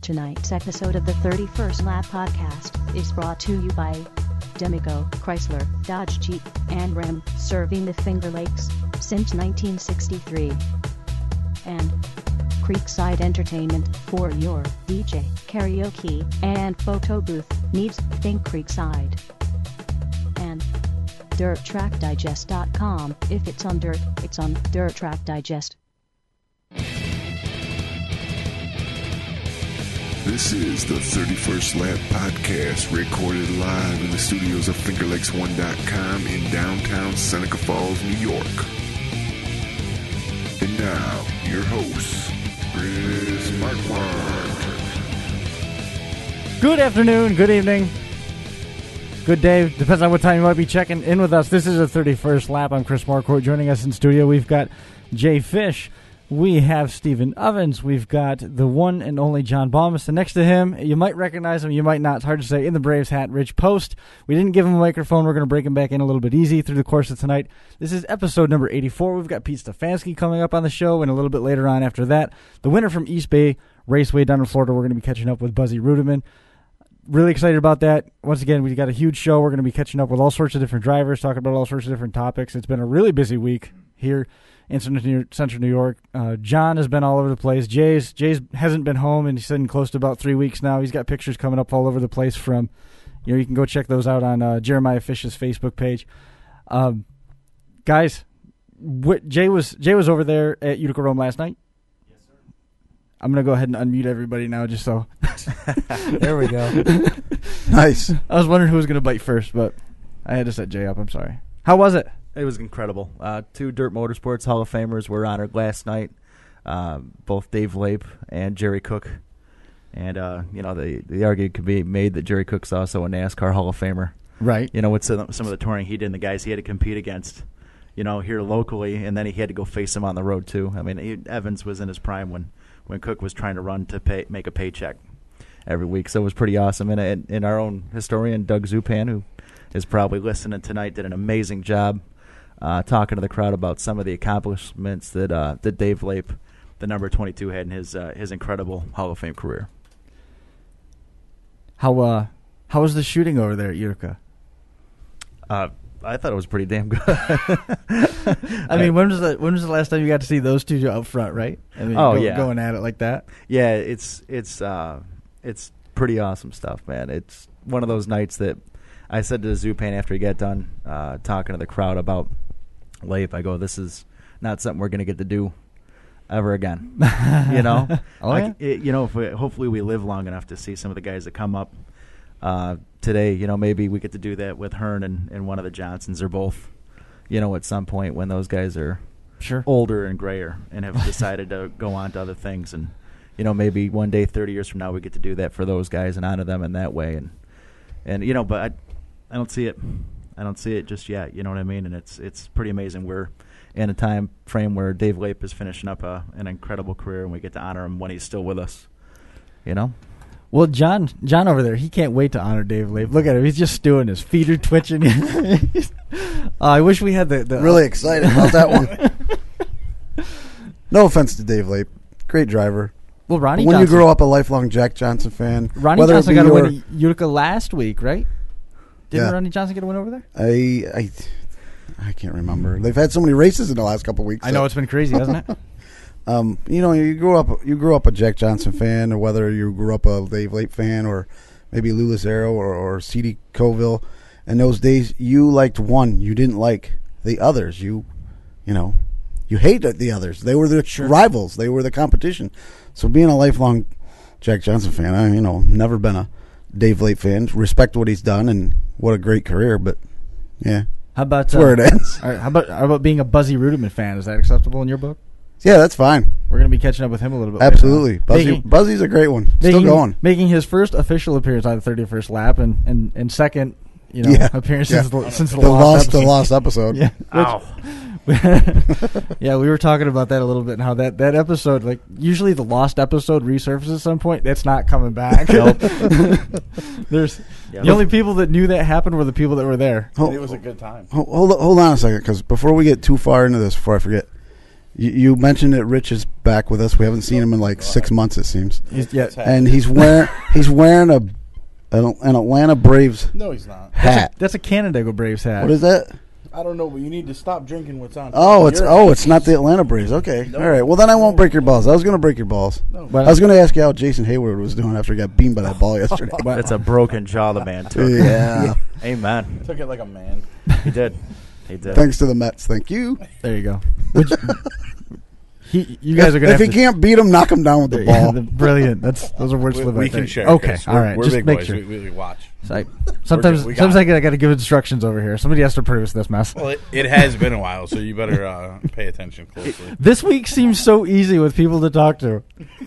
Tonight's episode of the 31st Lap Podcast is brought to you by Demico, Chrysler, Dodge Jeep, and Ram, serving the Finger Lakes since 1963. And Creekside Entertainment, for your DJ, karaoke, and photo booth needs. Think Creekside. And DirtTrackDigest.com. If it's on dirt, it's on Dirt Track Digest. This is the 31st Lap Podcast, recorded live in the studios of FingerLakes1.com in downtown Seneca Falls, New York. And now, your host, Chris Marquardt. Good afternoon, good evening, good day, depends on what time you might be checking in with us. This is the 31st Lap. I'm Chris Marquardt. Joining us in studio, we've got Jay Fish. We have Stephen Ovens. We've got the one and only John Balmus. And next to him, you might recognize him, you might not. It's hard to say. In the Braves hat, Rich Post. We didn't give him a microphone. We're going to break him back in a little bit easy through the course of tonight. This is episode number 84. We've got Pete Stefanski coming up on the show, and a little bit later on after that, the winner from East Bay Raceway down in Florida. We're going to be catching up with Buzzie Reutimann. Really excited about that. Once again, we've got a huge show. We're going to be catching up with all sorts of different drivers, talking about all sorts of different topics. It's been a really busy week here in Central New York. John has been all over the place. Jay's hasn't been home, and he's sitting close to about 3 weeks now. He's got pictures coming up all over the place from, you can go check those out on Jeremiah Fish's Facebook page. Guys, Jay was over there at Utica-Rome last night. Yes, sir. I'm going to go ahead and unmute everybody now just so. There we go. Nice. I was wondering who was going to bite first, but I had to set Jay up. I'm sorry. How was it? It was incredible. Two Dirt Motorsports Hall of Famers were honored last night, both Dave Lape and Jerry Cook. And, the argument could be made that Jerry Cook's also a NASCAR Hall of Famer. Right. With some of the touring he did and the guys he had to compete against, here locally, and then he had to go face them on the road, too. I mean, Evans was in his prime when Cook was trying to run to make a paycheck every week. So it was pretty awesome. And our own historian, Doug Zupan, who is probably listening tonight, did an amazing job talking to the crowd about some of the accomplishments that Dave Lape, the number 22, had in his incredible Hall of Fame career. How was the shooting over there at Utica? I thought it was pretty damn good. I mean, when was the last time you got to see those two up front? Right? I mean, going at it like that. Yeah, it's pretty awesome stuff, man. It's one of those nights that I said to Zupan after he got done talking to the crowd about Lape, I go, this is not something we're going to get to do ever again. Hopefully we live long enough to see some of the guys that come up today. Maybe we get to do that with Hearn and one of the Johnsons, or both. At some point when those guys are older and grayer and have decided to go on to other things, and maybe one day, 30 years from now, we get to do that for those guys and honor them in that way. And but I don't see it. I don't see it just yet. You know what I mean? And it's pretty amazing. We're in a time frame where Dave Lape is finishing up an incredible career, and we get to honor him when he's still with us. Well, John over there, he can't wait to honor Dave Lape. Look at him; he's just stewing. His feet are twitching. I wish we had the really excited about that one. No offense to Dave Lape, great driver. Well, Ronnie when Johnson, you grow up a lifelong Jack Johnson fan, Ronnie Johnson got a win at Utica last week, right? Didn't Ronnie Johnson get a win over there? I can't remember. They've had so many races in the last couple of weeks. I know, it's been crazy, hasn't it? You grew up a Jack Johnson fan, or whether you grew up a Dave Lape fan, or maybe Lou Lazaro or C.D. Coville. In those days, you liked one. You didn't like the others. You hated the others. They were the rivals. They were the competition. So being a lifelong Jack Johnson fan, never been a Dave Lape fan. Respect what he's done and what a great career, but yeah. How about that's where it ends? All right, how about being a Buzzie Reutimann fan? Is that acceptable in your book? Yeah, that's fine. We're going to be catching up with him a little bit. Absolutely. Buzzie's a great one. Still going. Making his first official appearance on the 31st lap and second, appearance since the lost episode. Yeah. Ow. Yeah, we were talking about that a little bit, and how that episode, like, usually the lost episode resurfaces at some point. That's not coming back. Nope. The only people that knew that happened were the people that were there. It was a good time. Hold on a second, because before we get too far into this, before I forget, You mentioned that Rich is back with us. We haven't seen him in like 6 months, it seems. And he's wearing an Atlanta Braves. No, he's not. Hat. That's a Canandaigua Braves hat. What is that? I don't know, but you need to stop drinking what's on. It's not the Atlanta Braves. Okay, No. all right. Well, then I won't break your balls. I was going to break your balls. No. But I was going to ask you how Jason Hayward was doing after he got beamed by that ball yesterday. That's a broken jaw the man took. Yeah. Amen. Took it like a man. He did. He did. Thanks to the Mets. Thank you. There you go. You guys are going to. If he can't beat him, knock him down with the ball. Brilliant. Those are words to live by. We can share. Okay, all right. We're Just big make boys. sure. We watch. Sometimes We got I got to give instructions over here. Somebody has to produce this mess. Well, it has been a while, so you better pay attention closely. This week seems so easy with people to talk to.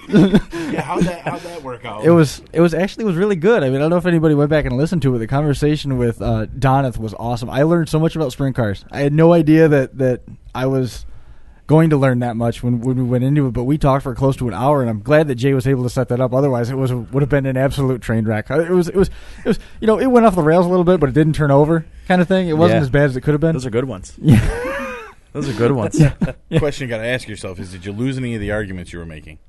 Yeah, how'd that work out? It was really good. I mean, I don't know if anybody went back and listened to it. The conversation with Doneth was awesome. I learned so much about sprint cars. I had no idea that I was going to learn that much when we went into it, but we talked for close to an hour, and I'm glad that Jay was able to set that up. Otherwise, it would have been an absolute train wreck. It was it went off the rails a little bit, but it didn't turn over, kind of thing. It wasn't as bad as it could have been. Those are good ones. Yeah, those are good ones. Yeah. Question you got to ask yourself is: did you lose any of the arguments you were making?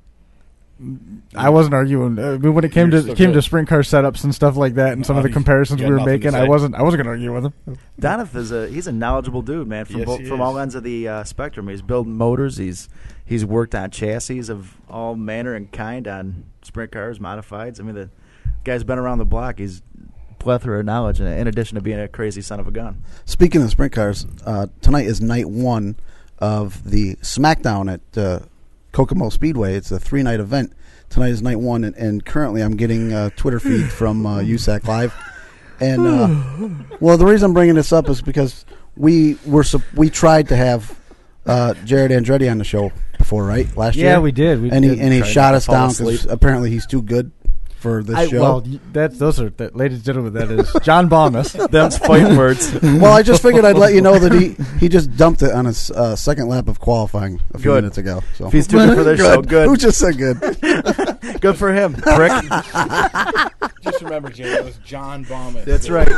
I wasn't arguing. When it came to sprint car setups and stuff like that, and some of the comparisons we were making, I wasn't going to argue with him. Doneth he's a knowledgeable dude, man. From all ends of the spectrum. He's building motors. He's worked on chassis of all manner and kind on sprint cars, modifieds. I mean, the guy's been around the block. He's plethora of knowledge, in addition to being a crazy son of a gun. Speaking of sprint cars, tonight is night one of the SmackDown at Kokomo Speedway. It's a 3-night event. Tonight is night one, and currently I'm getting a Twitter feed from USAC Live. And well, the reason I'm bringing this up is because we tried to have Jared Andretti on the show before, right? Last year, yeah, we did. He shot us down because apparently he's too good for this show. Well, ladies and gentlemen, that is John Balmas. Them's fighting words. Well, I just figured I'd let you know that he just dumped it on his second lap of qualifying a few minutes ago. So if he's too good for this show, good. Who just said good? Good for him, prick. Just remember, Jay, it was John Bauman. That's right.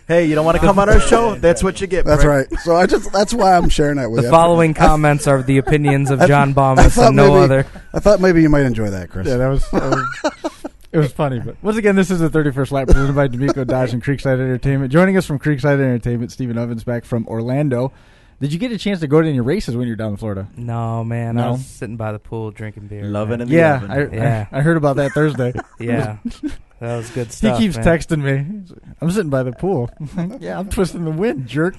Hey, you don't want to come on our show? That's what you get. That's prick. right. So that's why I'm sharing that with you. The following comments are the opinions of John Baumas and no other. I thought maybe you might enjoy that, Chris. Yeah, that was it was funny. But once again, this is the 31st lap presented by D'Amico Dodge and Creekside Entertainment. Joining us from Creekside Entertainment, Stephen Ovens back from Orlando. Did you get a chance to go to any races when you're down in Florida? No, man. I was sitting by the pool drinking beer. Loving in the oven. I heard about that Thursday. Yeah. That was good stuff. He keeps texting me. I'm sitting by the pool. Yeah, I'm twisting the wind, jerk.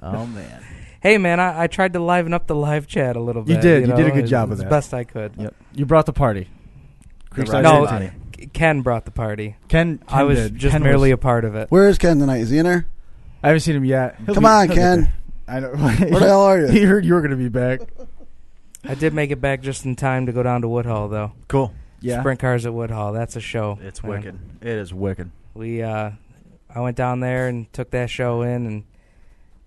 Oh, man. Hey, man, I tried to liven up the live chat a little bit. You did. You did a good job of that. As best I could. Yep. You brought the party. No, Ken brought the party. Ken I was did. just Ken merely a part of it. Where is Ken tonight? Is he in there? I haven't seen him yet. Come on, Ken. I know. Where the hell are you? He heard you were going to be back. I did make it back just in time to go down to Woodhull, though. Cool. Yeah. Sprint cars at Woodhull. That's a show. It's wicked. It is wicked. I went down there and took that show in, and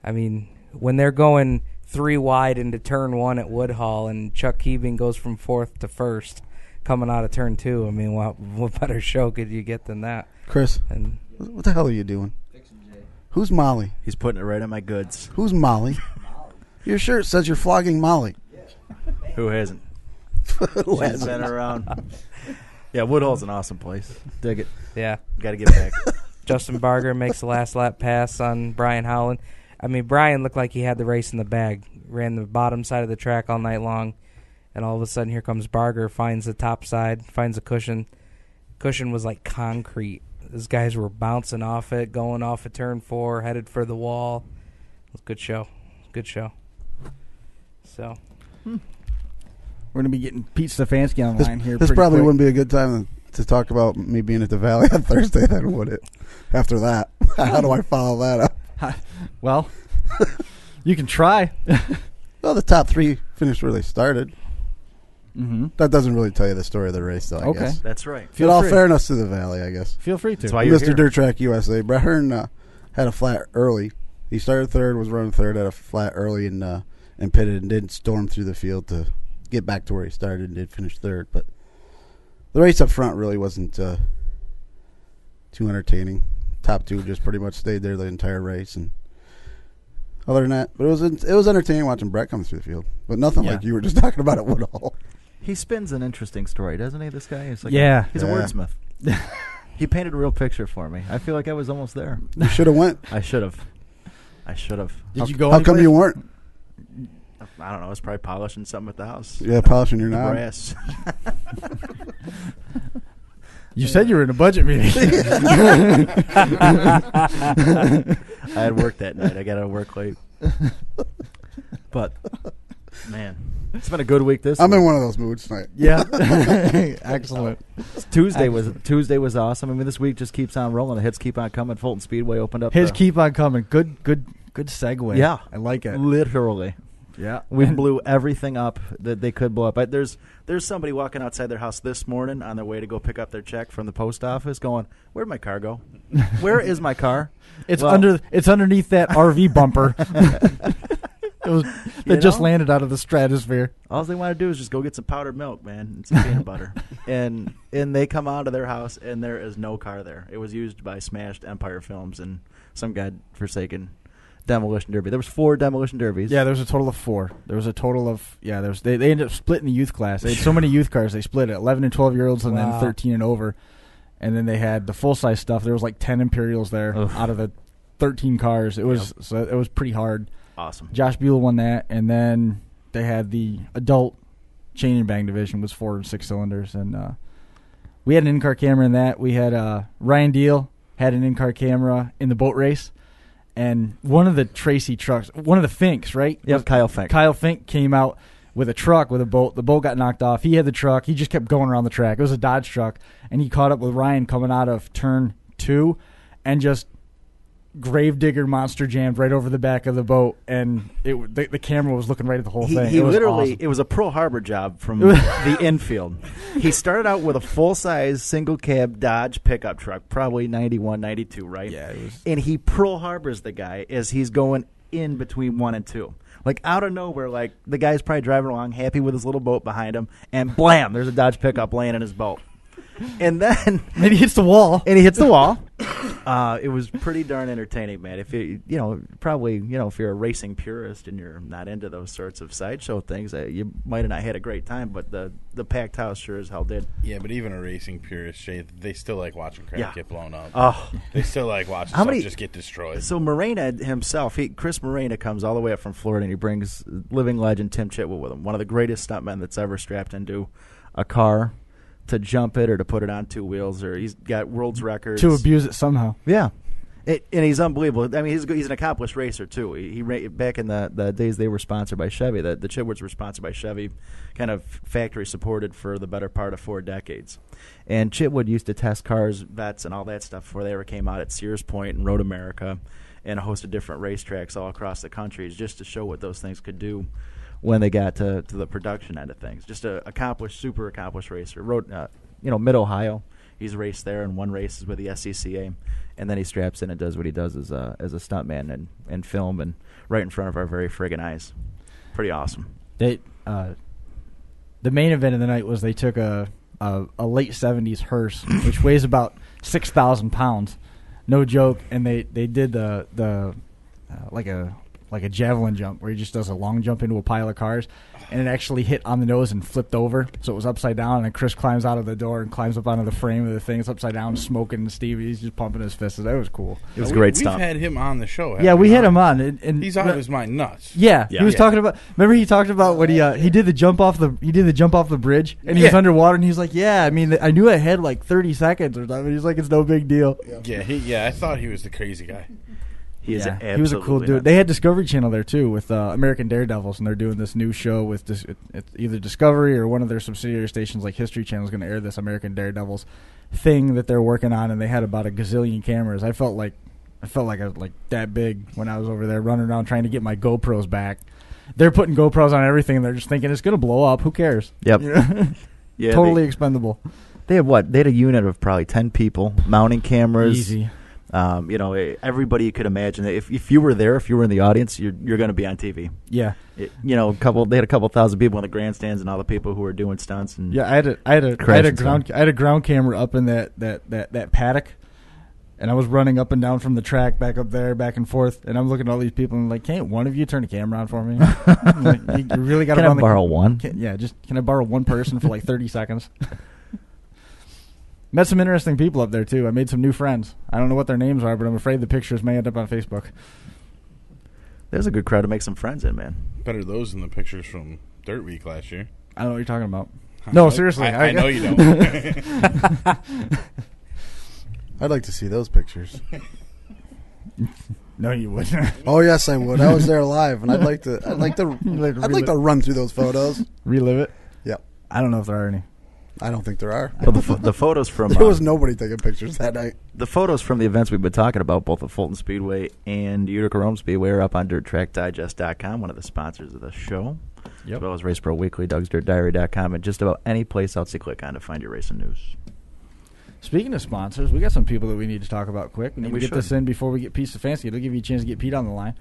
I mean, when they're going 3 wide into turn 1 at Woodhull, and Chuck Keebing goes from 4th to 1st coming out of turn 2. I mean, what better show could you get than that? Chris, and what the hell are you doing? Who's Molly? He's putting it right on my goods. Who's Molly? Your shirt says you're flogging Molly. Who hasn't? She's been around. Yeah, Woodhull's an awesome place. Dig it. Yeah. Got to get back. Justin Barger makes the last lap pass on Brian Howland. I mean, Brian looked like he had the race in the bag. Ran the bottom side of the track all night long, and all of a sudden here comes Barger, finds the top side, finds a cushion. Cushion was like concrete. These guys were bouncing off it, going off at turn 4, headed for the wall. It was a good show. Good show. So. We're going to be getting Pete Stefanski on the line here. This probably wouldn't be a good time to talk about me being at the Valley on Thursday, then, would it? After that. How do I follow that up? Well, you can try. Well, the top 3 finished where they started. Mm-hmm. That doesn't really tell you the story of the race, though, I guess. That's right. In all fairness to the Valley, I guess. Feel free to. That's why you're Mr. here. Dirt Track USA. Brett Hearn had a flat early. He started 3rd, was running 3rd, had a flat early, and pitted and didn't storm through the field to get back to where he started and did finish 3rd. But the race up front really wasn't too entertaining. Top 2 just pretty much stayed there the entire race. And Other than that, but it was entertaining watching Brett come through the field, but nothing like you were just talking about at Woodall. He spins an interesting story, doesn't he? This guy, he's like he's a wordsmith. He painted a real picture for me. I feel like I was almost there. You should have went. I should have. Did you go? How come you weren't? I don't know. I was probably polishing something at the house. Yeah, polishing your knob. Brass. You said you were in a budget meeting. I had work that night. I got out of work late. But, man, it's been a good week this week. I'm in one of those moods tonight. Yeah. Excellent. Tuesday was awesome. I mean, this week just keeps on rolling. The hits keep on coming. Fulton Speedway opened up. Hits keep on coming. Good segue. Yeah. I like it. Literally. Yeah. We blew everything up that they could blow up. There's somebody walking outside their house this morning on their way to go pick up their check from the post office going, where'd my car go? Where is my car? It's underneath that RV bumper. That just landed out of the stratosphere. All they want to do is just go get some powdered milk, man, and some peanut butter. And they come out of their house, and there is no car there. It was used by smashed Empire Films and some godforsaken demolition derby. There was 4 demolition derbies. Yeah, there was a total of 4. There was a total of they ended up splitting the youth class. They had so many youth cars, they split it. 11 and 12-year-olds and then 13 and over. And then they had the full-size stuff. There was like 10 Imperials there out of the 13 cars. It was it was pretty hard. Awesome. Josh Buell won that, and then they had the adult chain and bang division was 4 and 6 cylinders, and we had an in-car camera in that. We had Ryan Deal had an in-car camera in the boat race, and one of the Tracy trucks, one of the Finks, right? Yep, Kyle Fink. Kyle Fink came out with a truck with a boat. The boat got knocked off. He had the truck. He just kept going around the track. It was a Dodge truck, and he caught up with Ryan coming out of turn 2 and just gravedigger monster jammed right over the back of the boat, and the camera was looking right at the whole thing. He literally, awesome. It was a Pearl Harbor job from the infield. He started out with a full-size single-cab Dodge pickup truck, probably 91, 92, right? Yeah, it was. And he Pearl Harbors the guy as he's going in between 1 and 2. Like, out of nowhere, like, the guy's probably driving along, happy with his little boat behind him, and blam, there's a Dodge pickup laying in his boat. And then he hits the wall. It was pretty darn entertaining, man. If if you're a racing purist and you're not into those sorts of sideshow things, you might have not had a great time. But the packed house sure as hell did. Yeah, but even a racing purist, Shay, they still like watching crap get blown up. Oh, they still like watching stuff just get destroyed. So Morena himself, Chris Morena comes all the way up from Florida, and he brings living legend Tim Chitwood with him, one of the greatest stuntmen that's ever strapped into a car to jump it or to put it on 2 wheels, or he's got world's records. To abuse it somehow. Yeah. And he's unbelievable. I mean, he's an accomplished racer, too. He back in the days they were sponsored by Chevy, the Chitwoods were sponsored by Chevy, kind of factory supported for the better part of 4 decades. And Chitwood used to test cars, vets, and all that stuff before they ever came out at Sears Point and Road America and a host of different racetracks all across the country, just to show what those things could do when they got to the production end of things. Just a super accomplished racer. Mid-Ohio. He's raced there, and 1 race is with the SCCA. And then he straps in and does what he does as a stuntman and film, and right in front of our very friggin' eyes. Pretty awesome. The main event of the night was they took a late 70s hearse, which weighs about 6,000 pounds. No joke. And they did the like a javelin jump where he just does a long jump into a pile of cars, and it actually hit on the nose and flipped over, so it was upside down, and then Chris climbs out of the door and climbs up onto the frame of the thing. It's upside down, smoking, and Stevie's just pumping his fists. That was cool. It was a great stuff. We've had him on the show. Yeah, we had him on. And he's out of his mind nuts. Yeah, he was talking about. Remember, he talked about when he did the jump off the bridge, and he was underwater, and he was like, "Yeah, I mean, I knew I had like 30 seconds or something." He's like, "It's no big deal." Yeah, I thought he was the crazy guy. He was a cool dude. They had Discovery Channel there too with American Daredevils, and they're doing this new show with it's either Discovery or one of their subsidiary stations like History Channel is going to air this American Daredevils thing that they're working on, and they had about a gazillion cameras. I felt like I was like that big when I was over there running around trying to get my GoPros back. They're putting GoPros on everything, and they're just thinking it's going to blow up. Who cares? Yep. Yeah, totally expendable. They had They had a unit of probably 10 people mounting cameras. Easy. Everybody you could imagine. If you were there, if you were in the audience, you're going to be on TV. Yeah. They had a couple thousand people in the grandstands and all the people who were doing stunts. And I had a ground camera up in that paddock And I was running up and down from the track, back up there, back and forth. And I'm looking at all these people and like, can't one of you turn a camera on for me? Like, you really got to borrow one? Can I borrow one person for like 30 seconds? Met some interesting people up there, too. I made some new friends. I don't know what their names are, but I'm afraid the pictures may end up on Facebook. There's a good crowd to make some friends in, man. Better those than the pictures from Dirt Week last year. I don't know what you're talking about. No, seriously. I know you don't. I'd like to see those pictures. No, you wouldn't. Oh yes, I would. I was there live, and I'd like to run through those photos. Relive it? Yep. I don't know if there are any. I don't think there are. Well, the photos from there was nobody taking pictures that night. The photos from the events we've been talking about, both at Fulton Speedway and Utica-Rome Speedway, are up on DirtTrackDigest.com, one of the sponsors of the show, as well as Race Pro Weekly, DougsDirtDiary.com, and just about any place else you click on to find your racing news. Speaking of sponsors, we got some people that we need to talk about quick. We need to get this in before we get Pete Stefanski. It'll give you a chance to get Pete on the line.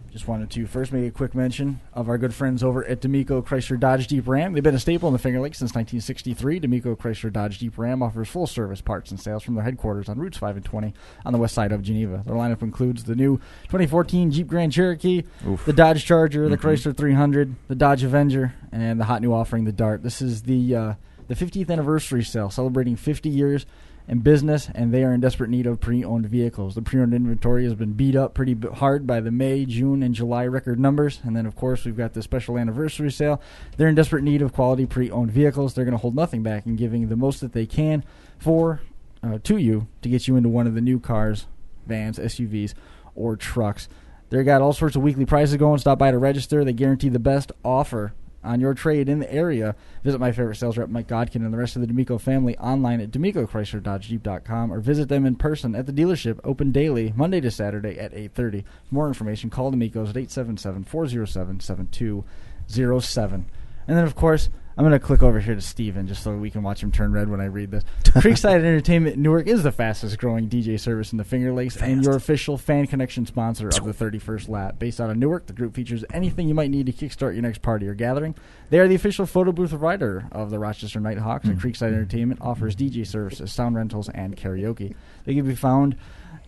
Just wanted to first make a quick mention of our good friends over at D'Amico Chrysler Dodge Jeep Ram. They've been a staple in the Finger Lakes since 1963. D'Amico Chrysler Dodge Jeep Ram offers full-service parts and sales from their headquarters on Routes 5 and 20 on the west side of Geneva. Their lineup includes the new 2014 Jeep Grand Cherokee, the Dodge Charger, the Chrysler 300, the Dodge Avenger, and the hot new offering, the Dart. This is the 50th anniversary sale, celebrating 50 years in business, and they are in desperate need of pre-owned vehicles. The pre-owned inventory has been beat up pretty hard by the May, June, and July record numbers. And then, of course, we've got the special anniversary sale. They're in desperate need of quality pre-owned vehicles. They're going to hold nothing back and giving the most that they can to you to get you into one of the new cars, vans, SUVs, or trucks. They've got all sorts of weekly prices going. Stop by to register. They guarantee the best offer on your trade in the area. Visit my favorite sales rep, Mike Godkin, and the rest of the D'Amico family online at D'AmicoChryslerDodgeJeep.com, or visit them in person at the dealership, open daily, Monday to Saturday at 8:30. For more information, call D'Amico's at 877-407-7207. And then, of course, I'm going to click over here to Steven just so we can watch him turn red when I read this. Creekside Entertainment in Newark is the fastest-growing DJ service in the Finger Lakes and your official fan connection sponsor of the 31st Lap. Based out of Newark, the group features anything you might need to kickstart your next party or gathering. They are the official photo booth provider of the Rochester Nighthawks, and Creekside Entertainment offers DJ services, sound rentals, and karaoke. They can be found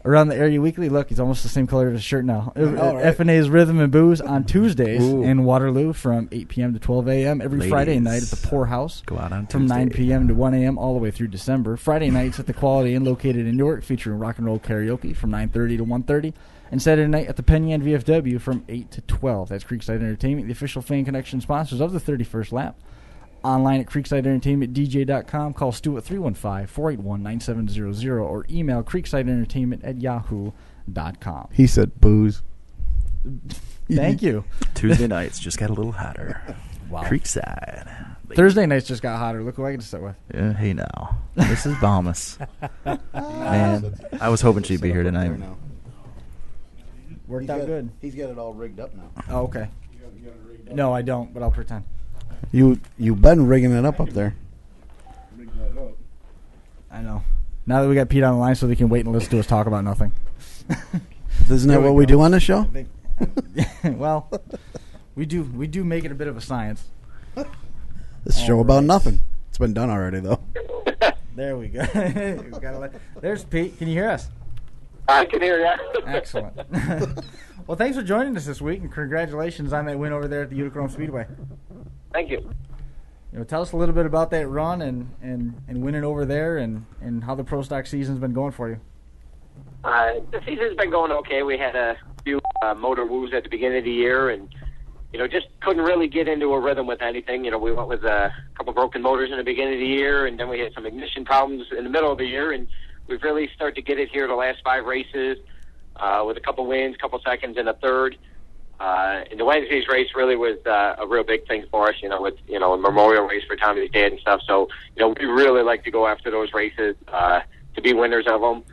around the area weekly. Look, he's almost the same color of his shirt now. Right. F&A's Rhythm and Booze on Tuesdays in Waterloo from 8 p.m. to 12 a.m. Every Friday night at the Poorhouse. Go out on from Tuesday. 9 p.m. to 1 a.m. all the way through December. Friday nights at the Quality Inn located in Newark featuring rock and roll karaoke from 9:30 to 1:30. And Saturday night at the Penny and VFW from 8 to 12. That's Creekside Entertainment, the official fan connection sponsors of the 31st Lap. Online at CreeksideEntertainmentDJ.com. Call Stu at 315-481-9700 or email CreeksideEntertainment@yahoo.com. He said booze. Thank you. Tuesday nights just got a little hotter. Wow. Creekside. Thursday nights just got hotter. Look who I get to sit with. Yeah, hey now. This is Balmus. Man, I was hoping she'd be here tonight. Worked out good. He's got it all rigged up now. Oh, okay. No, I don't, but I'll pretend. You've been rigging it up there. I know. Now that we got Pete on the line so they can wait and listen to us talk about nothing. Isn't that what we do on the show? Well, we do make it a bit of a science. This show about nothing. It's been done already, though. There we go. There's Pete. Can you hear us? I can hear you. Excellent. Well, thanks for joining us this week, and congratulations on that win over there at the Utica-Rome Speedway. Thank you. Tell us a little bit about that run and winning over there and how the Pro Stock season's been going for you. The season's been going okay. We had a few motor woos at the beginning of the year and, just couldn't really get into a rhythm with anything. We went with a couple broken motors in the beginning of the year, and then we had some ignition problems in the middle of the year, and we've really started to get it here the last 5 races with a couple wins, couple seconds, and a third. And the Wednesday's race really was a real big thing for us, with, a memorial race for Tommy's dad and stuff. So, we really like to go after those races to be winners of them.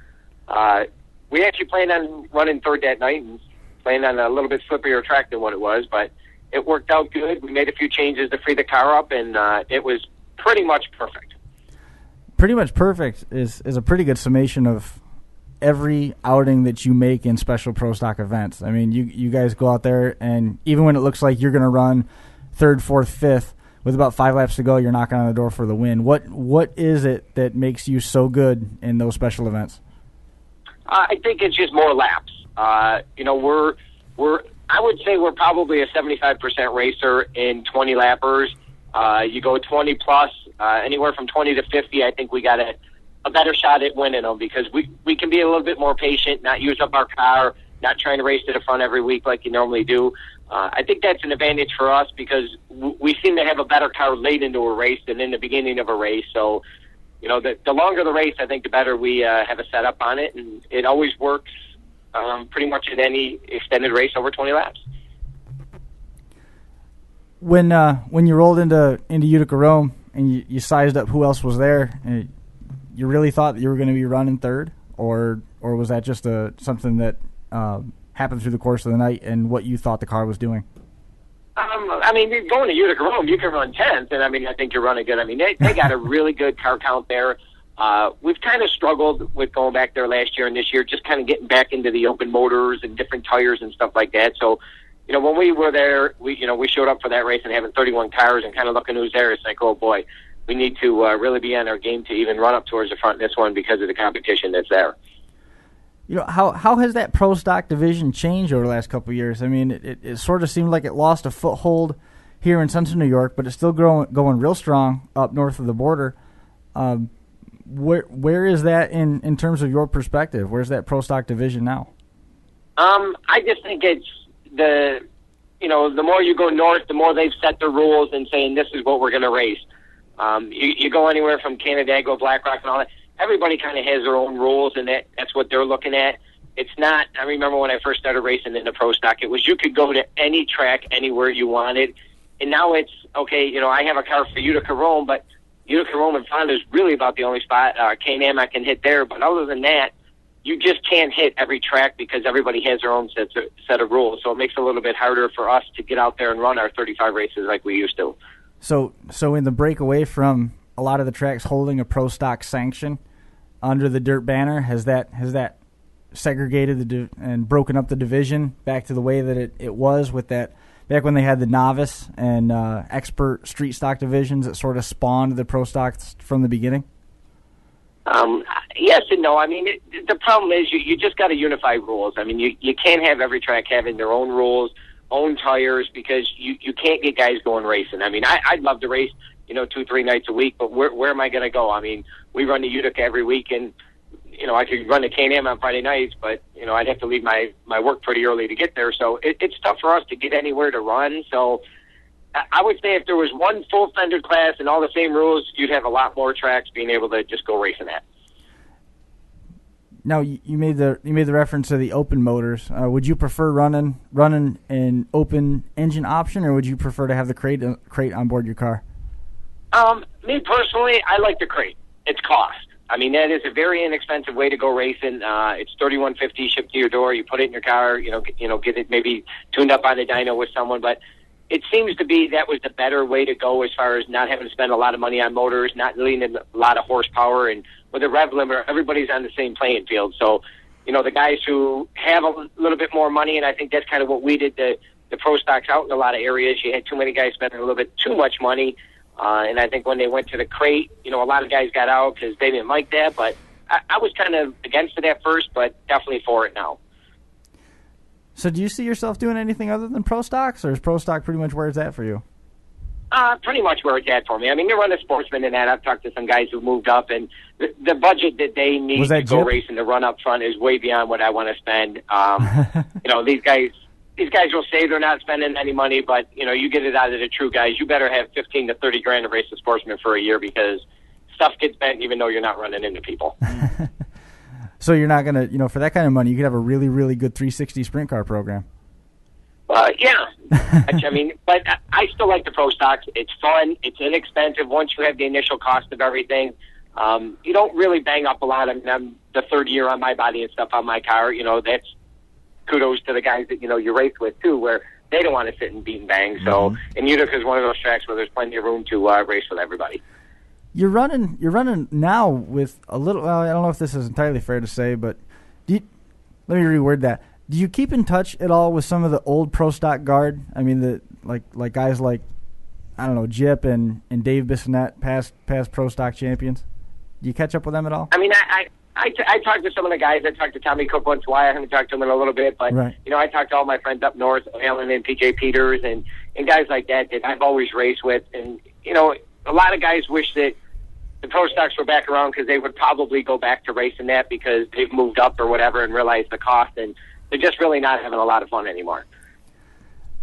We actually planned on running third that night and planned on a little bit slipperier track than what it was, but it worked out good. We made a few changes to free the car up, and it was pretty much perfect. Pretty much perfect is a pretty good summation of every outing that you make in special Pro Stock events. I mean, you guys go out there, and even when it looks like you're going to run third, fourth, fifth, with about 5 laps to go, you're knocking on the door for the win. What is it that makes you so good in those special events? I think it's just more laps. I would say we're probably a 75% racer in 20 lappers. You go 20 plus, anywhere from 20 to 50, I think we got a better shot at winning them because we can be a little bit more patient, not use up our car, not trying to race to the front every week like you normally do. I think that's an advantage for us because we seem to have a better car late into a race than in the beginning of a race. So, the longer the race, I think the better we have a setup on it, and it always works pretty much at any extended race over 20 laps. When you rolled into Utica-Rome and you sized up who else was there, you really thought that you were going to be running third, or was that just something that happened through the course of the night and what you thought the car was doing? Going to Utica-Rome, you can run 10th, and I think you're running good. They got a really good car count there. We've kind of struggled with going back there last year and this year, just kind of getting back into the open motors and different tires and stuff like that. So, when we were there, we showed up for that race and having 31 cars and kind of looking who's there. It's like, oh boy, we need to really be on our game to even run up towards the front in this one because of the competition that's there. How has that pro stock division changed over the last couple of years? It sort of seemed like it lost a foothold here in Central New York, but it's still going real strong up north of the border. Where is that in terms of your perspective? Where's that pro stock division now? I just think it's the more you go north, the more they've set the rules and saying this is what we're going to race. You go anywhere from Canandaigua, Black Rock, and all that. Everybody kind of has their own rules, and that's what they're looking at. It's not. I remember when I first started racing in the pro stock, it was you could go to any track anywhere you wanted, and now it's okay. I have a car for Utica-Rome, but Utica-Rome and Fonda is really about the only spot. Can-Am I can hit there, but other than that, you just can't hit every track because everybody has their own set of rules. So it makes it a little bit harder for us to get out there and run our 35 races like we used to. So in the breakaway from a lot of the tracks holding a pro stock sanction under the dirt banner, has that segregated and broken up the division back to the way that it was with that back when they had the novice and expert street stock divisions that sort of spawned the pro stocks from the beginning? Yes and no. The problem is you just got to unify rules. You can't have every track having their own rules, own tires, because you can't get guys going racing. I'd love to race, 2-3 nights a week, but where am I going to go? We run to Utica every week, and I could run to Can-Am on Friday nights, but I'd have to leave my work pretty early to get there. So it's tough for us to get anywhere to run. So I would say if there was one full fender class and all the same rules, you'd have a lot more tracks being able to just go racing at. Now you made the reference to the open motors. Would you prefer running an open engine option, or would you prefer to have the crate on board your car? Me personally, I like the crate. It's cost. That is a very inexpensive way to go racing. It's $31.50 shipped to your door. You put it in your car. Get it maybe tuned up on the dyno with someone. But it seems to be that was the better way to go as far as not having to spend a lot of money on motors, not needing a lot of horsepower, and with a rev limiter, everybody's on the same playing field. So, the guys who have a little bit more money, and I think that's kind of what we did. The pro stocks out in a lot of areas, you had too many guys spending a little bit too much money. And I think when they went to the crate, a lot of guys got out because they didn't like that. But I was kind of against it at first, but definitely for it now. So do you see yourself doing anything other than pro stocks, or is pro stock pretty much where it's at for you? Pretty much where it's at for me. They're running sportsmen and that. I've talked to some guys who moved up, and the budget that they need to go racing to run up front is way beyond what I want to spend. These guys will say they're not spending any money, but, you get it out of the true guys. You better have $15 to $30,000 to race a sportsman for a year because stuff gets bent even though you're not running into people. So you're not going to, for that kind of money, you could have a really, really good 360 sprint car program. Yeah. But I still like the pro stocks. It's fun. It's inexpensive once you have the initial cost of everything. You don't really bang up a lot. I'm the third year on my body and stuff on my car. That's kudos to the guys that, you race with, too, where they don't want to sit and beat and bang. So, and Utica is one of those tracks where there's plenty of room to race with everybody. You're running now with a little, well, I don't know if this is entirely fair to say, but let me reword that. Do you keep in touch at all with some of the old pro stock guard? Like guys like, I don't know, Jip and Dave Bissonette, past pro stock champions. Do you catch up with them at all? I talked to some of the guys. I talked to Tommy Cook once in a while. I haven't talked to him in a little bit, but right. I talked to all my friends up north, Alan and PJ Peters, and guys like that I've always raced with. And a lot of guys wish that the pro stocks were back around because they would probably go back to racing that because they've moved up or whatever and realized the cost, and they're just really not having a lot of fun anymore.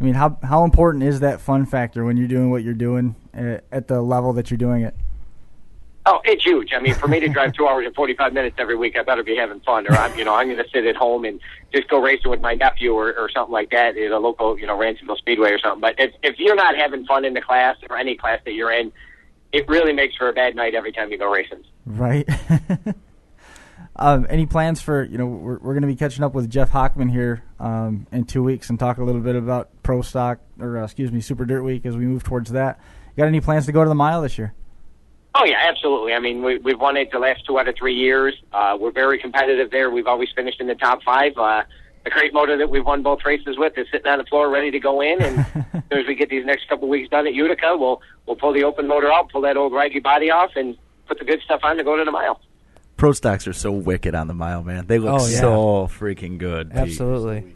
I mean, how important is that fun factor when you're doing what you're doing at the level that you're doing it? Oh, it's huge. I mean, for me to drive 2 hours and 45 minutes every week, I better be having fun, or I'm going to sit at home and just go racing with my nephew or something like that at a local, Ransomville Speedway or something. But if you're not having fun in the class or any class that you're in, it really makes for a bad night every time you go racing. Right. Any plans for, we're going to be catching up with Jeff Hockman here in 2 weeks and talk a little bit about Pro Stock, or Super Dirt Week as we move towards that. You got any plans to go to the mile this year? Oh, yeah, absolutely. I mean, we've won it the last 2 out of 3 years. We're very competitive there. We've always finished in the top 5. The crate motor that we've won both races with is sitting on the floor ready to go in, and as soon as we get these next couple of weeks done at Utica, we'll pull the open motor out, pull that old raggy body off, and put the good stuff on to go to the mile. Pro stocks are so wicked on the mile, man. They look so freaking good. Pete. Absolutely.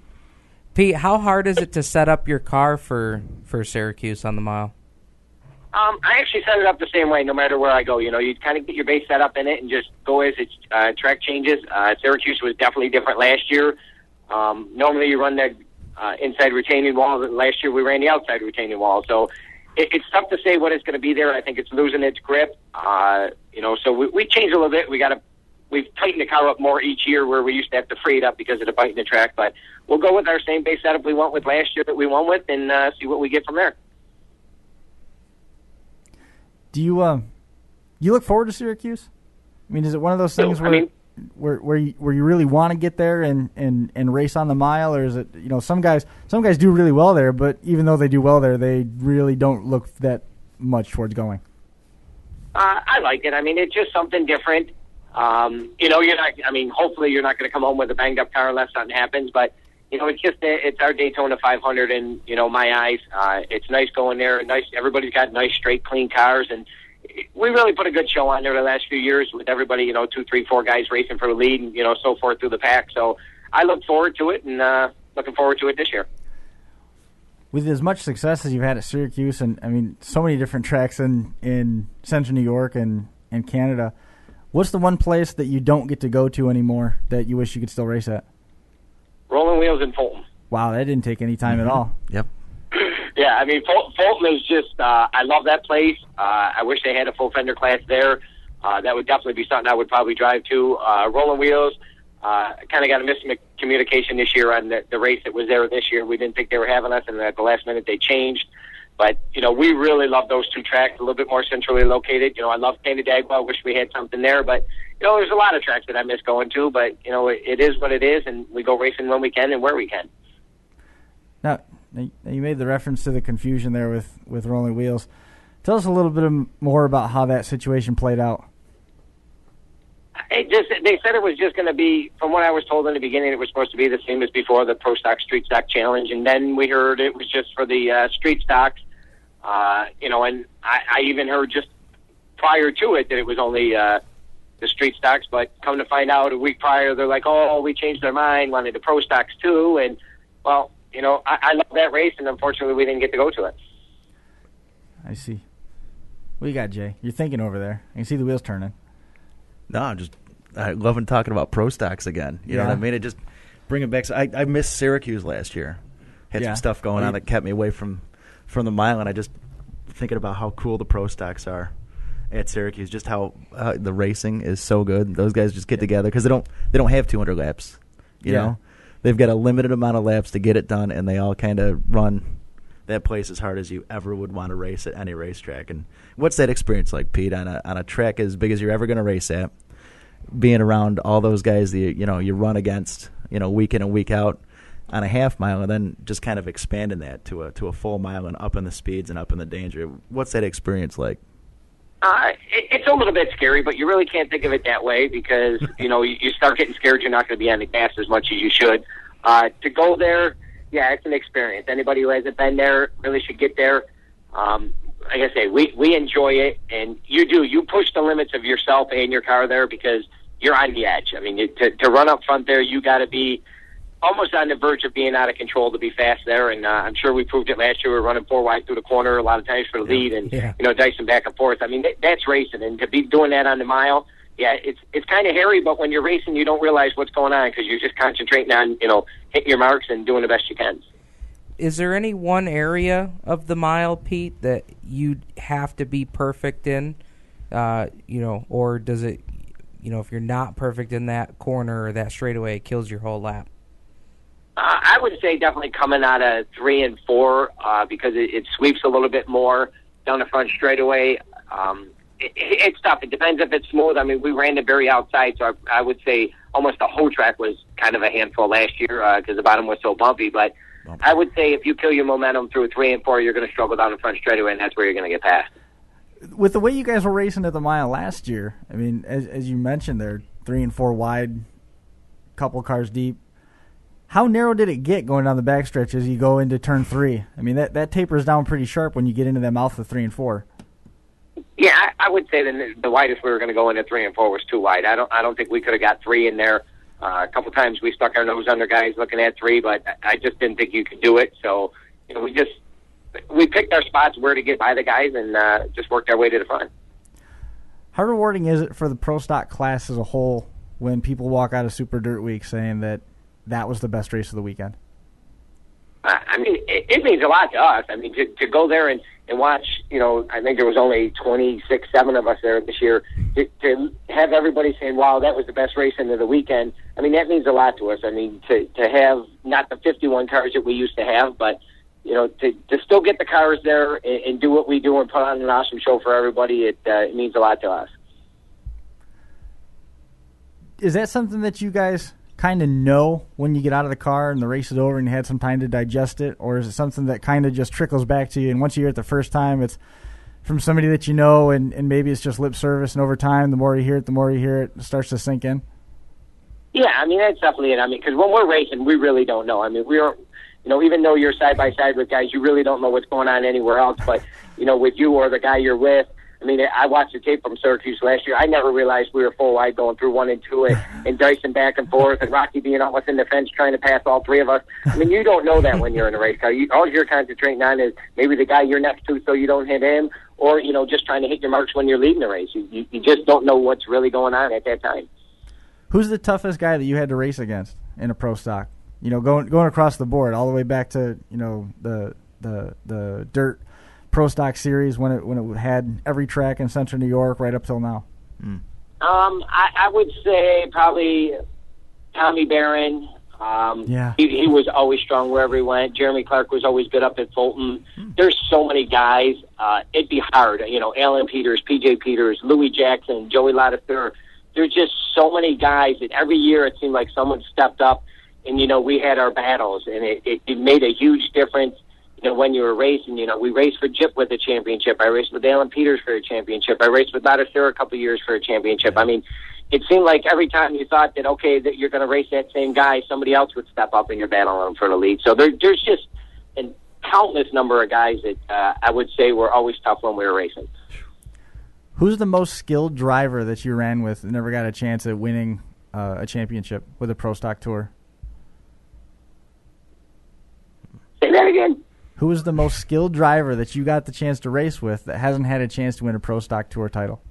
Pete, how hard is it to set up your car for Syracuse on the mile? I actually set it up the same way no matter where I go. You kind of get your base set up in it and just go as its track changes. Syracuse was definitely different last year. Normally you run the inside retaining wall. Last year we ran the outside retaining wall. So it's tough to say what it's going to be there. I think it's losing its grip. So we changed a little bit. We've tightened the car up more each year where we used to have to free it up because of the bite in the track. But we'll go with our same base setup we went with last year that we won with and see what we get from there. Do you look forward to Syracuse? I mean, is it one of those things where you really want to get there and race on the mile, or is it some guys do really well there, but even though they do well there, they really don't look that much towards going? I like it. I mean, it's just something different. You're not. I mean, hopefully you're not going to come home with a banged up car unless something happens, but. It's our Daytona 500 in, my eyes. It's nice going there. Nice. Everybody's got nice, straight, clean cars. And we really put a good show on there the last few years with everybody, 2, 3, 4 guys racing for the lead and, so forth through the pack. So I look forward to it and looking forward to it this year. With as much success as you've had at Syracuse and, I mean, so many different tracks in Central New York and Canada, what's the one place that you don't get to go to anymore that you wish you could still race at? Rolling Wheels in Fulton. Wow, that didn't take any time at all. Yep. Yeah, I mean, Fulton is just, I love that place. I wish they had a full fender class there. That would definitely be something I would probably drive to. Rolling Wheels, kind of got a miscommunication this year on the race that was there this year. We didn't think they were having us, and at the last minute they changed. But, we really love those 2 tracks, a little bit more centrally located. I love Canandaigua. I wish we had something there. But, there's a lot of tracks that I miss going to. But, it is what it is, and we go racing when we can and where we can. Now, you made the reference to the confusion there with Rolling Wheels. Tell us a little bit more about how that situation played out. They said it was just going to be, from what I was told in the beginning, it was supposed to be the same as before, the Pro Stock Street Stock Challenge. And then we heard it was just for the street stocks. And I even heard just prior to it that it was only the street stocks, but come to find out a week prior, they're like, oh, we changed our mind, wanted the pro stocks too. And, well, I love that race, and unfortunately we didn't get to go to it. I see. What you got, Jay? You're thinking over there. I can see the wheels turning. No, I love talking about pro stocks again. You know what I mean? It just bring it back. So I missed Syracuse last year. Had some stuff going on that kept me away from the mile, and I just thinking about how cool the pro stocks are at Syracuse. Just how the racing is so good. Those guys just get together because they don't have 200 laps. You know, they've got a limited amount of laps to get it done, and they all kind of run that place as hard as you ever would want to race at any racetrack. And what's that experience like, Pete, on a track as big as you're ever going to race at? Being around all those guys that you run against, week in and week out on a half mile, and then just kind of expanding that to a full mile and up in the speeds and up in the danger. What's that experience like? It's a little bit scary, but you really can't think of it that way because you start getting scared. You're not going to be on the gas as much as you should. To go there, it's an experience. Anybody who hasn't been there really should get there. Like I say, we enjoy it, and you push the limits of yourself and your car there because you're on the edge. I mean, to run up front there, you got to be almost on the verge of being out of control to be fast there. And I'm sure we proved it last year. We were running 4 wide through the corner a lot of times for the lead and, dicing back and forth. I mean, that's racing. And to be doing that on the mile, it's kind of hairy, but when you're racing, you don't realize what's going on because you're just concentrating on, hitting your marks and doing the best you can. Is there any one area of the mile, Pete, that you have to be perfect in, or does it, if you're not perfect in that corner or that straightaway, it kills your whole lap? I would say definitely coming out of 3 and 4 because it sweeps a little bit more down the front straightaway. It's tough. It depends if it's smooth. I mean, we ran it very outside, so I would say almost the whole track was kind of a handful last year because the bottom was so bumpy. But I would say if you kill your momentum through 3 and 4, you're going to struggle down the front straightaway, and that's where you're going to get past. With the way you guys were racing at the mile last year, I mean, as you mentioned there, 3 and 4 wide, couple cars deep. How narrow did it get going down the backstretch as you go into turn 3? I mean, that tapers down pretty sharp when you get into that mouth of 3 and 4. Yeah, I would say that the widest we were going to go into 3 and 4 was too wide. I don't think we could have got 3 in there. A couple times we stuck our nose under guys looking at 3, but I just didn't think you could do it. So, we picked our spots where to get by the guys and just worked our way to the front. How rewarding is it for the Pro Stock class as a whole when people walk out of Super Dirt Week saying that was the best race of the weekend? I mean, it means a lot to us. I mean, to go there and watch, I think there was only 26, 7 of us there this year, to have everybody saying, wow, that was the best race into the weekend. I mean, that means a lot to us. I mean, to have not the 51 cars that we used to have, but, to still get the cars there and do what we do and put on an awesome show for everybody, it means a lot to us. Is that something that you guys kind of know when you get out of the car and the race is over and you had some time to digest it, or is it something that kind of just trickles back to you and once you hear it the first time it's from somebody that you know and maybe it's just lip service and over time the more you hear it starts to sink in? Yeah, I mean, that's definitely it. I mean, because when we're racing, we really don't know. I mean, we're, even though you're side by side with guys, you really don't know what's going on anywhere else, but, with you or the guy you're with, I mean, I watched the tape from Syracuse last year. I never realized we were full wide going through 1 and 2 and dicing back and forth and Rocky being out within the fence trying to pass all 3 of us. I mean, you don't know that when you're in a race car. All you're concentrating on is maybe the guy you're next to so you don't hit him or, just trying to hit your marks when you're leading the race. You just don't know what's really going on at that time. Who's the toughest guy that you had to race against in a Pro Stock? Going across the board all the way back to, the dirt Pro Stock series when it had every track in Central New York right up till now? I would say probably Tommy Barron. He was always strong wherever he went. Jeremy Clark was always good up at Fulton. There's so many guys. It'd be hard. Alan Peters, PJ Peters, Louis Jackson, Joey Lattiser. There's just so many guys that every year it seemed like someone stepped up and, we had our battles. And it made a huge difference. When you were racing, we raced for Jip with a championship. I raced with Alan Peters for a championship. I raced with Lattiser a couple of years for a championship. I mean, it seemed like every time you thought that, okay, that you're going to race that same guy, somebody else would step up and you're battling for the lead. So there's just a countless number of guys that I would say were always tough when we were racing. Who's the most skilled driver that you ran with and never got a chance at winning a championship with a Pro Stock Tour? Say that again. Who is the most skilled driver that you got the chance to race with that hasn't had a chance to win a Pro Stock Tour title?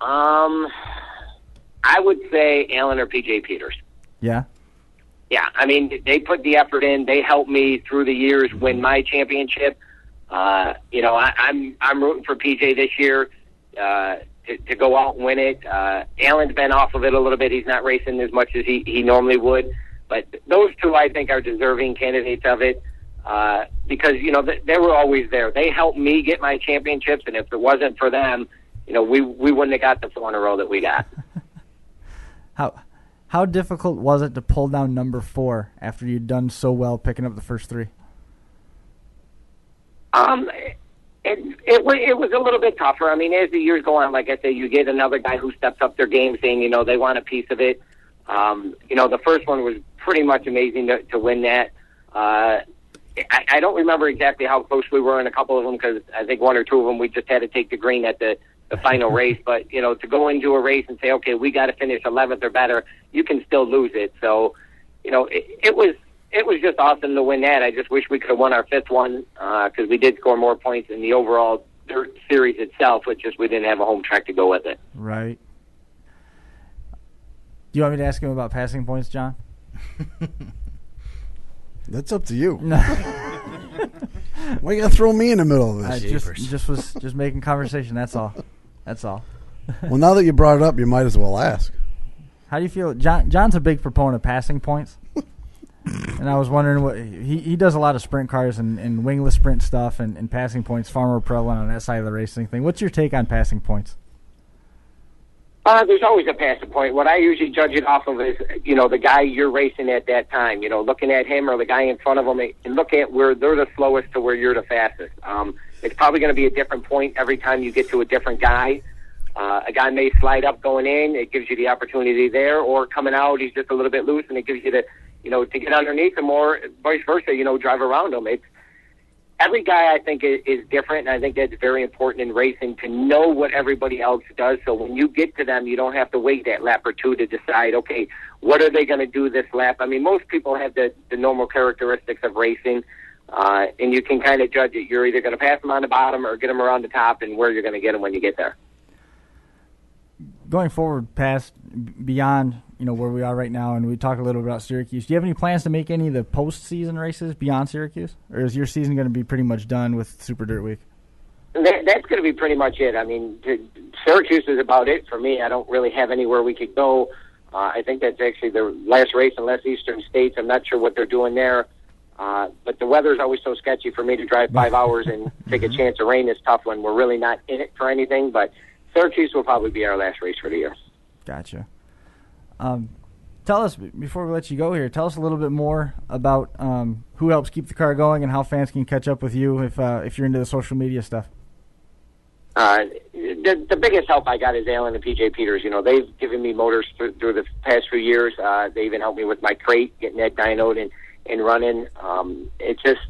I would say Alan or PJ Peters. Yeah? Yeah, I mean, they put the effort in. They helped me through the years win my championship. I'm rooting for PJ this year to go out and win it. Alan's been off of it a little bit. He's not racing as much as he normally would. But those two, I think, are deserving candidates of it. Because, they were always there. They helped me get my championships, and if it wasn't for them, we wouldn't have got the 4 in a row that we got. How difficult was it to pull down number 4 after you'd done so well picking up the first 3? It was a little bit tougher. I mean, as the years go on, like I say, you get another guy who steps up their game saying, they want a piece of it. The first one was pretty much amazing to win that. I don't remember exactly how close we were in a couple of them because I think one or two of them we just had to take the green at the final race. But, to go into a race and say, okay, we got to finish 11th or better, you can still lose it. So, it was just awesome to win that. I just wish we could have won our 5th one because we did score more points in the overall dirt series itself, but just we didn't have a home track to go with it. Right. Do you want me to ask him about passing points, John? That's up to you. No. Why you gotta throw me in the middle of this? I was making conversation. That's all. Well, now that you brought it up, you might as well ask. How do you feel? John's a big proponent of passing points, and I was wondering what he does a lot of sprint cars and wingless sprint stuff, and passing points far more prevalent on that side of the racing thing. What's your take on passing points? There's always a passing point. What I usually judge it off of is, the guy you're racing at that time, looking at him or the guy in front of him and look at where they're the slowest to where you're the fastest. It's probably going to be a different point every time you get to a different guy. A guy may slide up going in. It gives you the opportunity there, or coming out, he's just a little bit loose and it gives you to get underneath him, or vice versa, drive around him. Every guy, I think, is different, and I think that's very important in racing to know what everybody else does. So when you get to them, you don't have to wait that lap or two to decide, okay, what are they going to do this lap? I mean, most people have the normal characteristics of racing, and you can kind of judge it. You're either going to pass them on the bottom or get them around the top, and where you're going to get them when you get there. Going forward, beyond where we are right now, and we talk a little bit about Syracuse. Do you have any plans to make any of the postseason races beyond Syracuse, or is your season going to be pretty much done with Super Dirt Week? That's going to be pretty much it. I mean, Syracuse is about it for me. I don't really have anywhere we could go. I think that's actually the last race unless Eastern States. I'm not sure what they're doing there. But the weather's always so sketchy for me to drive 5 hours and take a chance of rain is tough when we're really not in it for anything. But Syracuse will probably be our last race for the year. Gotcha. Tell us, before we let you go here, tell us a little bit more about who helps keep the car going and how fans can catch up with you if you're into the social media stuff. The biggest help I got is Alan and PJ Peters. They've given me motors through the past few years. They even helped me with my crate, getting that dynoed and running. It's just,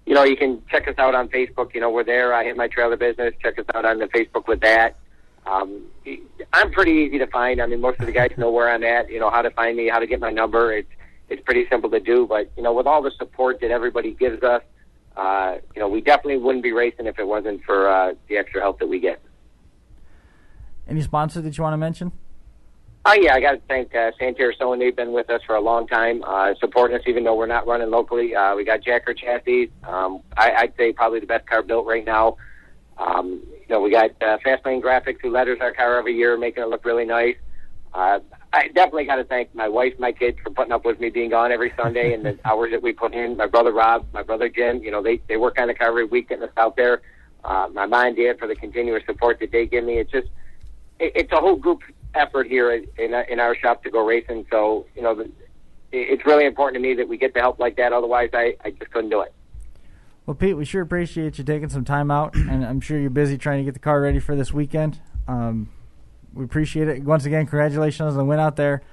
you can check us out on Facebook. We're there. I hit my trailer business. Check us out on the Facebook with that. I'm pretty easy to find. I mean, most of the guys know where I'm at, how to find me, how to get my number. It's pretty simple to do. But, with all the support that everybody gives us, we definitely wouldn't be racing if it wasn't for the extra help that we get. Any sponsors that you want to mention? Oh, yeah, I got to thank Santerre Sewing. They've been with us for a long time, supporting us even though we're not running locally. We got Jacker Chassis. I'd say probably the best car built right now. We got Fastlane Graphics, who letters our car every year, making it look really nice. I definitely got to thank my wife, my kids for putting up with me being gone every Sunday and the hours that we put in. My brother Rob, my brother Jim, they work on the car every week getting us out there. My mom and dad for the continuous support that they give me. It's a whole group effort here in our shop to go racing. So, it's really important to me that we get the help like that. Otherwise, I just couldn't do it. Well, Pete, we sure appreciate you taking some time out, and I'm sure you're busy trying to get the car ready for this weekend. We appreciate it. Once again, congratulations on the win out there,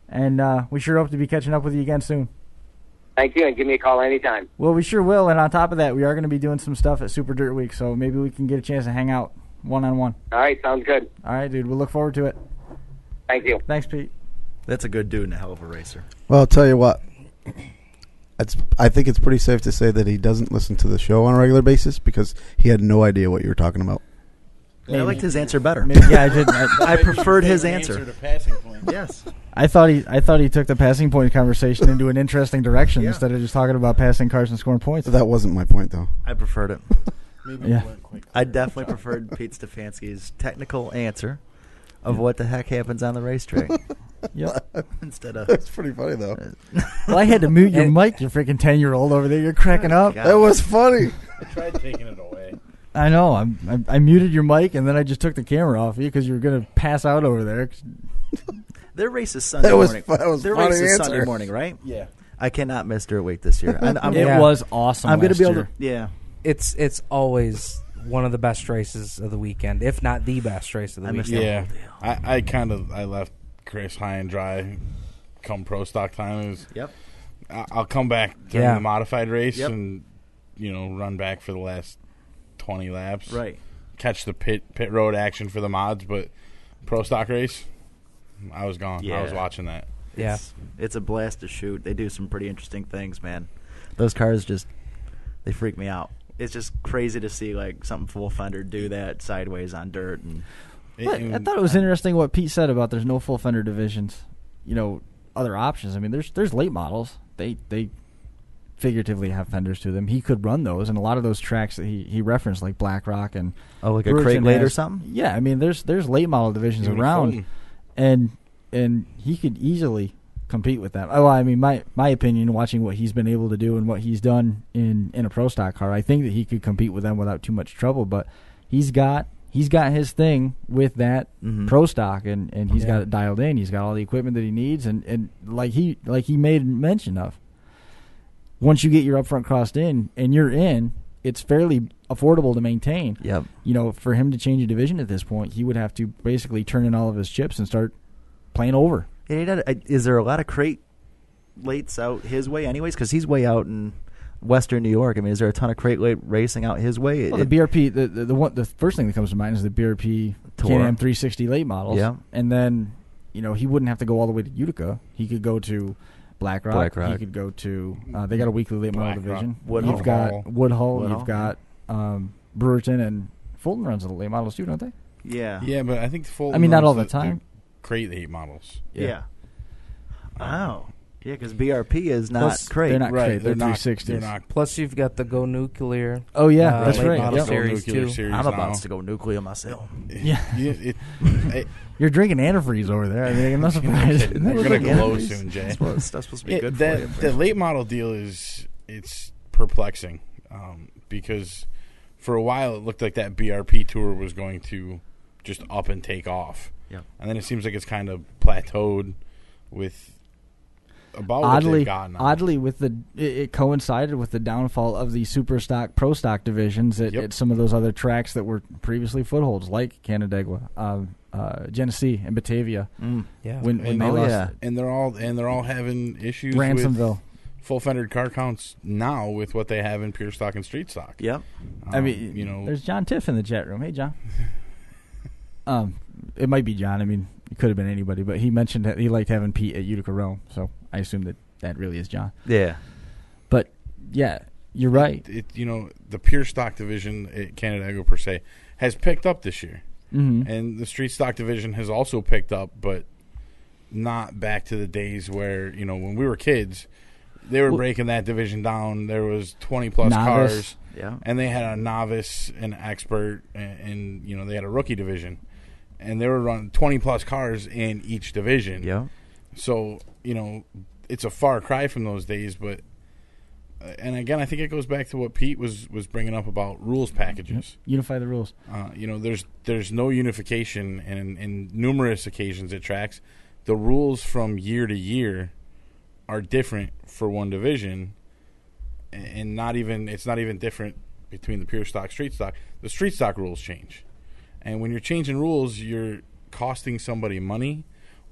and we sure hope to be catching up with you again soon. Thank you, and give me a call anytime. Well, we sure will, and on top of that, we are going to be doing some stuff at Super Dirt Week, so maybe we can get a chance to hang out one-on-one. All right, sounds good. All right, dude, we'll look forward to it. Thank you. Thanks, Pete. That's a good dude and a hell of a racer. Well, I'll tell you what. I think it's pretty safe to say that he doesn't listen to the show on a regular basis because he had no idea what you were talking about. I liked his answer better. Yeah, I did. I preferred his answer. To passing point. Yes. I thought he took the passing point conversation into an interesting direction instead of just talking about passing cars and scoring points. That wasn't my point, though. I preferred it. Maybe Yeah. I definitely preferred Pete Stefanski's technical answer of what the heck happens on the racetrack. Yep. Instead of That's pretty funny, though. Well, I had to mute your mic, you freaking 10-year-old over there. You're cracking up. God. That was funny. I tried taking it away. I know. I muted your mic, and then I just took the camera off you because you were going to pass out over there. Their race is Sunday morning. Their race is Sunday morning, right? Yeah. I cannot miss Dirt Week this year. It was awesome. I'm going to be able year. to. Yeah. It's always one of the best races of the weekend, if not the best race of the weekend. Yeah. I left Chris high and dry come pro stock time. Yep. I'll come back during the modified race and run back for the last 20 laps. Right. Catch the pit road action for the mods, but pro stock race, I was gone. Yeah. I was watching that. Yeah. It's a blast to shoot. They do some pretty interesting things, man. Those cars they freak me out. It's just crazy to see like something full fender do that sideways on dirt. And I thought it was interesting what Pete said about there's no full fender divisions. Other options. I mean, there's late models. They figuratively have fenders to them. He could run those, and a lot of those tracks that he referenced, like Black Rock and like a Brewerton Craig Late or something. Yeah, I mean, there's late model divisions around, and he could easily compete with them. Oh, I mean, my opinion, watching what he's been able to do and what he's done in a pro stock car, I think that he could compete with them without too much trouble. But he's got his thing with that pro stock, and he's got it dialed in. He's got all the equipment that he needs, and like he made mention of. Once you get your upfront crossed in and you're in, it's fairly affordable to maintain. Yep. For him to change a division at this point, he would have to basically turn in all of his chips and start playing over. Is there a lot of crate lates out his way anyways? Because he's way out in western New York. I mean, is there a ton of crate late racing out his way? Well, the BRP, the first thing that comes to mind is the BRP Can-Am 360 late models. Yeah. And then, he wouldn't have to go all the way to Utica. He could go to Black Rock. He could go to. They got a weekly late model division. You've got Woodhull. You've got Brewerton and Fulton runs the late models too, don't they? Yeah. Yeah, but I think Fulton. Not all the time. Crate late models. Yeah. Oh. Yeah, because BRP is not crate. They're not crate. They're not 360s. They're not. Plus, you've got the Go Nuclear. Oh yeah, that's late right. model Yep. series too. I'm about to go nuclear myself. Yeah. You're drinking antifreeze over there. I mean, I'm not surprised. We're going to glow soon, Jay. That's supposed to be good for you. The late model deal it's perplexing because for a while it looked like that BRP tour was going to just up and take off. Yeah. And then it seems like it's kind of plateaued with about what they've gotten. Oddly, it coincided with the downfall of the super stock, pro stock divisions at some of those other tracks that were previously footholds, like Canandaigua, Genesee, and Batavia. Yeah, when they lost, and they're all having issues. Ransomville. With full fendered car counts now with what they have in pure stock and street stock. Yep. I mean, there's John Tiff in the chat room. Hey, John. It might be John. I mean, it could have been anybody, but he mentioned that he liked having Pete at Utica-Rome, so I assume that really is John. Yeah. But, yeah, you're right. The pure stock division at Canandaigua, per se, has picked up this year. Mm-hmm. And the street stock division has also picked up, but not back to the days where, when we were kids, they were breaking that division down. There was 20-plus cars, and they had a novice, an expert, and they had a rookie division. And they were running 20-plus cars in each division. Yeah. So, it's a far cry from those days, but and again, I think it goes back to what Pete was bringing up about rules packages. Unify the rules. There's no unification, and in numerous occasions at tracks, the rules from year to year are different for one division, and it's not even different between the pure stock, street stock. The street stock rules change. And when you're changing rules, you're costing somebody money,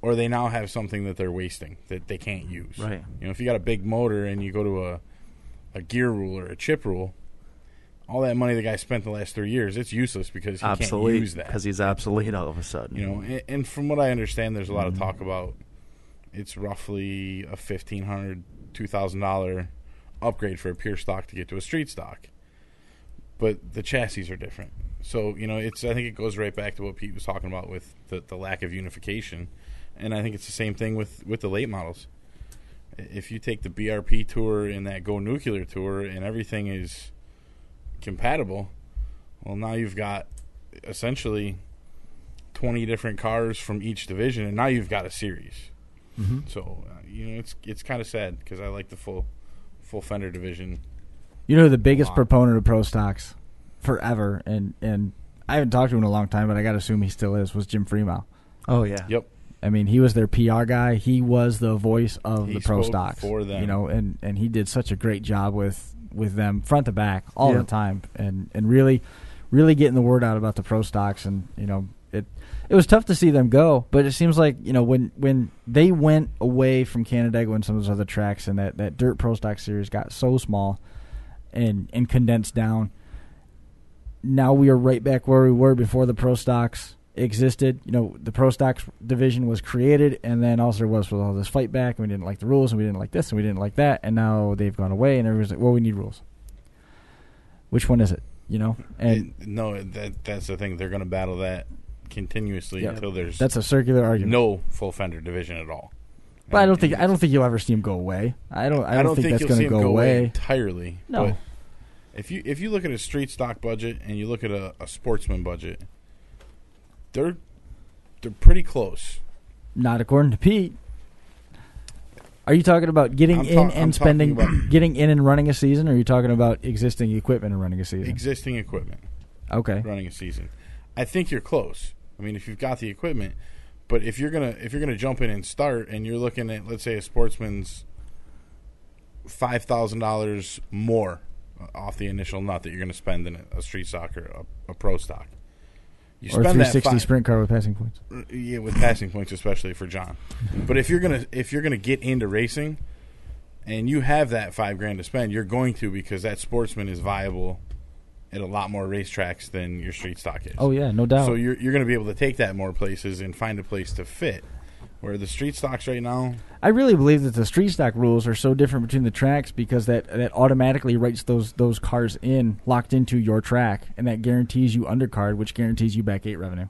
or they now have something that they're wasting that they can't use. Right. If you got a big motor and you go to a gear rule or a chip rule, all that money the guy spent the last 3 years, it's useless because he can't use that. Because he's obsolete all of a sudden. And from what I understand, there's a lot of talk about it's roughly a $1,500, $2,000 upgrade for a pure stock to get to a street stock. But the chassis are different. So, I think it goes right back to what Pete was talking about with the lack of unification. And I think it's the same thing with the late models. If you take the BRP tour and that Go Nuclear tour and everything is compatible, well, now you've got essentially 20 different cars from each division, and now you've got a series. Mm-hmm. So, it's kind of sad because I like the full fender division. The biggest proponent of pro stocks forever, and I haven't talked to him in a long time, but I got to assume he still is, was Jim Freeman. Oh, yeah. Yep. I mean, he was their PR guy. He was the voice of the pro stocks for them. and he did such a great job with them front to back all the time, and really getting the word out about the pro stocks. And it was tough to see them go, but it seems like when they went away from Canandaigua and some of those other tracks, and that dirt pro stock series got so small, and condensed down. Now we are right back where we were before the pro stocks existed. The pro stocks division was created, and then also there was all this fight back, and we didn't like the rules, and we didn't like this, and we didn't like that, and now they've gone away, and everyone's like, well, we need rules. Which one is it? And no, that's the thing. They're going to battle that continuously until there's that's a circular argument. No full fender division at all. But I don't think you'll ever see them go away. I don't think that's going to go away entirely. No. But if you look at a street stock budget and you look at a sportsman budget, they're pretty close. Not according to Pete. Are you talking about getting in and running a season, or are you talking about existing equipment and running a season? Existing equipment. Okay. Running a season. I think you're close. I mean, if you've got the equipment, but if you're gonna jump in and start, and you're looking at, let's say, a sportsman's $5,000 more off the initial nut that you're going to spend in a street stock or a pro stock. You or a 360 sprint car with passing points. Yeah, with passing points, especially for John. But if you're gonna get into racing, and you have that $5,000 to spend, you're going to, because that sportsman is viable at a lot more racetracks than your street stock is. Oh yeah, no doubt. So you're going to be able to take that more places and find a place to fit. Where the street stocks right now, I really believe that the street stock rules are so different between the tracks because that automatically writes those cars locked into your track, and that guarantees you undercard, which guarantees you back 8 revenue.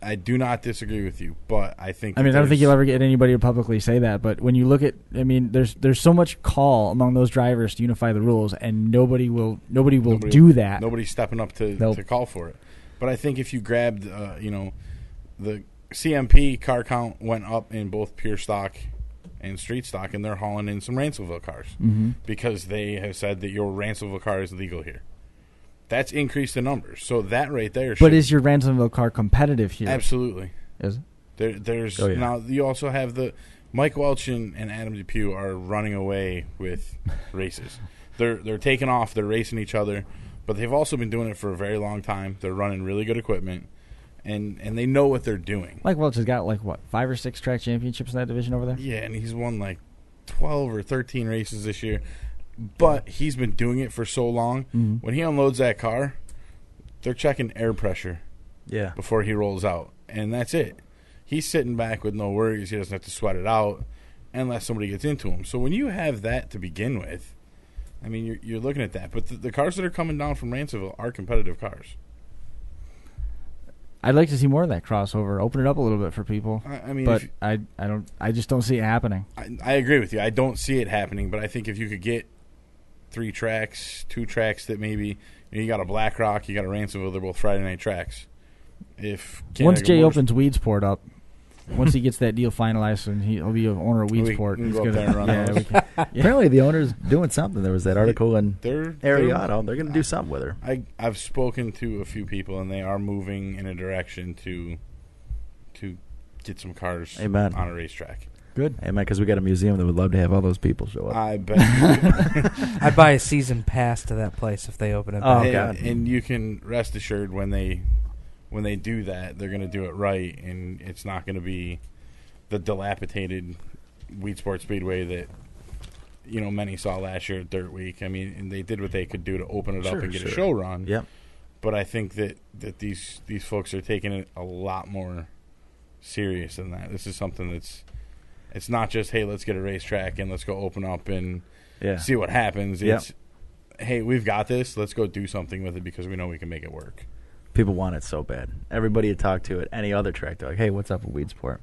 I do not disagree with you, but I think. I don't think you'll ever get anybody to publicly say that. But when you look at, there's so much call among those drivers to unify the rules, and nobody will do that. Nobody's stepping up to call for it. But I think if you grabbed, the CMP car count went up in both pure stock and street stock, and they're hauling in some Ransomville cars because they have said that your Ransomville car is legal here. That's increased the numbers. So that right there. But is your Ransomville car competitive here? Absolutely. Is it? There's now you also have the Mike Welch and Adam Depew are running away with races. They're taking off. They're racing each other, but they've also been doing it for a very long time. They're running really good equipment. And they know what they're doing. Mike Welch has got 5 or 6 track championships in that division over there? Yeah, and he's won 12 or 13 races this year. But he's been doing it for so long. Mm-hmm. When he unloads that car, they're checking air pressure before he rolls out. And that's it. He's sitting back with no worries. He doesn't have to sweat it out unless somebody gets into him. So when you have that to begin with, you're looking at that. But the cars that are coming down from Ransomville are competitive cars. I'd like to see more of that crossover. Open it up a little bit for people. I just don't see it happening. I agree with you. I don't see it happening, but I think if you could get 3 tracks, 2 tracks that maybe you got a Black Rock, you got a Ransomville, they're both Friday night tracks. Once Jay opens Weedsport up, once he gets that deal finalized, and he'll be an owner of Weedsport. We can go up there and run those. Apparently the owner's doing something. There was that article in Ariano. They're going to do something with her. I've spoken to a few people, and they are moving in a direction to get some cars on a racetrack. Good. Amen, because we got a museum that would love to have all those people show up. I bet. I'd buy a season pass to that place if they open it. Oh, God. And you can rest assured when they do that, they're going to do it right, and it's not going to be the dilapidated Weedsport Speedway that many saw last year at Dirt Week. And they did what they could do to open it up and get a show run. Yep. But I think that these folks are taking it a lot more serious than that. This is something it's not just, hey, let's get a racetrack and let's go open up and see what happens. It's, hey, we've got this. Let's go do something with it because we know we can make it work. People want it so bad. Everybody you talk to at any other track, they're like, hey, what's up with Weedsport?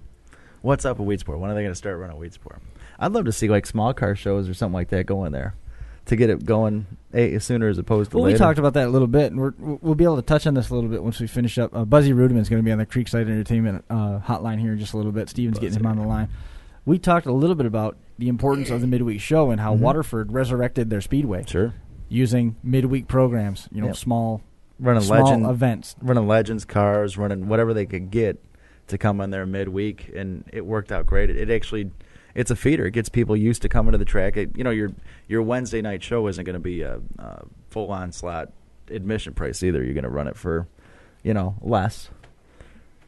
What's up with Weedsport? When are they going to start running Weedsport? I'd love to see small car shows or something like that go in there to get it going sooner as opposed to later. We talked about that a little bit, and we'll be able to touch on this a little bit once we finish up. Buzzie Reutimann is going to be on the Creekside Entertainment hotline here in just a little bit. Steven's getting him on the line. We talked a little bit about the importance of the midweek show and how Waterford resurrected their speedway. Sure. Using midweek programs, small events. Running Legends cars, running whatever they could get to come on there midweek, and it worked out great. It's a feeder. It gets people used to coming to the track. Your Wednesday night show isn't going to be a full-on slot admission price either. You're going to run it for, less.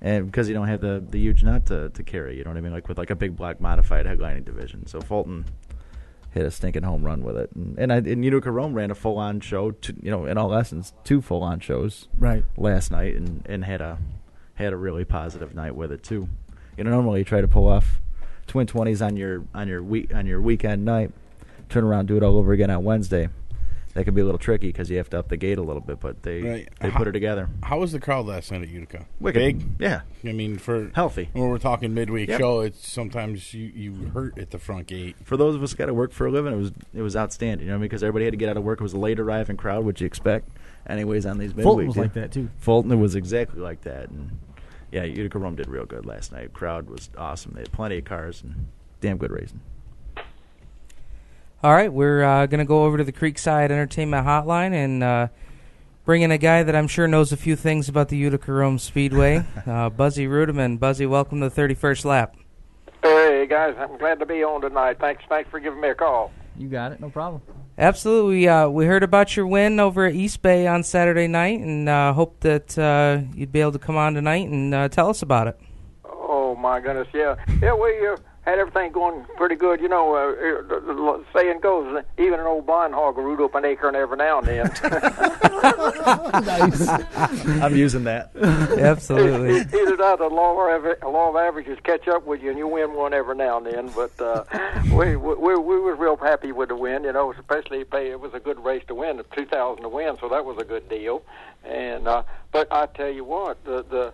And because you don't have the huge nut to carry, you know what I mean? With a big block modified headlining division. So Fulton hit a stinking home run with it. And Utica-Rome ran a full-on show, in all essence, 2 full-on shows last night, and had a really positive night with it too. Normally you try to pull off twin 20s on your weekend night, turn around and do it all over again on Wednesday. That can be a little tricky because you have to up the gate a little bit, but they put it together. How was the crowd last night at Utica? Wicked. Big? Yeah. I mean, for healthy. When we're talking midweek show, it's sometimes you hurt at the front gate. For those of us who got to work for a living, it was outstanding. Because everybody had to get out of work. It was a late arriving crowd, which you expect, anyways, on these midweeks. Fulton was like that too. Fulton was exactly like that, and Utica-Rome did real good last night. Crowd was awesome. They had plenty of cars and damn good racing. All right, we're going to go over to the Creekside Entertainment Hotline and bring in a guy that I'm sure knows a few things about the Utica-Rome Speedway, Buzzie Reutimann. Buzzie, welcome to the 31st lap. Hey, guys, I'm glad to be on tonight. Thanks for giving me a call. You got it, no problem. Absolutely. We heard about your win over at East Bay on Saturday night and hope that you'd be able to come on tonight and tell us about it. Oh, my goodness, yeah. Yeah, we had everything going pretty good. The saying goes, even an old blind hog will root up an acorn every now and then. Nice. I'm using that. Absolutely. Either that or law of averages catch up with you and you win one every now and then. But we were real happy with the win, especially it was a good race to win, 2,000 to win, so that was a good deal. And but I tell you what, the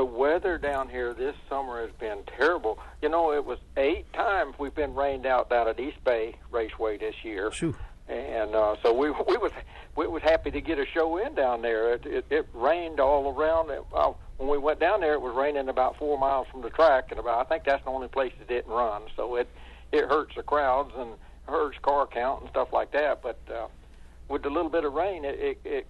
weather down here this summer has been terrible. It was 8 times we've been rained out down at East Bay Raceway this year. Shoo. And so we was happy to get a show in down there. It rained all around. When we went down there, it was raining about 4 miles from the track, and I think that's the only place it didn't run. So it hurts the crowds and hurts car count and stuff like that. But with a little bit of rain, it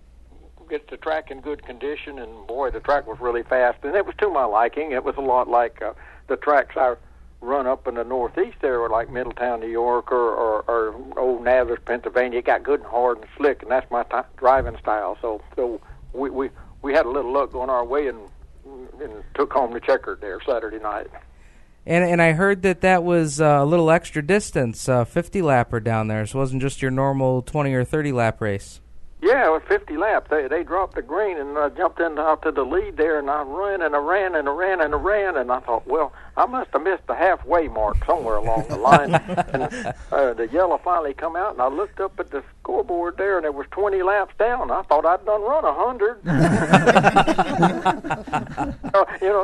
gets the track in good condition, and boy, the track was really fast, and it was to my liking. It was a lot like the tracks I run up in the Northeast there, or like Middletown, New York, or Old Nazareth, Pennsylvania. It got good and hard and slick, and that's my driving style. So we had a little luck going our way, and took home the checkered there Saturday night. And I heard that was a little extra distance, 50 lapper down there. So it wasn't just your normal 20 or 30 lap race. Yeah, it was 50 laps. They dropped the green, and I jumped out to the lead there, and I ran, and and I thought, well, I must have missed the halfway mark somewhere along the line. And the yellow finally come out, and I looked up at the scoreboard there, and it was 20 laps down. I thought I'd done run 100.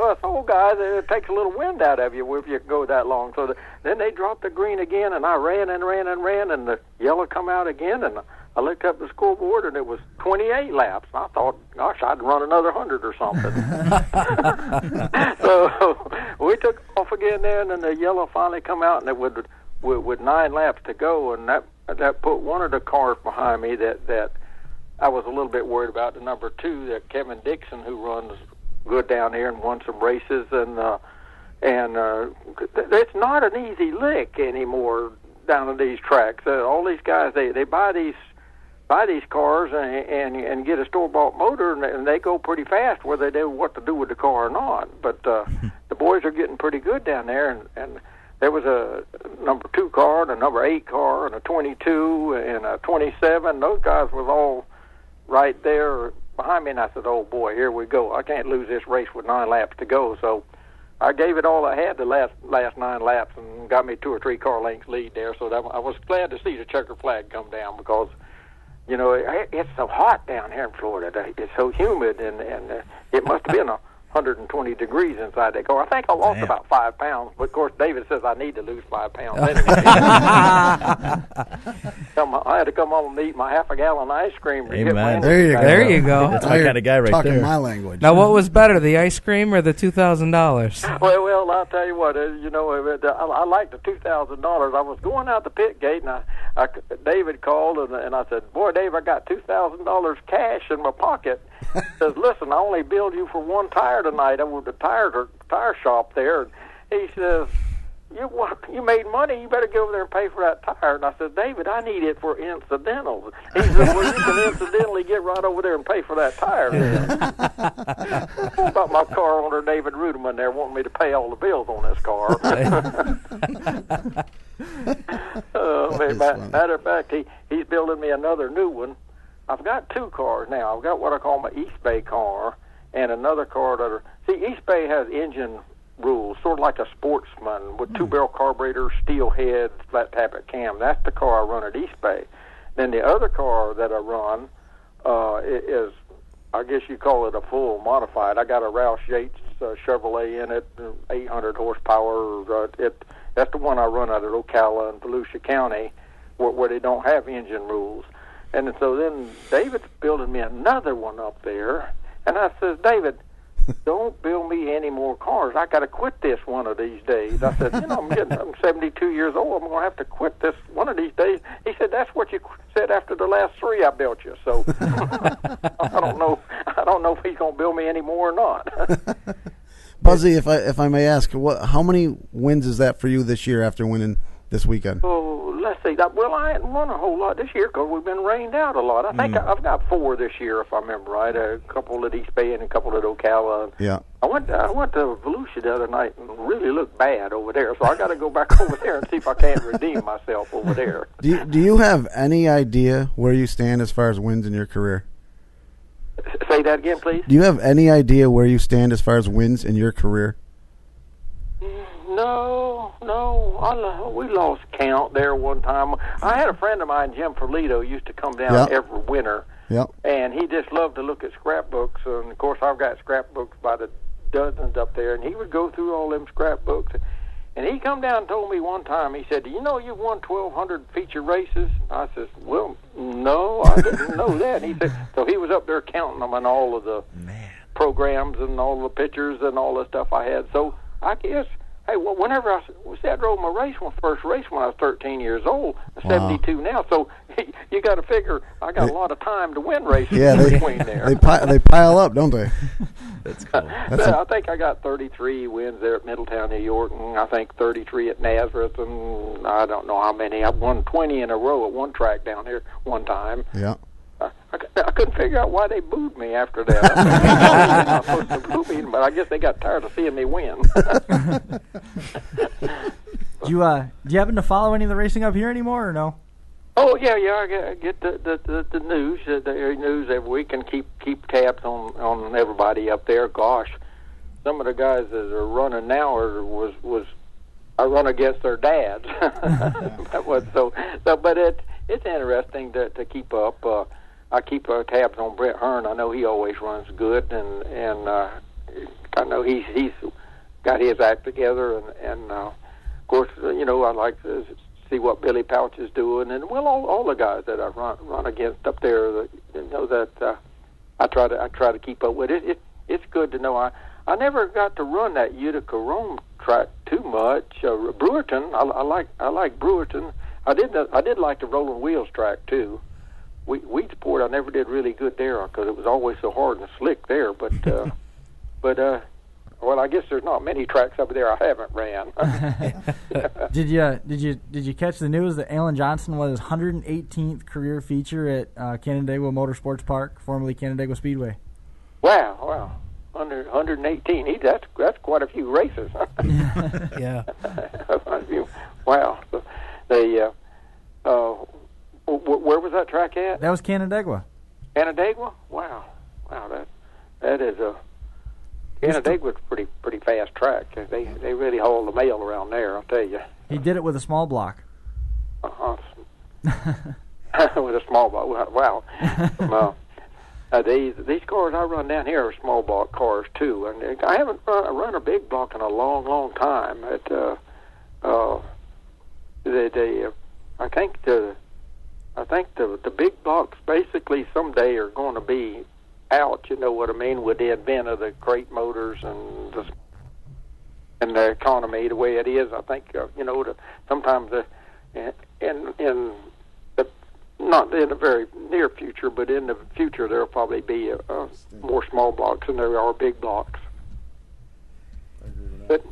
Us old guys, it takes a little wind out of you if you go that long. So then they dropped the green again, and I ran, and the yellow come out again, and I looked up the scoreboard, and it was 28 laps. I thought, gosh, I'd run another 100 or something. So we took off again there, and then the yellow finally come out, and it with 9 laps to go, and that put one of the cars behind me that I was a little bit worried about, the number 2, that Kevin Dixon, who runs good down here and won some races, and it's not an easy lick anymore down at these tracks. All these guys, they buy these cars and get a store-bought motor, and they go pretty fast, whether they know what to do with the car or not. But the boys are getting pretty good down there, and there was a number 2 car and a number 8 car and a 22 and a 27. Those guys was all right there behind me, and I said, oh, boy, here we go. I can't lose this race with 9 laps to go. So I gave it all I had the last 9 laps and got me 2 or 3 car lengths lead there. So I was glad to see the checker flag come down because, it's so hot down here in Florida. It's so humid, and it must have been 120 degrees inside that car. I think I lost about 5 pounds, but of course David says I need to lose 5 pounds anyway. I had to come home and eat my half a gallon of ice cream. Amen. There you go. That's my kind of guy right talking there. My language. Now, what was better, the ice cream or the $2,000? Well, I'll tell you what. I like the $2,000. I was going out the pit gate, and David called, and I said, "Boy, Dave, I got $2,000 cash in my pocket." He says, "Listen, I only billed you for 1 tire tonight. I went to the tire shop there." And he says, you made money. You better go over there and pay for that tire. And I said, David, I need it for incidentals. He said, well, you can incidentally get right over there and pay for that tire. About my car owner, David Reutimann, there wanting me to pay all the bills on this car. Matter of fact, he's building me another new one. I've got two cars now. I've got what I call my East Bay car and another car that East Bay has engine rules, sort of like a Sportsman with two-barrel carburetor, steel head, flat tappet cam. That's the car I run at East Bay. Then the other car that I run is, I guess you call it a full modified. I got a Roush Yates Chevrolet in it, 800 horsepower. That's the one I run out of Ocala and Volusia County, where they don't have engine rules. And so then David's building me another one up there, and I says, David, don't build me any more cars. I got to quit this one of these days. I said, I'm 72 years old. I'm going to have to quit this one of these days. He said, that's what you said after the last three I built you. So I don't know if he's going to build me any more or not. Buzzie, if I may ask, how many wins is that for you this year after winning this weekend? Oh, let's see. Well, I hadn't won a whole lot this year because we've been rained out a lot. I think I've got 4 this year, if I remember right. A couple at East Bay and a couple at Ocala. Yeah. I went to Volusia the other night and really looked bad over there, so I got to go back over there and see if I can't redeem myself over there. Do you have any idea where you stand as far as wins in your career? Say that again, please. Do you have any idea where you stand as far as wins in your career? No. We lost count there one time. I had a friend of mine, Jim Ferlito, used to come down every winter. Yep. And he just loved to look at scrapbooks. And, of course, I've got scrapbooks by the dozens up there. And he would go through all them scrapbooks. And he come down and told me one time, he said, do you know you've won 1,200 feature races? I said, well, no, I didn't know that. And he said, so he was up there counting them and all of the programs and all the pictures and all the stuff I had. So I guess, hey, well, whenever I drove my first race when I was 13 years old, I'm 72 now. So you got to figure I got a lot of time to win races between there. They pile up, don't they? That's cool. I think I got 33 wins there at Middletown, New York, and I think 33 at Nazareth, and I don't know how many. I won 20 in a row at one track down here one time. Yeah. I couldn't figure out why they booed me after that. I they're not supposed to boo me, but I guess they got tired of seeing me win. Do you happen to follow any of the racing up here anymore, or no? Oh yeah, I get the news, the news every week, and keep tabs on everybody up there. Gosh, some of the guys that are running now I run against their dads. But it's interesting to keep up. I keep tabs on Brett Hearn. I know he always runs good, and I know he's got his act together, and of course, I like to see what Billy Pouch is doing, and all the guys that I run against up there. That I try to keep up with it. It's good to know. I never got to run that Utica-Rome track too much. Brewerton, I like Brewerton. I did like the Rolling Wheels track too. Weedsport, I never did really good there because it was always so hard and slick there. But well, I guess there's not many tracks up there I haven't ran. Did you catch the news that Alan Johnson won his 118th career feature at Canandaigua Motorsports Park, formerly Canandaigua Speedway? Wow. 118. That's quite a few races. Yeah. Wow. Where was that track at? That was Canandaigua. Canandaigua? Wow. That is a Canandaigua's pretty fast track. They really haul the mail around there, I'll tell you. He did it with a small block. With a small block. Wow. These cars I run down here are small block cars too, and I haven't run a big block in a long time. I think the big blocks basically someday are going to be out. You know what I mean, with the advent of the crate motors and the economy the way it is. I think sometimes not in the very near future, but in the future there'll probably be more small blocks than there are big blocks.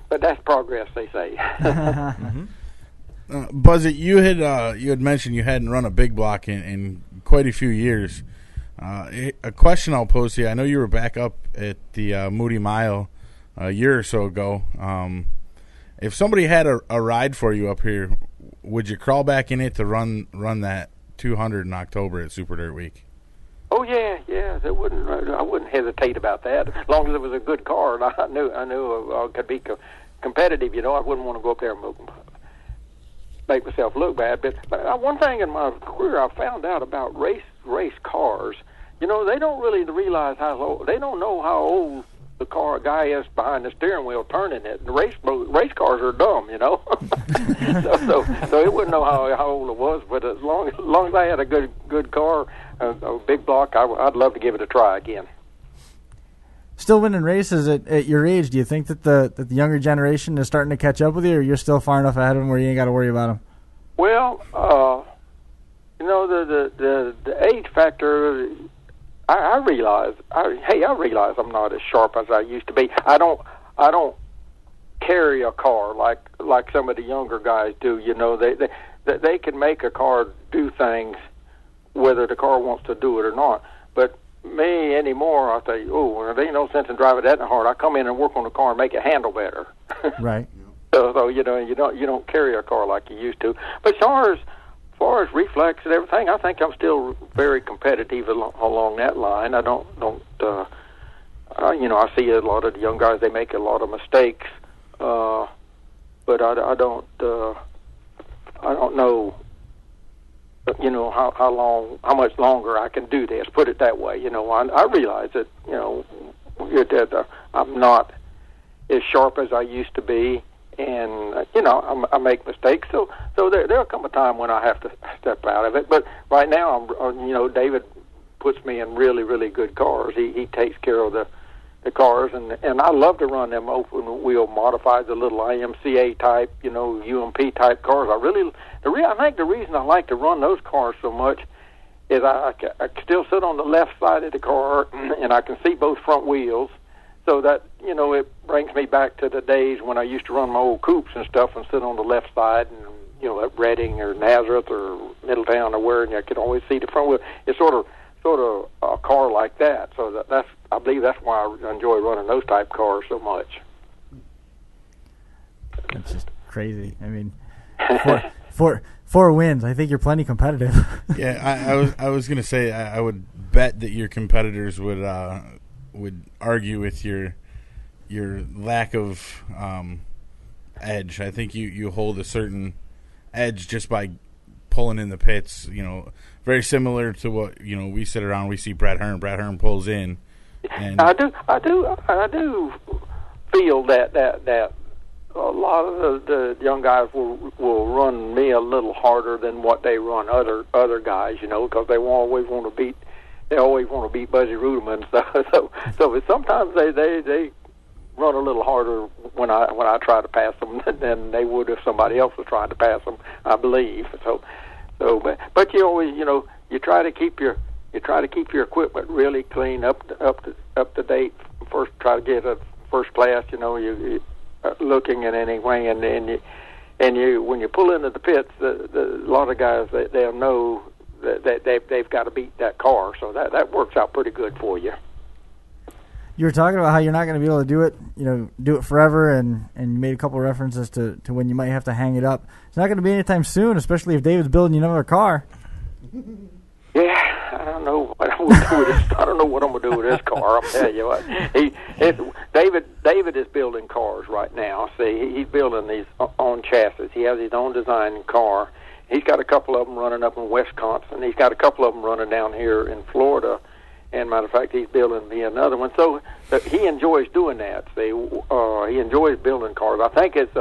but that's progress, they say. Buzzie, you had mentioned you hadn't run a big block in quite a few years. A question I'll pose to you: I know you were back up at the Moody Mile a year or so ago. If somebody had a ride for you up here, would you crawl back in it to run that 200 in October at Super Dirt Week? Oh yeah. I wouldn't hesitate about that, as long as it was a good car and I knew I could be competitive. I wouldn't want to go up there and make myself look bad. But one thing in my career I found out about race cars, they don't really realize they don't know how old the car guy is behind the steering wheel turning it. The race cars are dumb, so it wouldn't know how old it was. But as long as I had a good car, a big block, I'd love to give it a try again. Still winning races at your age, do you think that the younger generation is starting to catch up with you, or you're still far enough ahead of them where you ain't got to worry about them? Well, the age factor, I realize I'm not as sharp as I used to be. I don't carry a car like some of the younger guys do. They can make a car do things whether the car wants to do it or not. But me anymore, I say, there ain't no sense in driving that hard. I come in and work on the car and make it handle better. Right. So you don't carry a car like you used to. But as far as reflex and everything, I think I'm still very competitive along that line. I don't. I see a lot of the young guys; they make a lot of mistakes, but I don't know. How much longer I can do this. Put it that way. I realize that I'm not as sharp as I used to be. And I make mistakes, so there'll come a time when I have to step out of it. But right now, David puts me in really, really good cars. He takes care of the cars, and I love to run them open wheel modified, the little IMCA type, UMP type cars. I think the reason I like to run those cars so much is I can still sit on the left side of the car, and I can see both front wheels. So that, it brings me back to the days when I used to run my old coupes and stuff and sit on the left side and, at Reading or Nazareth or Middletown or where, and I could always see the front wheel. It's sort of a car like that. So I believe that's why I enjoy running those type cars so much. That's just crazy. I mean, four wins. I think you're plenty competitive. Yeah, I was going to say I would bet that your competitors would argue with your lack of edge. I think you hold a certain edge just by pulling in the pits. Very similar to what we sit around. We see Brett Hearn. Brett Hearn pulls in. And I do feel that a lot of the young guys will run me a little harder than what they run other guys. Because they always want to beat. They always want to beat Buzzie Reutimann, so sometimes they run a little harder when I try to pass them than they would if somebody else was trying to pass them, I believe. But you always you try to keep your equipment really clean, up to date. First, try to get a first class. You looking at anyway, and you when you pull into the pits, a lot of guys they'll know that they've got to beat that car, so that works out pretty good for you. You were talking about how you're not going to be able to do it forever, and you made a couple of references to when you might have to hang it up. It's not going to be anytime soon, especially if David's building you another car. Yeah, I don't know what I'm going to do with this. I don't know what I'm going to do with this car. I'll tell you what. David is building cars right now. See, he's building these on chassis. He has his own design car. He's got a couple of them running up in Wisconsin. He's got a couple of them running down here in Florida. And matter of fact, he's building me another one. So he enjoys doing that. See, he enjoys building cars. I think it's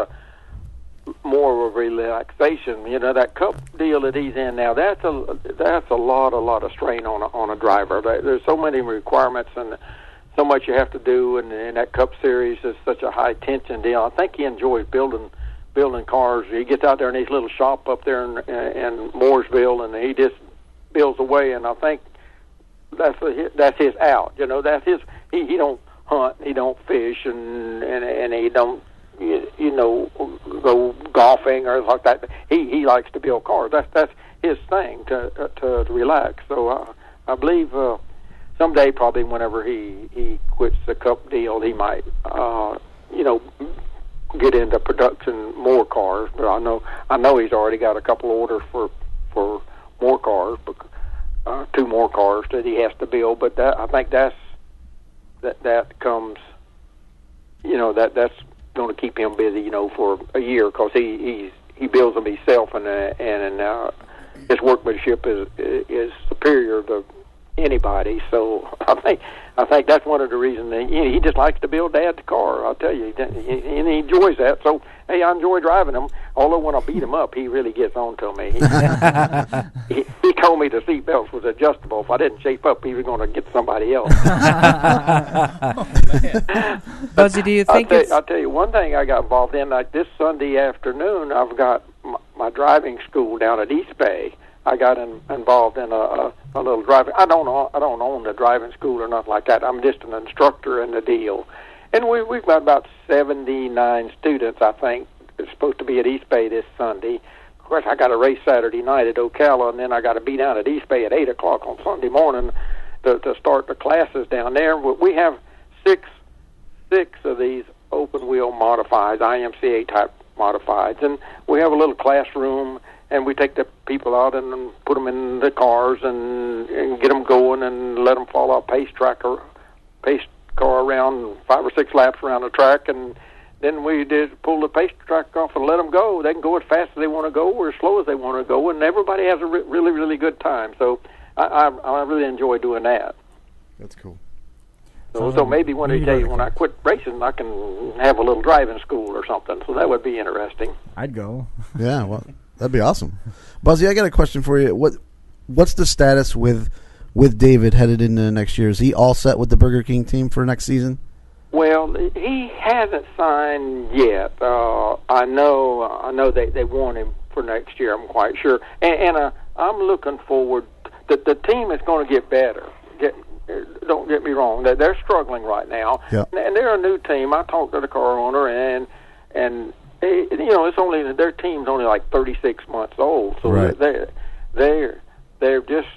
more of a relaxation. That cup deal that he's in now. That's a lot of strain on a driver. There's so many requirements and so much you have to do. And that cup series is such a high tension deal. I think he enjoys building cars. He gets out there in his little shop up there in Mooresville, and he just builds away. And I think that's his out. That's his. He don't hunt. He don't fish, and he don't go golfing or like that. He likes to build cars. That's his thing to relax. So I believe someday, probably whenever he quits the Cup deal, he might get into production more cars. But I know he's already got a couple orders for more cars, 2 more cars that he has to build. But I think that comes, that's going to keep him busy, for a year, because he builds them himself, and his workmanship is superior to anybody. So I think that's one of the reasons that, he just likes to build Dad's car. I'll tell you, and he enjoys that. So hey, I enjoy driving him. Although when I beat him up, he really gets on to me. He told me the seat belts was adjustable. If I didn't shape up, he was going to get somebody else. Buzzie, do you think I'll tell you one thing I got involved in. Like this Sunday afternoon, I've got my driving school down at East Bay. I got involved in a little driving. I don't own the driving school or nothing like that. I'm just an instructor in the deal. And we've got about 79 students, I think. It's supposed to be at East Bay this Sunday. Of course, I got a race Saturday night at Ocala, and then I got to be down at East Bay at 8 o'clock on Sunday morning to start the classes down there. We have six of these open-wheel modifieds, IMCA-type modifieds, and we have a little classroom, and we take the people out and put them in the cars and get them going and let them follow a pace car around 5 or 6 laps around the track, and then we pull the pace track off and let them go. They can go as fast as they want to go or as slow as they want to go, and everybody has a really, really good time. So I really enjoy doing that. That's cool. So maybe one of these days when I quit racing, I can have a little driving school or something. So that would be interesting. I'd go. Yeah, well, that'd be awesome. Buzzie, I got a question for you. What's the status with David headed into next year? Is he all set with the Burger King team for next season? Well, he hasn't signed yet. I know they want him for next year. I'm quite sure, and I'm looking forward. The team is going to get better. Don't get me wrong; they're struggling right now, yeah. And they're a new team. I talked to the car owner, and it's only their team's only like 36 months old, so right. they're just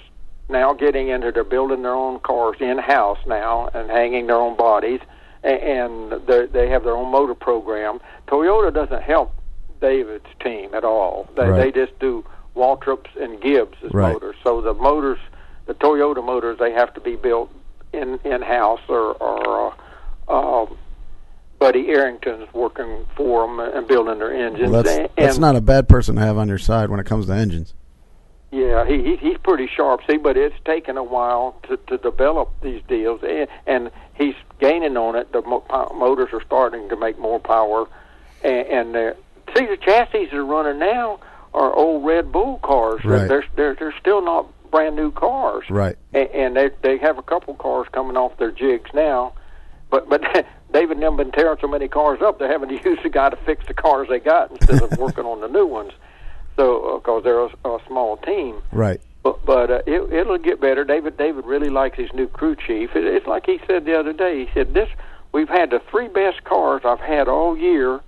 now getting into they're building their own cars in house now and hanging their own bodies. And they have their own motor program. Toyota doesn't help David's team at all. They just do Waltrops and Gibbs as motors. So the Toyota motors, they have to be built in house or Buddy Arrington's working for them and building their engines. Well, that's not a bad person to have on your side when it comes to engines. Yeah, he's pretty sharp, but it's taken a while to develop these deals, and he's gaining on it. The motors are starting to make more power, and the chassis are running now are old Red Bull cars. Right. They're still not brand new cars, right? And they have a couple cars coming off their jigs now, but David and them been tearing so many cars up, they're having to use the guy to fix the cars they got instead of working on the new ones. So, because they're a small team, right? But it'll get better. David really likes his new crew chief. It's like he said the other day. He said, we've had the 3 best cars I've had all year,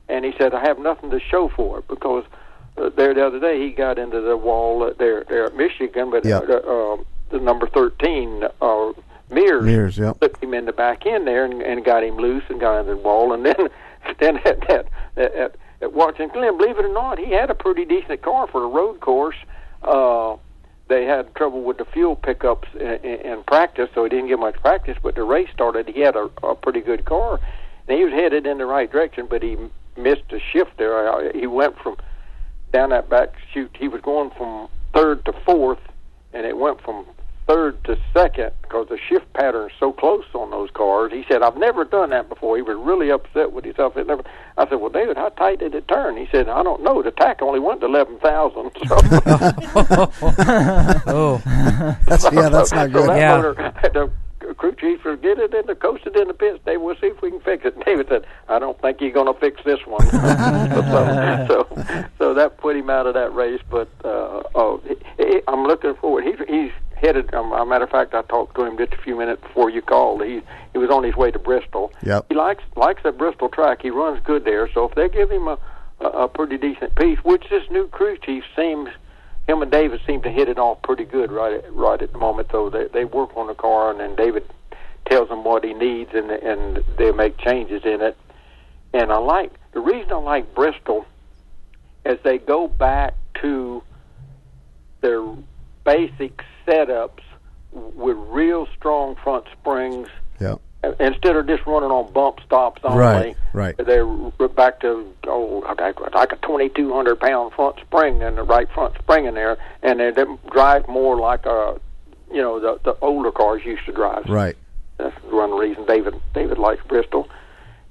and he said I have nothing to show for it because the other day he got into the wall there at Michigan, but the number 13 Mears slipped him in the back end there and got him loose and got into the wall, and then at Washington Glen, believe it or not, he had a pretty decent car for a road course. They had trouble with the fuel pickups in practice, so he didn't get much practice, but the race started, he had a pretty good car, and he was headed in the right direction, but he missed a shift there. He went from down that back chute, he was going from 3rd to 4th, and it went from 3rd to 2nd because the shift pattern is so close on those cars. He said, I've never done that before. He was really upset with himself. I said, well, David, how tight did it turn? He said, I don't know. The tack only went to 11,000. So. Oh. That's not good. So that motor, the crew chief will get it and coasted in the pits. David, we'll see if we can fix it. And David said, I don't think you're going to fix this one. so that put him out of that race. But I'm looking forward. headed. Matter of fact, I talked to him just a few minutes before you called. He was on his way to Bristol. Yep. He likes that Bristol track. He runs good there. So if they give him a pretty decent piece, which this new crew chief seems, him and David seem to hit it off pretty good right at the moment. So they work on the car, and then David tells him what he needs, and they make changes in it. And the reason I like Bristol is they go back to their basic setups with real strong front springs. Yeah. Instead of just running on bump stops only, right. They're back to like a 2,200-pound front spring and the right front spring in there, and they drive more like the older cars used to drive. Right. That's one reason David likes Bristol,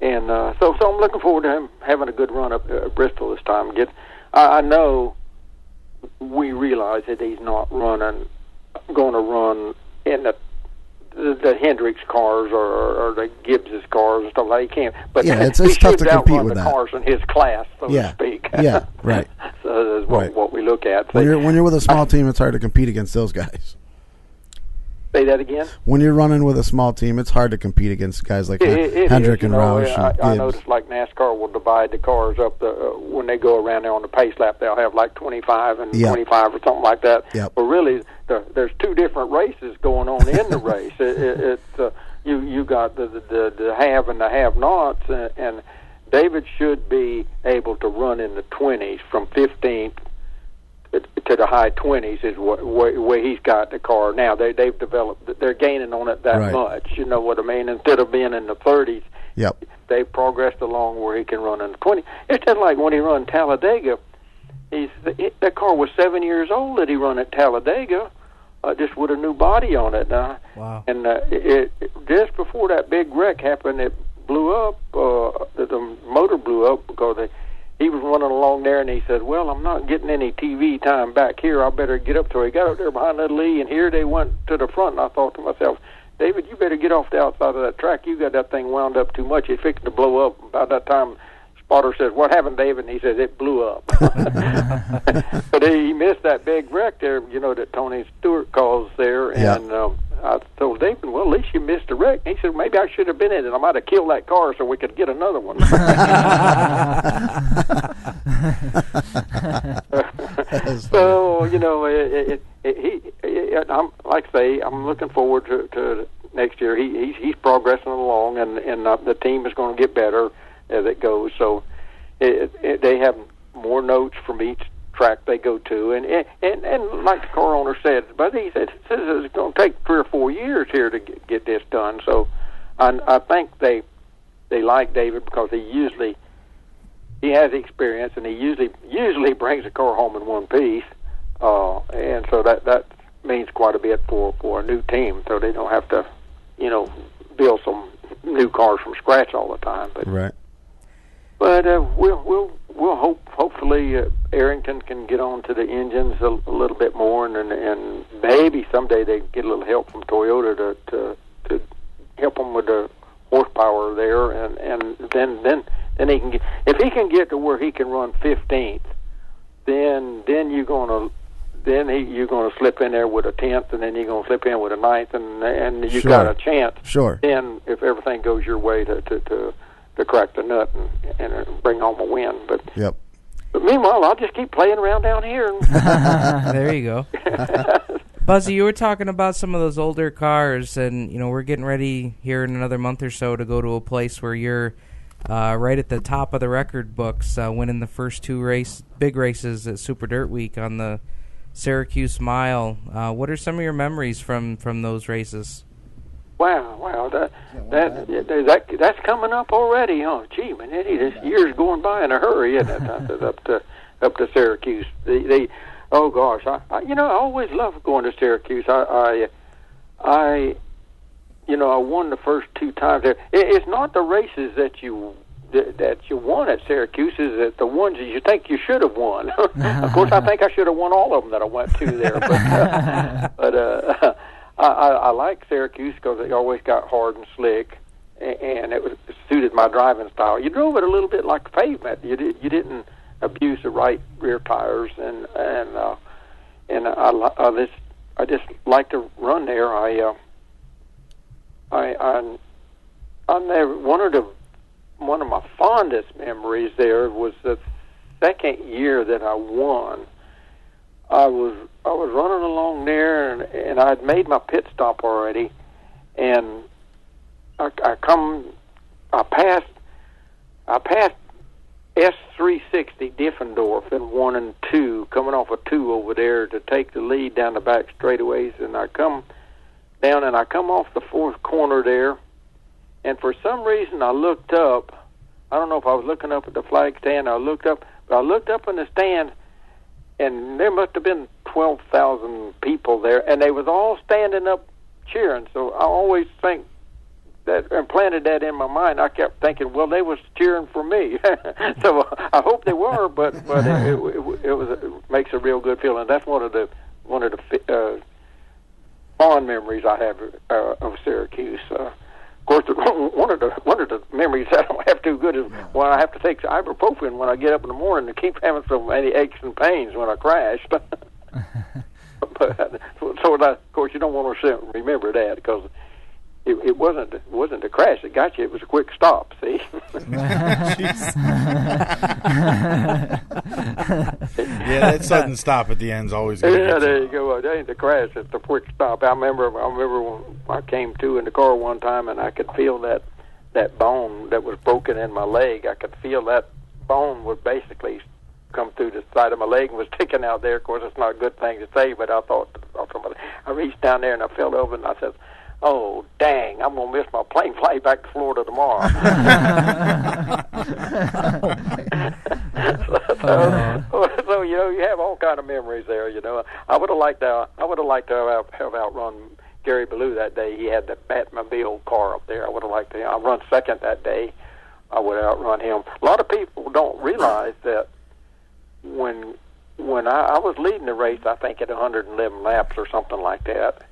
and so I'm looking forward to him having a good run up Bristol this time. I know we realize that he's not going to run in the Hendricks cars or the Gibbs's cars and stuff like that. He can't. But it's he tough to compete with the that. cars in his class, so to speak. Yeah, right. So that's what we look at. When you're with a small team, it's hard to compete against those guys. Say that again? When you're running with a small team, it's hard to compete against guys like Hendrick and Roush and Gibbs. I noticed like NASCAR will divide the cars up when they go around there on the pace lap. They'll have like 25 and 25 or something like that. Yep. But really, there's two different races going on in the race. You got the have and the have-nots, and David should be able to run in the 20s from 15th to the high 20s is where he's got the car now. They've developed, they're gaining on it that much. You know what I mean? Instead of being in the 30s, they've progressed along where he can run in the 20s. It's just like when he run Talladega. That car was 7 years old that he run at Talladega, just with a new body on it. Wow! And just before that big wreck happened, it blew up. The motor blew up because he was running along there, and he said, well, I'm not getting any TV time back here. I better get up. So he got up there behind that Lee, and here they went to the front, and I thought to myself, David, you better get off the outside of that track. You got that thing wound up too much. It's fixing to blow up. About that time, Spotter says, what happened, David? And he says, it blew up. But he missed that big wreck there, that Tony Stewart caused there, and I told David, well, at least you missed a wreck. He said, maybe I should have been in it. I might have killed that car so we could get another one. So, I'm like I say, I'm looking forward to next year. He's progressing along, and the team is going to get better as it goes. So they have more notes from each track they go to, and like the car owner said, but he said it's going to take 3 or 4 years here to get this done. So I think they like David because he has experience, and he usually brings a car home in one piece, and so that means quite a bit for a new team, so they don't have to build some new cars from scratch all the time. But right. But we'll hopefully Arrington can get on to the engines a little bit more, and maybe someday they get a little help from Toyota to help them with the horsepower there, and then he can get, if he can get to where he can run 15th, then you're gonna slip in there with a 10th, and then you're gonna slip in with a 9th, and you got a chance. Sure. Then if everything goes your way to crack the nut and bring home a win. But meanwhile, I'll just keep playing around down here. There you go. Buzzie, you were talking about some of those older cars, and we're getting ready here in another month or so to go to a place where you're right at the top of the record books, winning the first 2 big races at Super Dirt Week on the Syracuse Mile. What are some of your memories from those races? Wow, that's coming up already, huh? Gee, man, this year's going by in a hurry, isn't it? up to Syracuse. Oh gosh, I always love going to Syracuse. I won the first 2 times there. It's not the races that you won at Syracuse, is that the ones that you think you should have won. Of course, I think I should have won all of them that I went to there, but I like Syracuse because they always got hard and slick, and it suited my driving style. You drove it a little bit like pavement. You didn't abuse the right rear tires, and just like to run there. I never one of my fondest memories there was the second year that I won. I was running along there, and I'd made my pit stop already, and I passed S360 Diffendorf in 1 and 2, coming off a 2 over there to take the lead down the back straightaways, and I come down and I come off the fourth corner there, and for some reason I looked up. I don't know if I was looking up at the flag stand. I looked up in the stand, and there must have been 12,000 people there, and they was all standing up cheering. So I always think that implanted that in my mind. I kept thinking, well, they was cheering for me. So I hope they were, but it makes a real good feeling. That's one of the fond memories I have of Syracuse. Of course, one of the memories I don't have too good is when I have to take ibuprofen when I get up in the morning to keep having so many aches and pains when I crashed. Of course, you don't want to remember that because it wasn't a crash that got you. It was a quick stop. See. Yeah, that sudden stop at the end's always good. Yeah, there you go. That ain't the crash. It's the quick stop. I remember when I came to in the car one time, and I could feel that bone that was broken in my leg. I could feel that bone was basically come through the side of my leg and was sticking out there. Of course, it's not a good thing to say, but I reached down there and I felt over and I said, "Oh, dang, I'm going to miss my plane flight back to Florida tomorrow." So you have all kind of memories there. I would have liked to have outrun Gary Ballou that day. He had the Batmobile car up there. I would have liked to. I run second that day. I would outrun him. A lot of people don't realize that when I was leading the race, I think at 111 laps or something like that.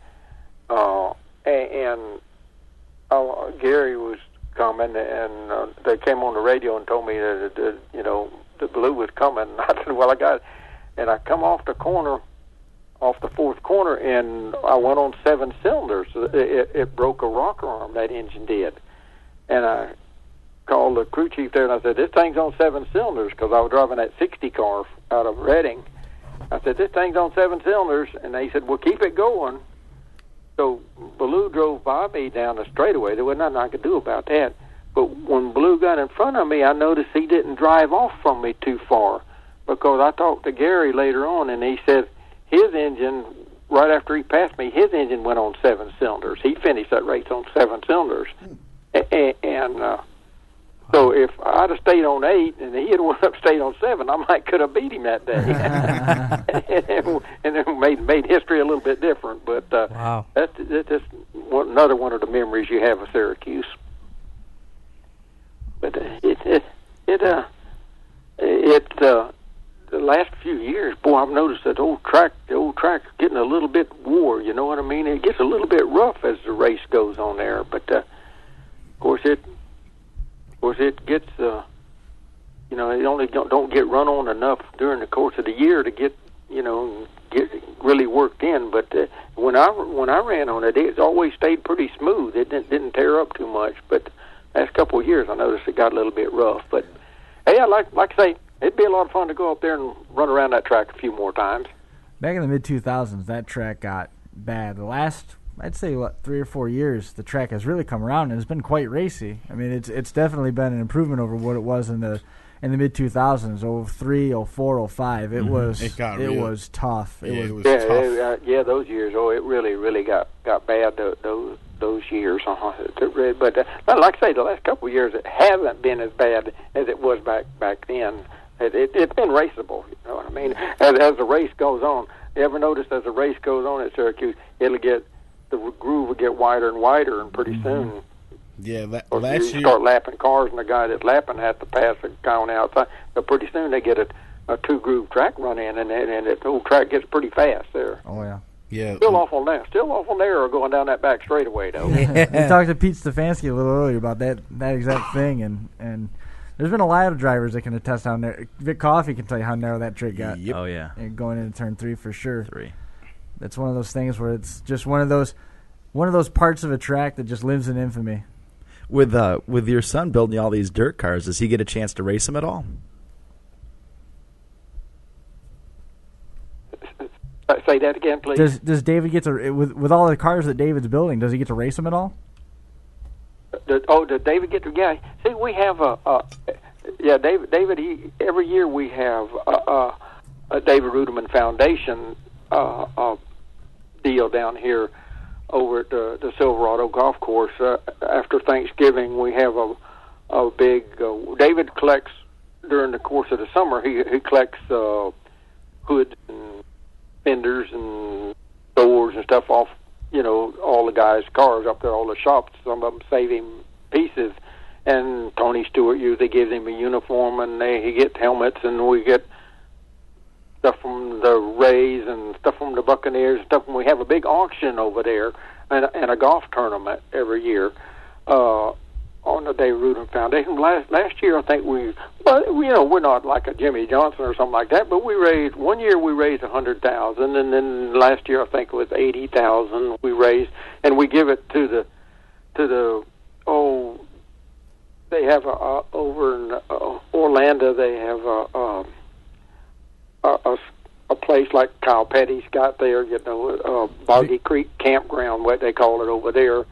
And Gary was coming, and they came on the radio and told me that the Blue was coming. And I said, "Well, I got it." And I come off the fourth corner, and I went on 7 cylinders. It broke a rocker arm, that engine did. And I called the crew chief there, and I said, "This thing's on 7 cylinders," because I was driving that 60 car out of Reading. I said, "This thing's on 7 cylinders," and they said, "Well, keep it going." So Ballou drove by me down the straightaway. There wasn't nothing I could do about that. But when Ballou got in front of me, I noticed he didn't drive off from me too far, because I talked to Gary later on, and he said his engine, right after he passed me, his engine went on 7 cylinders. He finished that race on 7 cylinders. So if I'd have stayed on 8 and he had stayed on 7, I could have beat him that day. and it made history a little bit different. But wow, that's just another one of the memories you have of Syracuse. But the last few years, boy, I've noticed that the old track's getting a little bit wore. You know what I mean? It gets a little bit rough as the race goes on there. But of course it gets, it only don't get run on enough during the course of the year to get really worked in. But when I ran on it, it always stayed pretty smooth. It didn't tear up too much. But last couple of years, I noticed it got a little bit rough. But hey, I like I say, it'd be a lot of fun to go up there and run around that track a few more times. Back in the mid-2000s, that track got bad. The last, I'd say, 3 or 4 years, the track has really come around and it's been quite racy. I mean, it's definitely been an improvement over what it was in the mid-2000s, 03, 04, 05. It was tough. It was tough. Yeah, those years. Oh, it really got bad those years. But like I say, the last couple of years, it hasn't been as bad as it was back then. It's been raceable. You know what I mean? As the race goes on, you ever notice as the race goes on at Syracuse, the groove will get wider and wider, and pretty soon. Yeah, last year start lapping cars, and the guy that's lapping has to pass the guy on the outside. But pretty soon they get a 2-groove track run in, and the whole track gets pretty fast there. Oh yeah. Yeah. Still awful narrow going down that back straightaway though. We talked to Pete Stefanski a little earlier about that exact thing, and there's been a lot of drivers that can attest how narrow. Vic Coffey can tell you how narrow that track got. Yep. Oh yeah. Going into turn 3 for sure. 3. It's one of those things where it's just one of those parts of a track that just lives in infamy. With your son building all these dirt cars, does he get a chance to race them at all? Say that again, please. Does David get to with all the cars that David's building? Does he get to race them at all? Does David get to? Yeah. See, we have David. Every year we have a David Reutimann Foundation deal down here over at the Silverado Golf Course. After Thanksgiving, we have a big. David collects during the course of the summer. He collects hoods and fenders and doors and stuff off, all the guys' cars up there, all the shops. Some of them save him pieces. And Tony Stewart usually gives him a uniform, and he gets helmets, and we get stuff from the Rays and stuff from the Buccaneers and stuff. And we have a big auction over there and a golf tournament every year on the David Reutimann Foundation. Last year, I think we're not like a Jimmy Johnson or something like that, but one year we raised $100,000, and then last year I think it was $80,000 we raised, and we give it to the they have over in Orlando, they have a place like Kyle Petty's got there, Boggy Creek Campground, what they call it over there,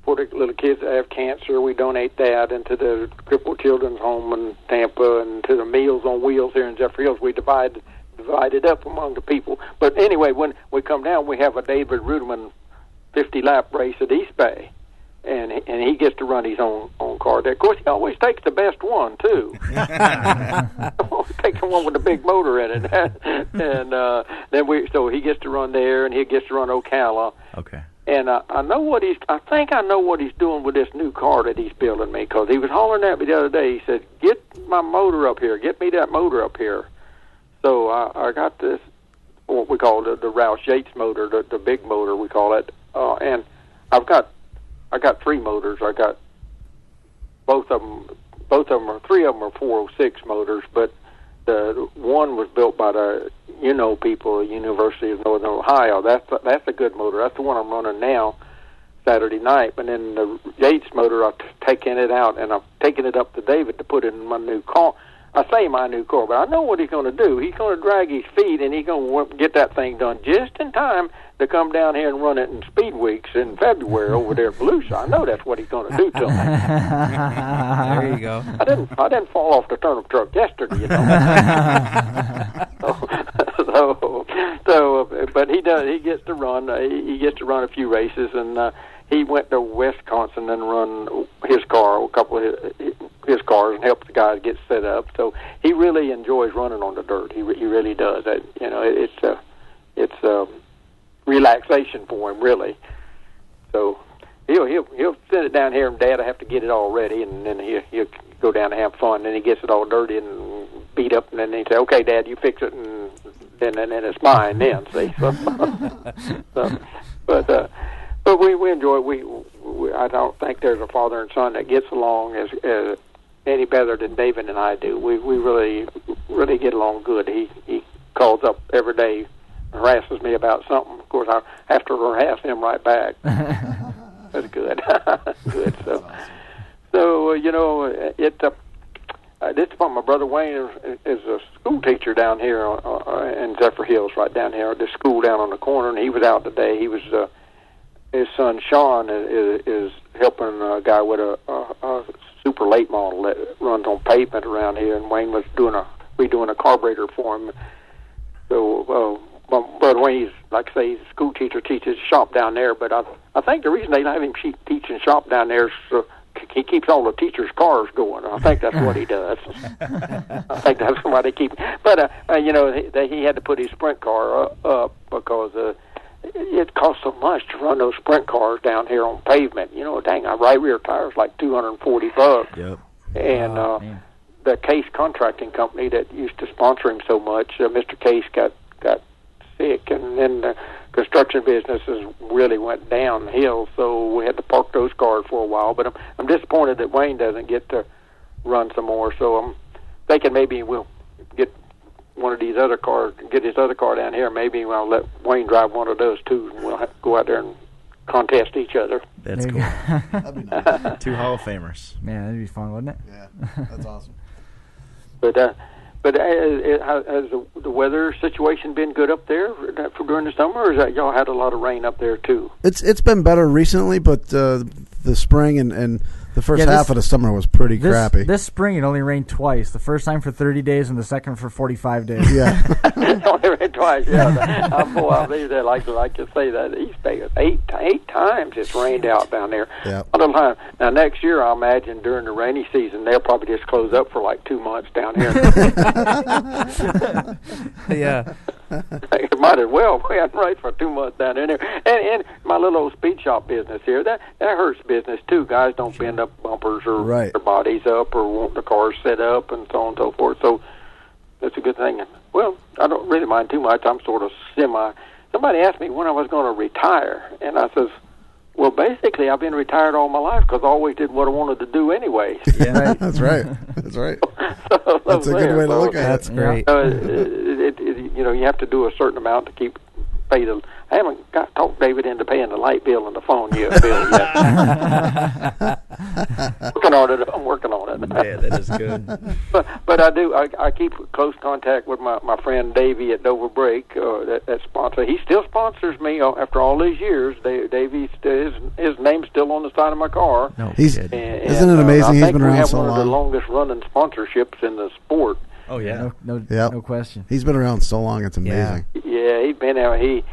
for the little kids that have cancer. We donate that, and to the Crippled Children's Home in Tampa, and to the Meals on Wheels here in Zephyr Hills. We divide it up among the people. But anyway, when we come down, we have a David Reutimann 50-lap race at East Bay, and he gets to run his own car there. Of course, he always takes the best one too. Takes the one with the big motor in it, and so he gets to run there, and he gets to run Ocala. Okay. And I think I know what he's doing with this new car that he's building me, because he was hollering at me the other day. He said, "Get my motor up here. Get me that motor up here." So I got this, what we call the Roush Yates motor, the big motor we call it, and I got three motors. I got both of them, three of them are 406 motors, but the one was built by the people at the University of Northern Ohio. That's a good motor. That's the one I'm running now, Saturday night. But then the Yates motor, I've taken it out, and I've taken it up to David to put it in my new car. I say my new car, but I know what he's going to do. He's going to drag his feet, and he's going to get that thing done just in time to come down here and run it in Speed Weeks in February over there at Volusia. I know that's what he's going to do to me. There you go. I didn't fall off the turnip truck yesterday, but he does. He gets to run. He gets to run a few races, and he went to Wisconsin and run his car, a couple of his cars, and helped the guys get set up. So he really enjoys running on the dirt. He really does. It's relaxation for him, really. So he'll send it down here, and Dad will have to get it all ready, and then he'll go down and have fun. And then he gets it all dirty and beat up, and then he say, "Okay, Dad, you fix it," and then it's mine. Then see, but we enjoy it. We I don't think there's a father and son that gets along as any better than David and I do. We really get along good. He calls up every day, harasses me about something. Of course, I have to harass him right back. That's good. Good. So this is my brother Wayne is a school teacher down here in Zephyr Hills, right down here at the school down on the corner, and he was out today. He was his son Sean is helping a guy with a super late model that runs on pavement around here, and Wayne was redoing a carburetor for him. So my brother Wayne, like I say, he's a school teacher, teaches shop down there. But I think the reason they have him teaching shop down there is he keeps all the teachers' cars going. I think that's what he does. I think that's why they keep. But he had to put his sprint car up because it costs so much to run those sprint cars down here on pavement. Dang, our right rear tire's like $240. Yep. And the Case Contracting Company that used to sponsor him so much, Mr. Case got sick, and then the construction businesses really went downhill, so we had to park those cars for a while. But I'm disappointed that Wayne doesn't get to run some more, so I'm thinking maybe we'll get one of these other cars, get his other car down here. Maybe I'll let Wayne drive one of those too, and we'll go out there and contest each other. That's cool. That'd be nice. 2 Hall of Famers. Man, that'd be fun, wouldn't it? Yeah, that's awesome. But has the weather situation been good up there for during the summer, or is that y'all had a lot of rain up there too? It's been better recently, but the spring and the first half of the summer was pretty crappy. This spring it only rained twice. The first time for 30 days and the second for 45 days. Yeah. It only rained twice, yeah. I believe that, like you say, that East Bay, 8 times it's rained out down there. Yeah. Now, next year, I imagine during the rainy season, they'll probably just close up for like 2 months down here. Yeah. Might as well. We had right for 2 months down there. And my little old speed shop business here, that hurts business too. Guys don't bend up bumpers or their bodies up or want the cars set up and so on and so forth. So that's a good thing. Well, I don't really mind too much. I'm sort of Somebody asked me when I was going to retire, and I says, well, basically, I've been retired all my life because I always did what I wanted to do anyway. Yeah, that's right. That's right. That's a good way to look at it. That's great. You have to do a certain amount to keep pay the. I haven't talked David into paying the light bill and the phone bill yet. Working on it. I'm working on it. Yeah, that is good. But I do. I keep close contact with my friend Davey at Dover Brake. That sponsor. He still sponsors me after all these years. Davey, his name's still on the side of my car. No, isn't it amazing? He's been around so long. One of the longest running sponsorships in the sport. Oh yeah, no question. He's been around so long; it's amazing. Yeah, he's been out. He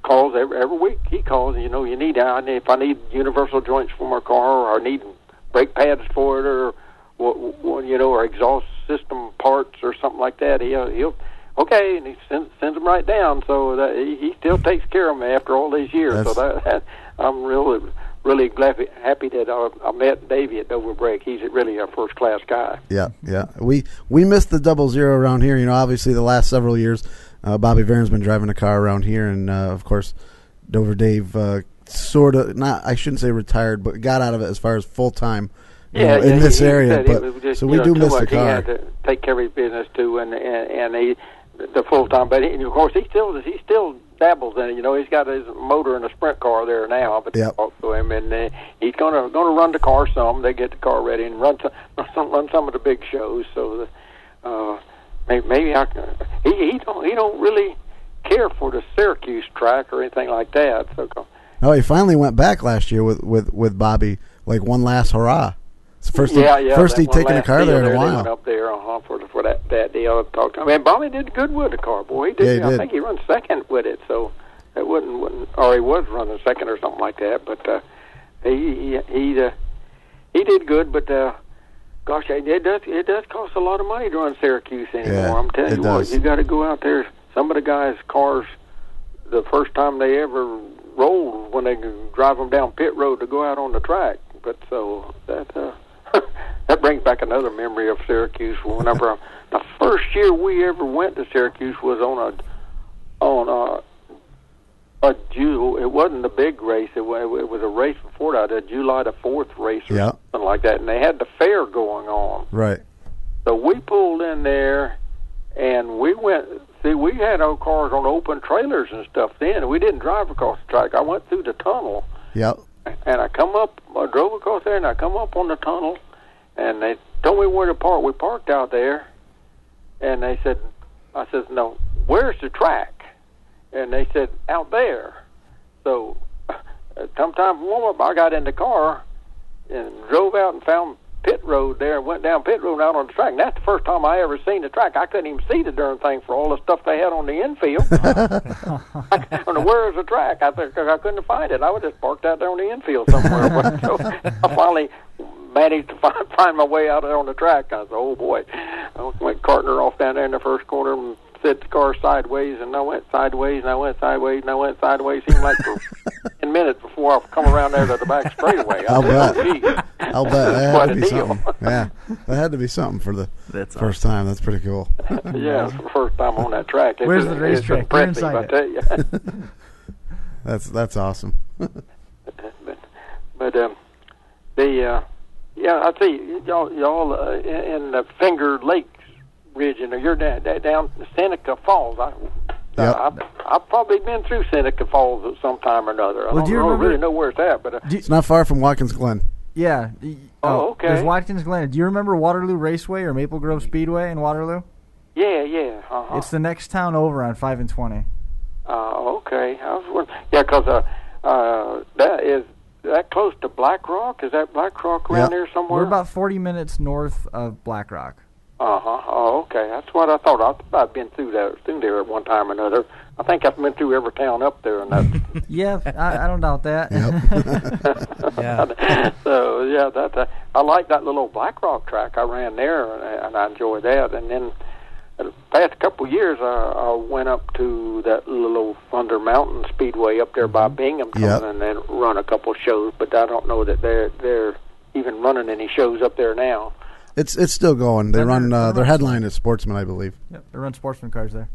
calls every week. He calls. You need if I need universal joints for my car, or I need brake pads for it, or or exhaust system parts or something like that. He'll okay, and he sends them right down. So that he still takes care of me after all these years. So that I'm really happy that I met Davey at Dover Brake. He's really a first-class guy. Yeah. We missed the 00 around here. Obviously the last several years, Bobby Varen's been driving a car around here, and of course, Dover Dave sort of I shouldn't say retired, but got out of it as far as full time in this area. But so we do miss the car. He had to take care of his business too, and the full time. But of course, he still dabbles in it. He's got his motor in a sprint car there now. But talk to him, and he's gonna run the car some. They get the car ready and run some of the big shows. So maybe he don't really care for the Syracuse track or anything like that. So no, he finally went back last year with Bobby, like one last hurrah. It's the first he'd taken a car there in a while. They went up there for that deal. Talked to him. And Bobby did good with the car, boy. He did. Yeah, he did. I think he ran second with it, so it wouldn't, or he was running second or something like that. But he did good. But gosh, it does cost a lot of money to run Syracuse anymore. Yeah, I'm telling you what, you got to go out there. Some of the guys' cars, the first time they ever rolled when they drive them down pit road to go out on the track. But so that that brings back another memory of Syracuse. Whenever the first year we ever went to Syracuse was on a June. It wasn't a big race. It was a race before that, a July the 4th race or something like that, and they had the fair going on. Right. So we pulled in there, and we went. See, we had our cars on open trailers and stuff then, and we didn't drive across the track. I went through the tunnel. Yep. And I drove across there, and I come up on the tunnel, and they told me where to park. We parked out there, and I said, no, where's the track? And they said, out there. So sometime warm up, I got in the car and drove out and found pit road there and went down pit road out on the track. And that's the first time I ever seen the track. I couldn't even see the darn thing for all the stuff they had on the infield. I don't know, where's the track? I couldn't find it. I was just parked out there on the infield somewhere. So I finally managed to find my way out there on the track. I said, oh boy. I went carting her off down there in the first corner and set the car sideways, and I went sideways, and I went sideways, and I went sideways. Seemed like for 10 minutes before I come around there to the back straightaway. I'll bet. That had to be something. Yeah, that had to be something for the first time. That's pretty cool. Yeah, it's the first time on that track. Where's the racetrack? We're inside I tell you. That's awesome. But the Yeah, I see y'all in the Finger Lakes region. You're down Seneca Falls. I've probably been through Seneca Falls at some time or another. I don't really know where it's at, but it's not far from Watkins Glen. Yeah. Okay. There's Watkins Glen. Do you remember Waterloo Raceway or Maple Grove Speedway in Waterloo? Yeah. Uh-huh. It's the next town over on 5 and 20. Okay. Because is that close to Black Rock? Is that Black Rock around there somewhere? We're about 40 minutes north of Black Rock. Oh, okay. That's what I thought. I've been through there at one time or another. I think I've been through every town up there. And that. Yeah, I don't doubt that. Yep. Yeah. So I like that little Black Rock track. I ran there and I enjoyed that. And then the past couple of years, I went up to that little Thunder Mountain Speedway up there by Binghamton and then run a couple of shows. But I don't know that they're even running any shows up there now. It's still going. They run their headline is Sportsman, I believe. Yep, they run Sportsman cars there.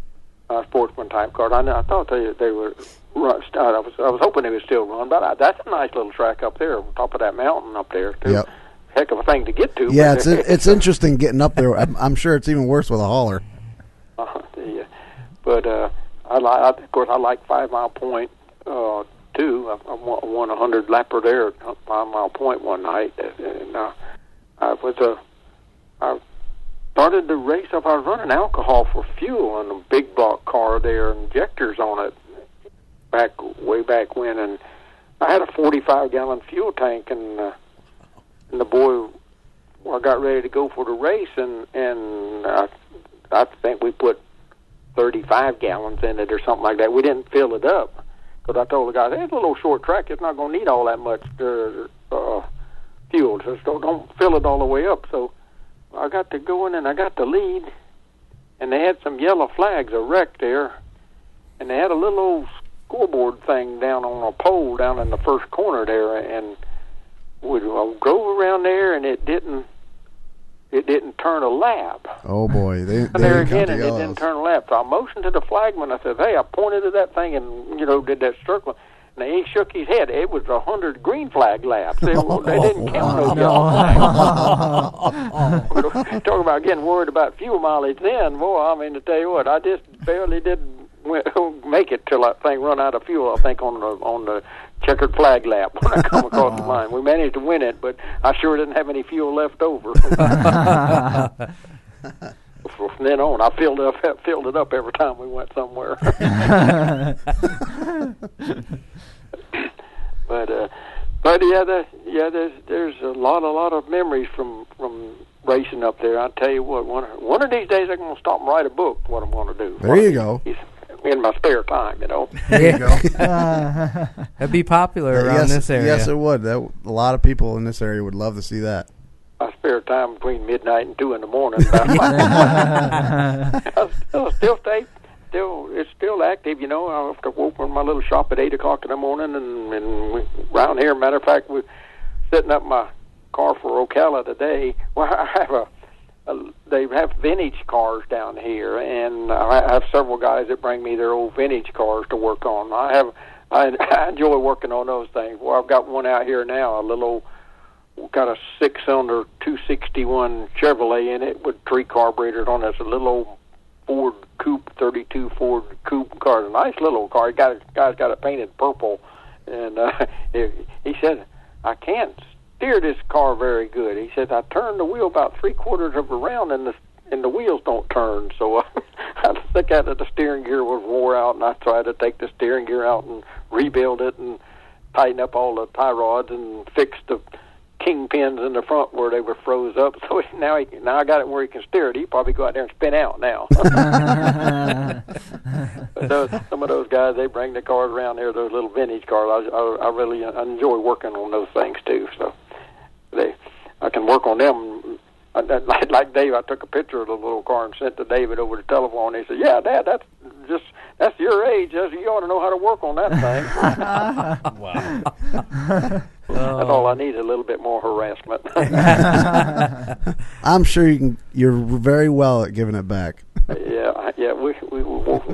Sportsman type car. I thought they were run. I was hoping they would still run, but that's a nice little track up there, on top of that mountain up there too. Yep. Heck of a thing to get to. Yeah, it's interesting getting up there. I'm sure it's even worse with a hauler. Yeah. But of course, I like 5 Mile Point too. I won 100 lapper there at 5 Mile Point one night, and I started the race. I was running alcohol for fuel on a big block car there, injectors on it, way back when, and I had a 45-gallon fuel tank, and the boy, I got ready to go for the race, and I think we put 35 gallons in it or something like that. We didn't fill it up, because I told the guy, hey, it's a little short track. It's not going to need all that much fuel, so don't fill it all the way up. So I got to going, and I got the lead, and they had some yellow flags, a wreck there, and they had a little old scoreboard thing down on a pole down in the first corner there, and we drove around there, and it didn't turn a lap. Oh boy, they there again, and it didn't turn a lap. So I motioned to the flagman. I said, "Hey," I pointed at that thing, and did that circle. And he shook his head. It was 100 green flag laps. They didn't count those. Talking about getting worried about fuel mileage then, boy, I mean, to tell you what, I just barely did make it till that thing run out of fuel, I think, on the checkered flag lap when I come across the line. We managed to win it, but I sure didn't have any fuel left over. From then on, I filled it up every time we went somewhere. But there's a lot of memories from racing up there. I tell you what, one of these days I'm going to stop and write a book. What I'm going to do. There you go. In my spare time, There you go. That'd be popular around this area. Yes, it would. A lot of people in this area would love to see that. My spare time between midnight and 2 in the morning. It's still active, I have to open my little shop at 8 o'clock in the morning, and around here, matter of fact, we're setting up my car for Ocala today. Well, I have they have vintage cars down here, and I have several guys that bring me their old vintage cars to work on. I enjoy working on those things. Well, I've got one out here now, got a 6-cylinder 261 Chevrolet in it with 3 carburetors on it. It's a little old Ford Coupe, 32 Ford Coupe car. A nice little car. Guy's got it painted purple, and he said, I can't steer this car very good. He said, I turned the wheel about 3/4 of a round, and the wheels don't turn. So I think that the steering gear was wore out, and I tried to take the steering gear out and rebuild it and tighten up all the tie rods and fix the kingpins in the front where they were froze up. So now I got it where he can steer it. He probably go out there and spin out now. Some of those guys, they bring the cars around there, those little vintage cars. I really enjoy working on those things too. So I can work on them. Like Dave, I took a picture of the little car and sent to David over the telephone. He said, "Yeah, Dad, that's your age. You ought to know how to work on that thing." Wow. That's all I need, a little bit more harassment. I'm sure you're very well at giving it back. Yeah, we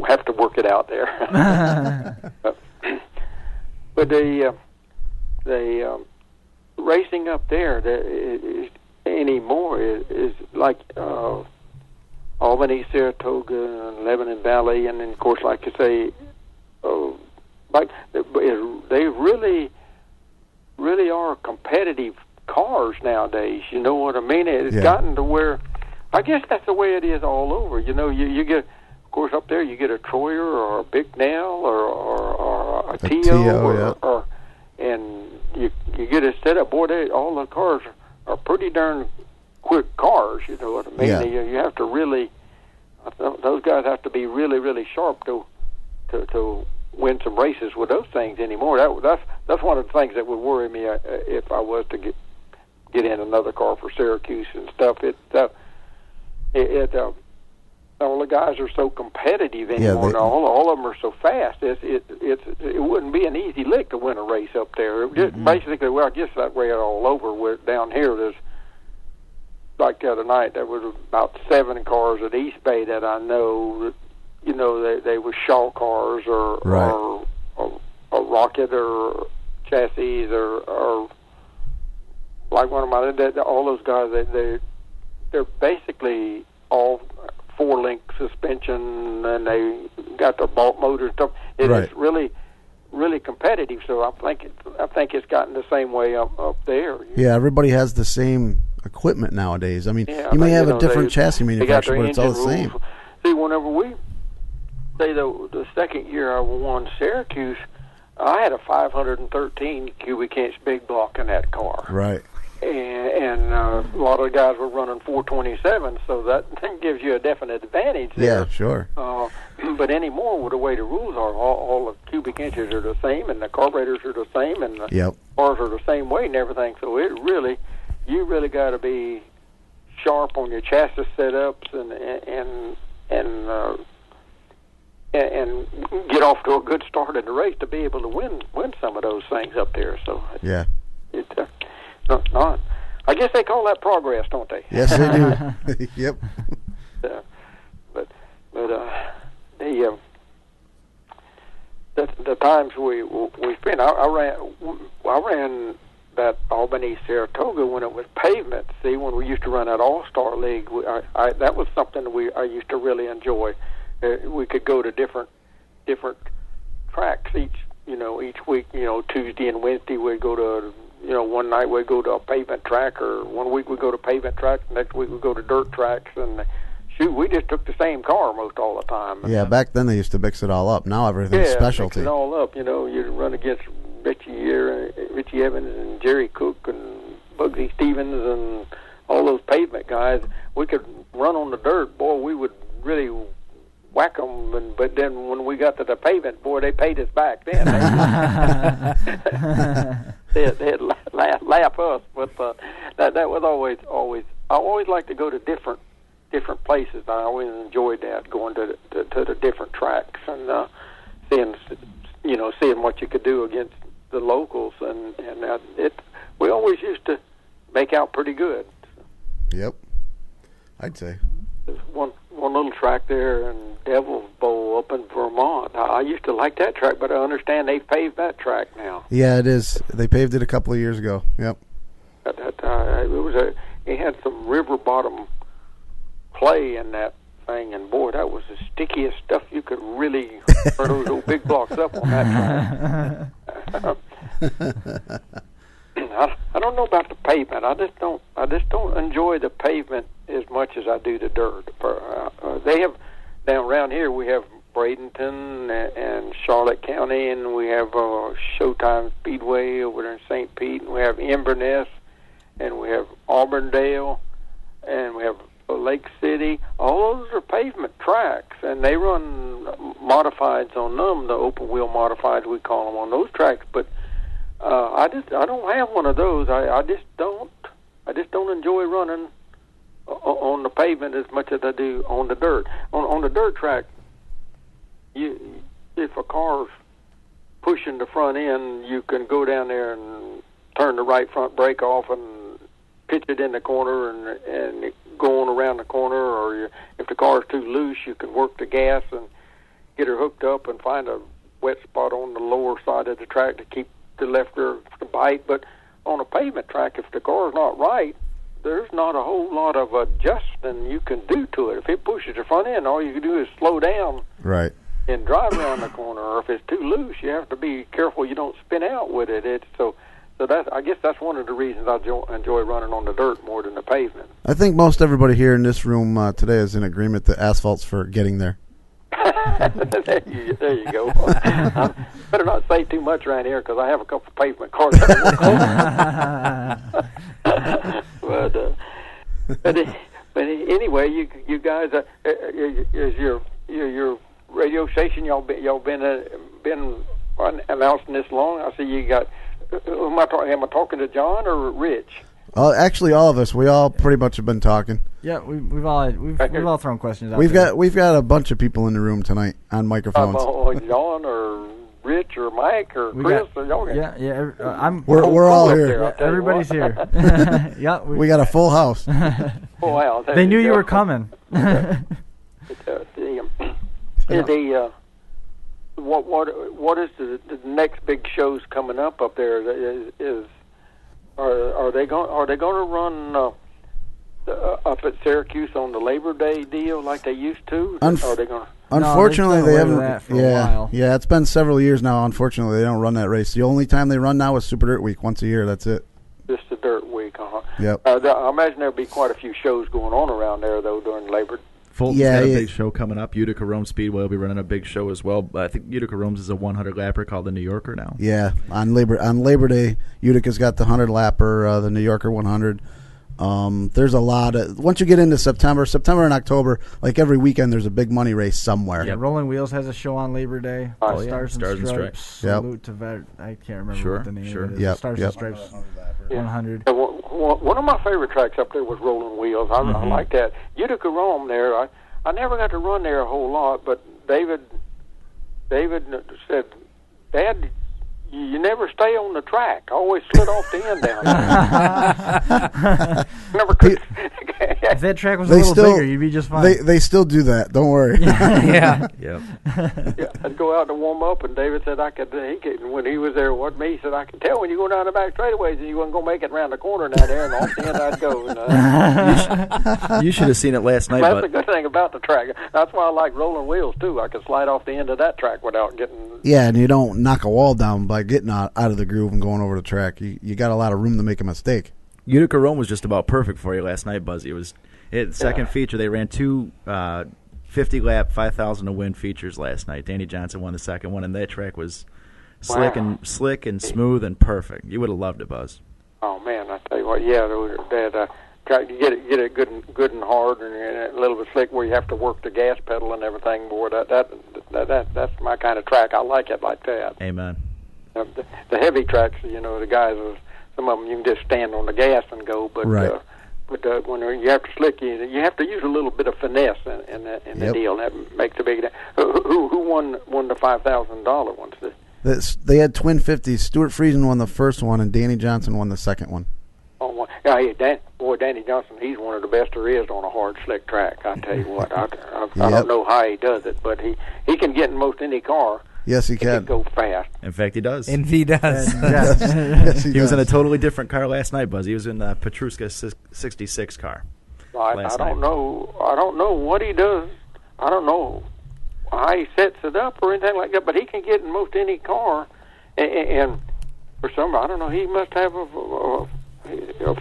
have to work it out there. But racing up there anymore is like Albany, Saratoga, and Lebanon Valley, and then of course, like you say, like they really are competitive cars nowadays. You know what I mean? It's gotten to where, I guess that's the way it is all over. You know, you get, of course, up there you get a Troyer or a Bicknell or a Tio, and you get it set up. Boy, all the cars are pretty darn quick cars. You know what I mean? Yeah. You have to really, those guys have to be really, really sharp to win some races with those things anymore. That's one of the things that would worry me if I was to get in another car for Syracuse and stuff. All the guys are so competitive anymore. Yeah, all of them are so fast. It wouldn't be an easy lick to win a race up there. Basically, well, I guess that way all over. Down here, there's, like the other night, there was about 7 cars at East Bay that I know. You know, they were Shaw cars or Rocket or chassis or like one of my all those guys. They're basically all 4-link suspension, and they got their bolt motor and stuff. It's really, really competitive. So I think it's gotten the same way up there. Yeah, everybody has the same equipment nowadays. I mean, you may have a different chassis manufacturer, but it's all the same. See, whenever we say the second year I won Syracuse, I had a 513 cubic inch big block in that car. Right. And a lot of the guys were running 427, so that gives you a definite advantage there. Yeah, sure. But anymore, with the way the rules are, all the cubic inches are the same, and the carburetors are the same, and the cars are the same weight and everything. So you really got to be sharp on your chassis setups and get off to a good start in the race to be able to win some of those things up there. So not. I guess they call that progress, don't they? Yes, they do. Yep. But the times we spent, I ran that Albany Saratoga when it was pavement. See, when we used to run that All-Star League, that was something I used to really enjoy. We could go to different tracks each week. Tuesday and Wednesday we'd go to, one night we'd go to a pavement track, or one week we'd go to pavement tracks, next week we'd go to dirt tracks, and we just took the same car most all the time. Yeah, back then they used to mix it all up. Now everything's specialty. Mix it all up. You run against Richie Evans and Jerry Cook and Bugsy Stevens and all those pavement guys. We could run on the dirt. Boy, we would really whack them, but then when we got to the pavement, boy, they paid us back then. They'd laugh us, but that was always. I always like to go to different places. I always enjoyed that, going to the different tracks and seeing what you could do against the locals, and we always used to make out pretty good. Yep, I'd say. There's one little track there in Devil's Bowl up in Vermont. I used to like that track, but I understand they've paved that track now. Yeah, it is. They paved it a couple of years ago. Yep. It had some river bottom clay in that thing, and boy, that was the stickiest stuff you could really turn those old big blocks up on that track. I don't know about the pavement. I just don't enjoy the pavement as much as I do the dirt. They have down around here. We have Bradenton and Charlotte County, and we have Showtime Speedway over there in St. Pete, and we have Inverness, and we have Auburndale, and we have Lake City. All those are pavement tracks, and they run modifieds on them, the open wheel modifieds we call them on those tracks. But I don't have one of those. I just don't enjoy running on the pavement as much as I do on the dirt. On the dirt track, if a car's pushing the front end, you can go down there and turn the right front brake off and pitch it in the corner and go on around the corner. Or if the car's too loose, you can work the gas and get her hooked up and find a wet spot on the lower side of the track to keep the left rear to bite. But on a pavement track, if the car's not right, there's not a whole lot of adjusting you can do to it. If it pushes the front end, all you can do is slow down Right. and drive around the corner. Or if it's too loose, you have to be careful you don't spin out with it. So that's, I guess that's one of the reasons I enjoy running on the dirt more than the pavement. I think most everybody here in this room today is in agreement that asphalt's for getting there. there you go. Better not say too much around here because I have a couple of pavement cars. But anyway, you guys, is your radio station y'all been announcing this long? I see you got. Am I talking to John or Rich? Actually, all of us. We all pretty much have been talking. Yeah, we've all thrown questions out. We've got a bunch of people in the room tonight on microphones. John or Rich or Mike or Chris or y'all. We're all here. Yeah, everybody's here. Yeah, we got a full house. Full house. They knew you were coming. What is the next big shows coming up there? Are they going to run up at Syracuse on the Labor Day deal like they used to? Are they going? Unfortunately, they haven't. For a while. Yeah, it's been several years now. Unfortunately, they don't run that race. The only time they run now is Super Dirt Week, once a year. That's it. Just the Dirt Week, Yep. I imagine there'll be quite a few shows going on around there though during Labor. Fulton's got a big show coming up. Utica-Rome Speedway will be running a big show as well. I think Utica-Rome's is a 100-lapper called the New Yorker now. Yeah, on Labor Day, Utica's got the 100-lapper, the New Yorker 100. There's a lot of, once you get into September and October, like every weekend, there's a big money race somewhere. Yeah, Rolling Wheels has a show on Labor Day. Stars and Stripes. Salute to Vet. I can't remember what the name of it is. Yep. Stars and Stripes 100. Yeah, one of my favorite tracks up there was Rolling Wheels. I like that. Utica-Rome there, I never got to run there a whole lot, but David said, Dad, you never stay on the track. I always slid off the end down there. Never could. If that track was a little bigger, you'd be just fine. They still do that. Don't worry. Yeah. Yeah, I'd go out to warm up, and David said when he was there with me, he said, I can tell when you go down the back straightaways and you wasn't going to make it around the corner down there, and off the end I'd go. You should have seen it last night. That's the good thing about the track. That's why I like Rolling Wheels, too. I can slide off the end of that track without getting... Yeah, and you don't knock a wall down by getting out of the groove and going over the track. You got a lot of room to make a mistake. Utica-Rome was just about perfect for you last night, Buzzie. Second feature, they ran two 50-lap, 5,000 to win features last night. Danny Johnson won the second one, and that track was slick and smooth and perfect. You would have loved it, Buzz. Oh man, I tell you what, Dad, try to get it good and hard and a little bit slick where you have to work the gas pedal and everything. Boy, that's my kind of track. I like it like that. Amen. The heavy tracks, the guys, some of them you can just stand on the gas and go, but right. But when you have to slick, you have to use a little bit of finesse in the deal. That makes a big. Who won the $5,000 ones? They had twin 50s. Stuart Friesen won the first one, and Danny Johnson won the second one. Oh, yeah, Danny Johnson, he's one of the best there is on a hard, slick track. I tell you what, I don't know how he does it, but he can get in most any car. Yes, he can. Go fast. In fact, he does. And he does. Yes, he was in a totally different car last night, Buzz. He was in the Petruska 66 car. I don't know what he does. I don't know how he sets it up or anything like that, but he can get in most any car. And for some, I don't know, he must have a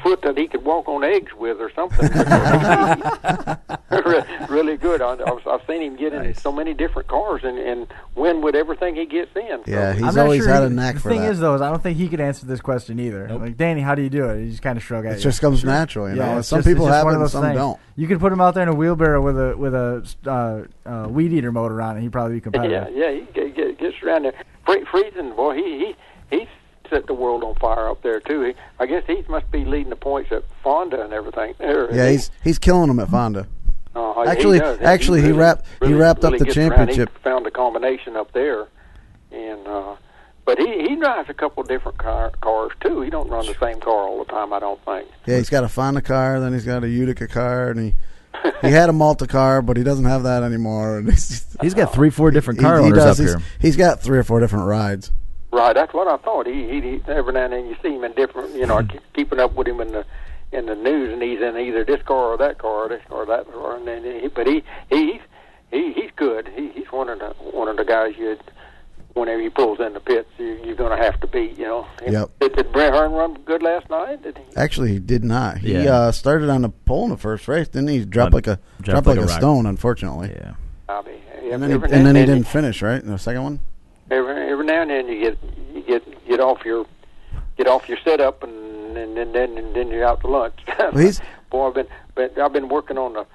foot that he could walk on eggs with or something. Really good. I've seen him get in so many different cars and win with everything he gets in. Yeah, he's always had a knack for that. The thing is, though, I don't think he could answer this question either. Nope. Like, Danny, how do you do it? He just kind of shrug at you. It just comes natural, you know. Some people have it and some don't. You could put him out there in a wheelbarrow with a weed eater motor on it. He'd probably be competitive. Yeah, he gets around there. Friesen, boy, he's set the world on fire up there too. I guess he must be leading the points at Fonda and everything. Yeah, he's killing them at Fonda. He wrapped up the championship. He found a combination up there, and but he drives a couple different cars too. He don't run the same car all the time, I don't think. Yeah, he's got a Fonda car, then he's got a Utica car, and he had a Malta car, but he doesn't have that anymore. And he's got 3-4 different car owners up here. He's got 3 or 4 different rides. Right, that's what I thought. He every now and then you see him in different, keeping up with him in the news, and he's in either this car or that car, or that car, and then he's good. He's one of the guys whenever he pulls in the pits, you're going to have to beat. Yep. Did Brent Hearn run good last night? Did he? Actually, he did not. He Yeah. started on the pole in the first race, didn't he? Dropped like a stone, unfortunately. Yeah. And then he didn't finish, right? In the second one. Every now and then you get off your setup, and then you're out to lunch. Boy, I've been working on the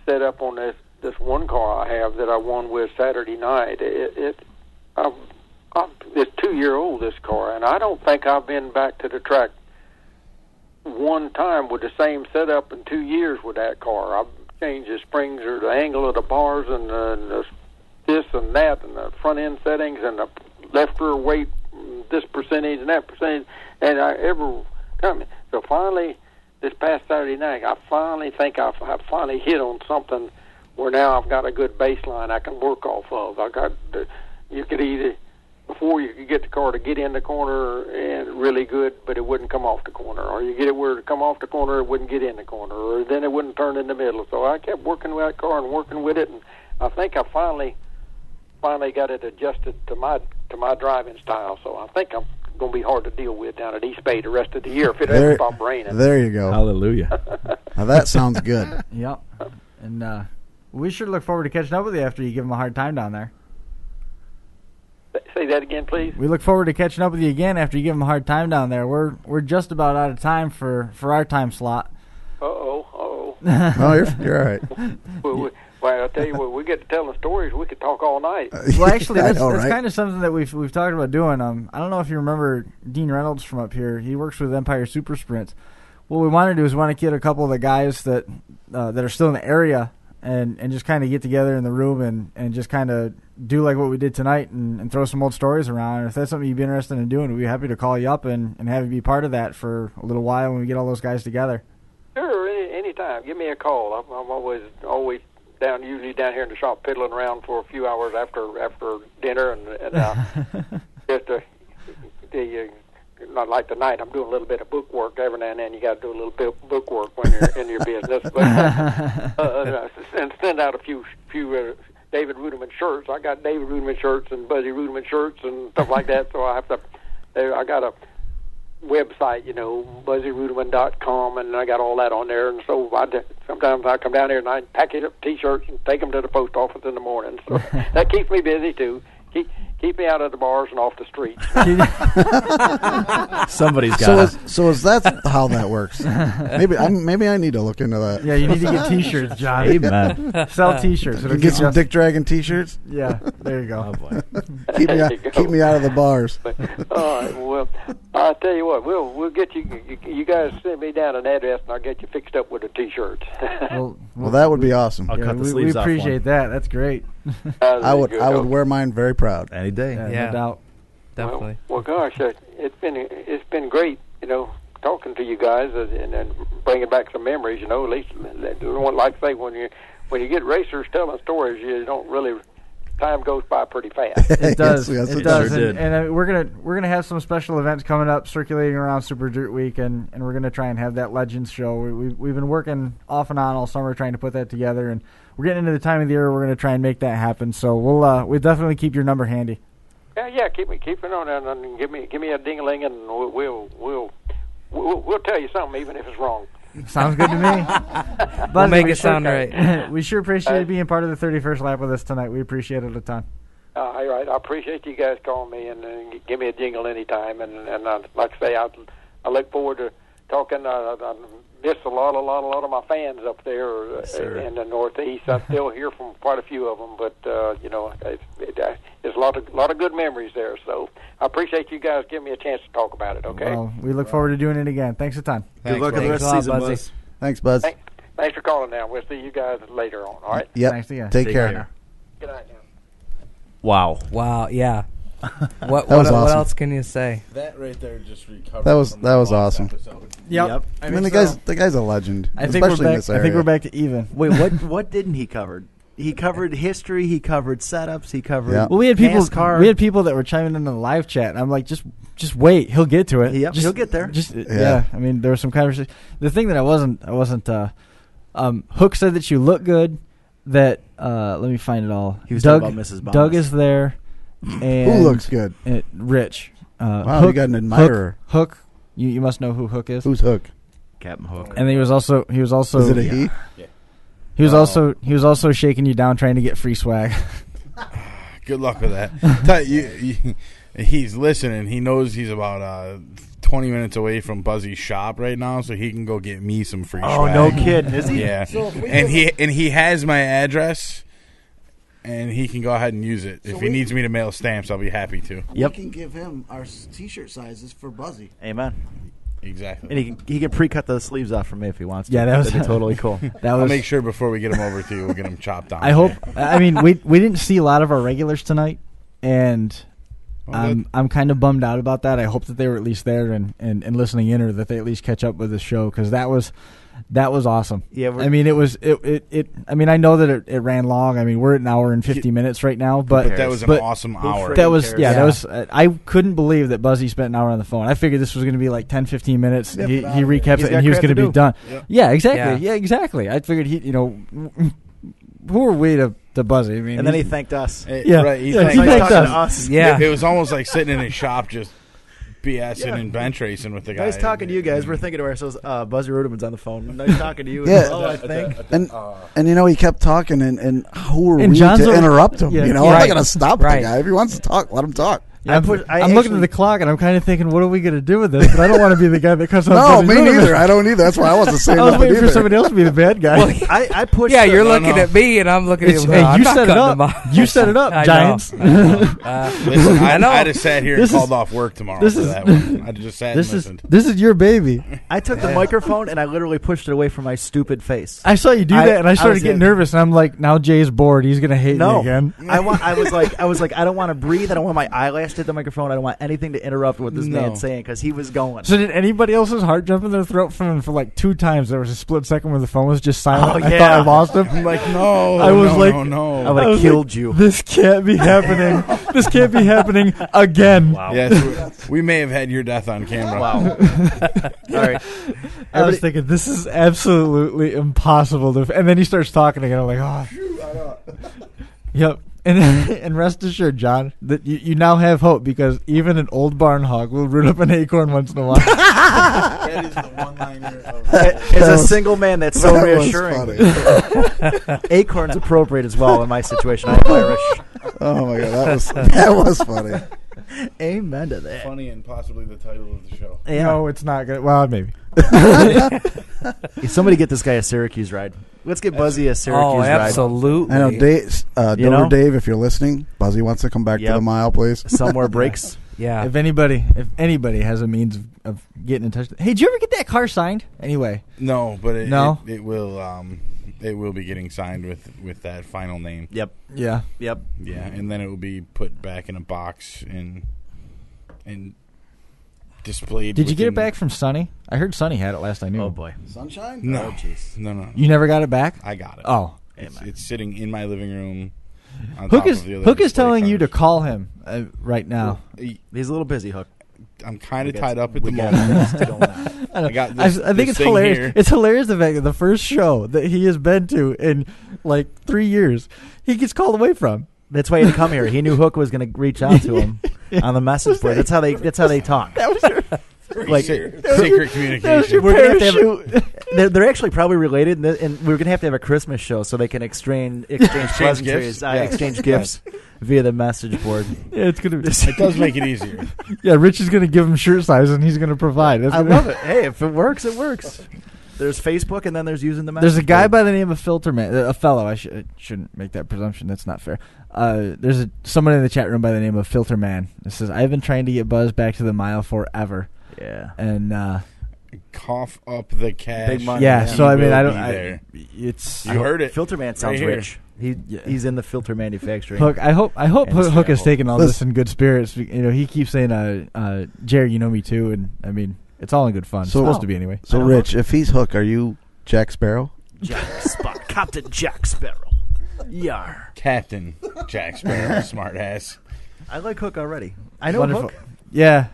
setup on this one car I have that I won with Saturday night. It's 2-year-old, this car, and I don't think I've been back to the track one time with the same setup in 2 years with that car. I've changed the springs or the angle of the bars and the this and that and the front end settings and the left rear weight, this percentage and that percentage, and so finally this past Saturday night I finally think I finally hit on something where now I've got a good baseline I can work off of. You could either, before you could get the car to get in the corner and really good, but it wouldn't come off the corner, or you get it where it come off the corner, it wouldn't get in the corner, or then it wouldn't turn in the middle. So I kept working with that car and working with it, and I think I finally got it adjusted to my driving style. So I think I'm going to be hard to deal with down at East Bay the rest of the year if it doesn't stop raining. There you go. Hallelujah. Now that sounds good. Yep. And we sure look forward to catching up with you after you give them a hard time down there. Say that again, please. We look forward to catching up with you again after you give them a hard time down there. We're just about out of time for our time slot. Uh-oh. No, you're all right. Well, I'll tell you what, we get to telling stories, we could talk all night. Well, actually, that's right? kind of something that we've talked about doing. I don't know if you remember Dean Reynolds from up here. He works with Empire Super Sprints. What we want to do is get a couple of the guys that are still in the area and just kind of get together in the room and just kind of do like what we did tonight and throw some old stories around. And if that's something you'd be interested in doing, we'd be happy to call you up and have you be part of that for a little while when we get all those guys together. Sure, anytime. Give me a call. I'm always usually down here in the shop piddling around for a few hours after dinner, and not like tonight. I'm doing a little bit of book work every now and then. You got to do a little bit of book work when you're in your business, but and send out a few David Reutimann shirts. I got David Reutimann shirts and Buzzie Reutimann shirts and stuff like that. So I got a website, BuzzieReutimann.com, and I got all that on there. And so sometimes I come down here and I package up T-shirts and take them to the post office in the morning. So that keeps me busy too. Keep me out of the bars and off the streets. Somebody's got it. So is that how that works? Maybe I need to look into that. Yeah, you need to get T-shirts, John. Amen. Sell T-shirts. You get some Dick Dragon T-shirts. Yeah, there you go. Oh boy. keep me out of the bars. All right. Well, I'll tell you what. We'll get you. You guys send me down an address, and I'll get you fixed up with a T-shirt. Well, that would be awesome. I'll cut the sleeves off. We appreciate that. That's great. I would wear mine very proud. Any day. Yeah, no doubt. Definitely. Well, gosh, it's been great, talking to you guys and bringing back some memories. At least, like I say, when you get racers telling stories, you don't really. Time goes by pretty fast. It does. Yes, it does. Sure did. And we're gonna have some special events coming up, circulating around Super Dirt Week, and we're gonna try and have that Legends show. We've been working off and on all summer trying to put that together, and we're getting into the time of the year we're gonna try and make that happen. So we'll definitely keep your number handy. Yeah, keep it on and give me a ding-a-ling, and we'll tell you something even if it's wrong. Sounds good to me. We'll make it sound right. We sure appreciate being part of the 31st lap with us tonight. We appreciate it a ton. All right. I appreciate you guys calling me and give me a jingle anytime. And like I say, I look forward to talking. I miss a lot of my fans up there in the Northeast. I still hear from quite a few of them, but there's a lot of good memories there. So I appreciate you guys giving me a chance to talk about it. Okay. Well, we look forward to doing it again. Thanks a ton. Good luck with the rest of the season, Buzz. Thanks, Buzz. Thanks for calling. Now we'll see you guys later on. All right. Yep. Thanks again. Take care. Good night now. Wow. Yeah. What awesome. else can you say? That right there just recovered. That was awesome. Episode. Yep. I mean, the guy's a legend. I think we're especially back. in this I area. think we're back to even. Wait, what didn't he cover? He covered history. He covered setups. He covered. Yeah. Well, we had people. NASCAR. We had people that were chiming in on the live chat. And I'm like, just wait. He'll get to it. Yep, Just- he'll get there. Yeah. I mean, there was some conversation. The thing that I wasn't. Hook said that you look good. That let me find it all. He was Doug, talking about Mrs. Bombas. Doug is there. And Who looks good? Rich. Wow, you got an admirer. Hook. You must know who Hook is. Who's Hook? Captain Hook. And he was also. Is it a he? He was also shaking you down, trying to get free swag. Good luck with that. He's listening. He knows he's about 20 minutes away from Buzzie's shop right now, so he can go get me some free swag. Oh, no kidding, is he? Yeah. And he has my address, and he can go ahead and use it. If he needs me to mail stamps, I'll be happy to. Yep. We can give him our T-shirt sizes for Buzzie. Amen. Exactly. And he can pre-cut the sleeves off for me if he wants to. Yeah, that'd be totally cool. I'll make sure before we get him over to you, we'll get him chopped down. I hope. I mean, we didn't see a lot of our regulars tonight, and I'm kind of bummed out about that. I hope that they were at least there and listening in, or that they at least catch up with the show, because that was awesome. Yeah, I mean, it. I mean, I know that it ran long. I mean, we're at an hour and 50 minutes right now, but that was an awesome hour. That was that was. I couldn't believe that Buzzie spent an hour on the phone. I figured this was going to be like 10, 15 minutes. Yep. He recaps it and he was going to be done. Yep. Yeah, exactly. Yeah, exactly. I figured who are we to Buzzie? I mean, and then he thanked us. Right. He thanked us. Yeah. It was almost like sitting in his shop just BSing and bench racing with the guy. Nice talking to you guys. We're thinking to ourselves, Buzzie Reutemann's on the phone. Nice talking to you as Yeah. well, I think. And he kept talking, and who are And we John's to interrupt him? yeah. I'm not going to stop the guy. If he wants to talk, let him talk. I'm looking at the clock and I'm kind of thinking, what are we going to do with this? But I don't want to be the guy that cuts off. No, me neither. I don't either. That's why I wasn't saying I was nothing waiting for either. somebody else to be the bad guy. Well, I pushed. Yeah, you're looking at me and I'm looking at you. Hey, I'm you not set it cutting up. them off. You set it up, I know. Giants. Listen, I know. I'd have sat here and This is- called off work tomorrow this for is- that one. I'd have just sat and listened. This is your baby. I took the microphone and I literally pushed it away from my stupid face. I saw you do that, and I started getting nervous. And I'm like, now Jay's bored. He's gonna hate me again. I was like, I don't want to breathe. I don't want my eyelash to hit the microphone. I don't want anything to interrupt what this man's saying, because he was going. So did anybody else's heart jump in their throat for like 2 times? There was a split second where the phone was just silent. Oh, I yeah. thought I lost him. I'm like, no. I was like, no. I would have killed you. This can't be happening. This can't be happening again. Wow. Yes, we may have had your death on camera. Wow. All right. I was thinking, this is absolutely impossible to. And then he starts talking again. I'm like, oh. Yep. And rest assured, John, that you now have hope, because even an old barn hog will root up an acorn once in a while. That is the one-liner of As a single man, that's so reassuring. funny. Acorn's appropriate as well in my situation. I'm Irish. Oh my god, that was funny. Amen to that. Funny and possibly the title of the show. Yeah. No, it's not good. Well, maybe. Somebody get this guy a Syracuse ride. Let's get Buzzie a Syracuse ride. Absolutely. I know, Dave, Dover Dave, if you're listening, Buzzie wants to come back to the mile, please. Somewhere breaks. Yeah. If anybody has a means of getting in touch. Hey, did you ever get that car signed? Anyway. No, but it will be getting signed with that final name. Yep. Yeah. Yep. Yeah, and then it will be put back in a box and displayed. Did you get it back from Sonny? I heard Sonny had it last I knew. Oh boy. Sunshine? No. Oh jeez. No. You never got it back? I got it. Oh. It's sitting in my living room. On Hook top is of the other Hook is display telling you to cars. call him right now. He's a little busy, Hook. I'm kind of tied up at the We got moment. things going on. I, know. I got this- I think this it's thing hilarious. here. It's hilarious the fact that the first show that he has been to in like 3 years, he gets called away from. That's why he had to come here. He knew Hook was going to reach out to him on the message board. That's how they talk. That was your, Like secret that was your communication. We're gonna have to parachute. they're actually probably related, and we're going to have a Christmas show so they can exchange pleasantries, gifts? Yeah. exchange gifts via the message board. Yeah, it's gonna. It does make it easier. Yeah, Rich is gonna give him shirt size, and he's gonna provide. That's I gonna- love it. Hey, if it works, it works. There's Facebook, and then there's using the message There's a guy board. by the name of Filterman, a fellow. I shouldn't make that presumption. That's not fair. There's someone in the chat room by the name of Filterman. It says, "I've been trying to get Buzz back to the mile forever." Yeah, and cough up the cash. Big money. Yeah, so I mean, I don't. It's you heard it. Filterman sounds right rich. He's in the filter manufacturing. Hook, I hope Hook has taken all Listen. this in good spirits. You know, he keeps saying, "Jerry, you know me too," and I mean, it's all in good fun. It's supposed to be anyway. So, Rich, if he's Hook, are you Jack Sparrow? Captain Jack Sparrow. Yar. Captain Jack Sparrow, smart ass. I like Hook already. I know Wonderful. Hook. Yeah.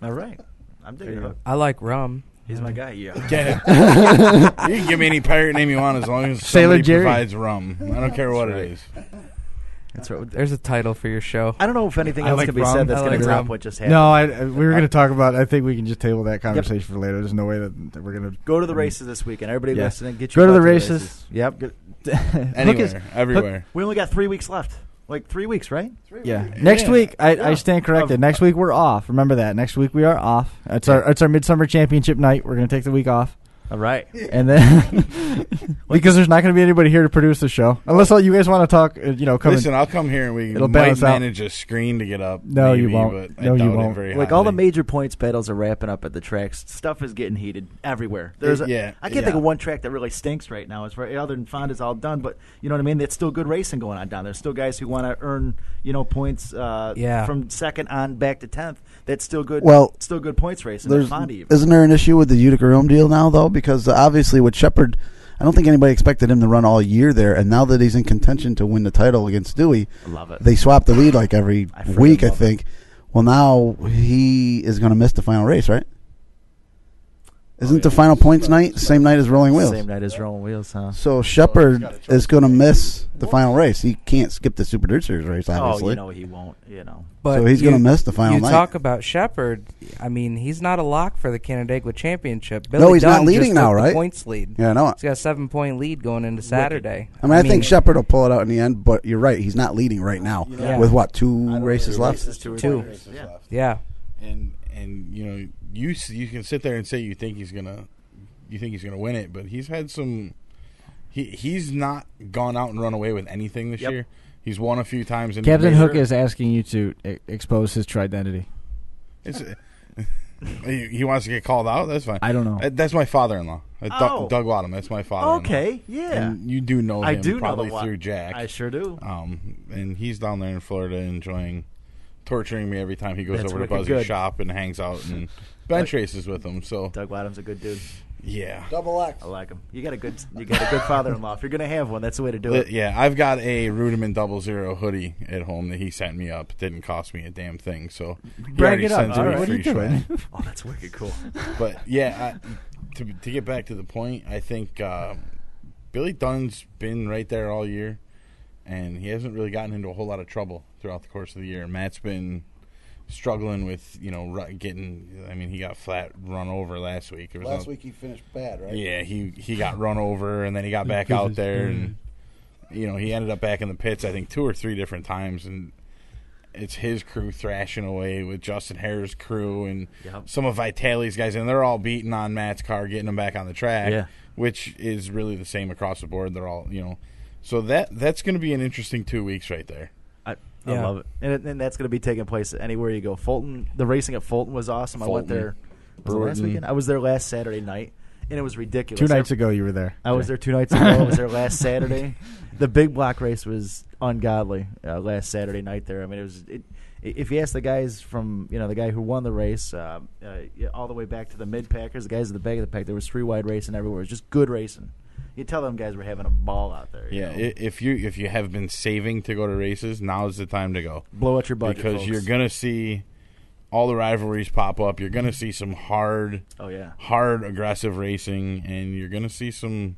All right. I'm digging Hook. I like rum. He's my guy. Yeah. Get it. You can give me any pirate name you want as long as Sailor somebody Jerry. provides rum. I don't care what it is. That's right. There's a title for your show. I don't know if anything I else like can be rum. said that's I going like to top rum. what just happened. No, we were going to talk about. I think we can just table that conversation for later. There's no way that we're going to Go to the races this weekend. Everybody Yeah. listening, get Go your to the butt races. Yep. Good. Anywhere, everywhere. We only got 3 weeks left. Like 3 weeks, right? Yeah. Next week, I stand corrected. Next week we're off. Remember that. Next week we are off. It's our midsummer championship night. We're going to take the week off. All right. And then because there's not going to be anybody here to produce the show, unless all you guys want to talk. Come Listen, I'll come here and we It'll might balance out. manage a screen to get up. No, you maybe, won't. But No, I you doubt it won't. very Like all the highly. major points battles are wrapping up at the tracks. Stuff is getting heated everywhere. There's Yeah, I can't think of one track that really stinks right now. It's right, other than Fonda's all done, but you know what I mean. It's still good racing going on down there. Still guys who want to earn points. From second on back to 10th. That's still good. Well, still good points racing. There's, Fonda even. isn't there an issue with the Utica-Rome deal now, though? Because obviously with Shepard, I don't think anybody expected him to run all year there, and now that he's in contention to win the title against Dewey, I love it. they swap the lead like every freaking week, I love think. Well, now he is going to miss the final race, right? Isn't the final points night same night as Rolling Wheels? Same night as Rolling Wheels, huh? So Shepard is going to miss the final race. He can't skip the Super Dirt Series race, obviously. Oh, he won't. But so he's going to miss the final you night. You talk about Shepard. I mean, he's not a lock for the Canandaigua Championship. No, he's Dunn not leading just now, took the right? Points lead. Yeah, I know. He's got a 7-point lead going into Saturday. I mean, I think Shepard will pull it out in the end, but you're right. He's not leading right now. With what, two races left? Two. Yeah. And you can sit there and say you think he's gonna win it, but he's had some. He's not gone out and run away with anything this year. He's won a few times. Captain Hook is asking you to expose his true identity. He wants to get called out. That's fine. I don't know. That's my father-in-law, Doug Wadham. That's my father-in-law. Okay, yeah. And you do know him. I do probably know through Jack. I sure do. And he's down there in Florida enjoying torturing me every time he goes That's over to wicked Buzzie's good. shop and hangs out and bench races with him. So Doug Wadham's a good dude. Yeah. Double X. I like him. You got a good father-in-law. If you're gonna have one, that's the way to do it. Yeah, I've got a Reutimann 00 hoodie at home that he sent me up. It didn't cost me a damn thing, so he Brag already it up. sends me All right, a what are you free doing? shred. Oh, that's wicked cool. But yeah, to get back to the point, I think Billy Dunn's been right there all year, and he hasn't really gotten into a whole lot of trouble throughout the course of the year. Matt's been struggling with getting. I mean, he got flat run over last week. Last week he finished bad, right? Yeah, he got run over, and then he got back out there, and he ended up back in the pits. I think 2 or 3 different times, and it's his crew thrashing away with Justin Hare's crew and some of Vitale's guys, and they're all beating on Matt's car, getting him back on the track, which is really the same across the board. They're all so that's going to be an interesting 2 weeks right there. I love it. And that's going to be taking place anywhere you go. Fulton, the racing at Fulton was awesome. I went there last weekend. I was there last Saturday night, and it was ridiculous. 2 nights ago you were there. I was there 2 nights ago. I was there last Saturday. The big block race was ungodly last Saturday night there. I mean, if you ask the guys from, the guy who won the race all the way back to the mid-packers, the guys at the back of the pack, there was 3-wide racing everywhere. It was just good racing. You tell them guys were having a ball out there. Yeah, if you have been saving to go to races, now's the time to go. Blow out your budget, because folks. you're gonna see all the rivalries pop up. You're gonna see some hard, aggressive racing, and you're gonna see some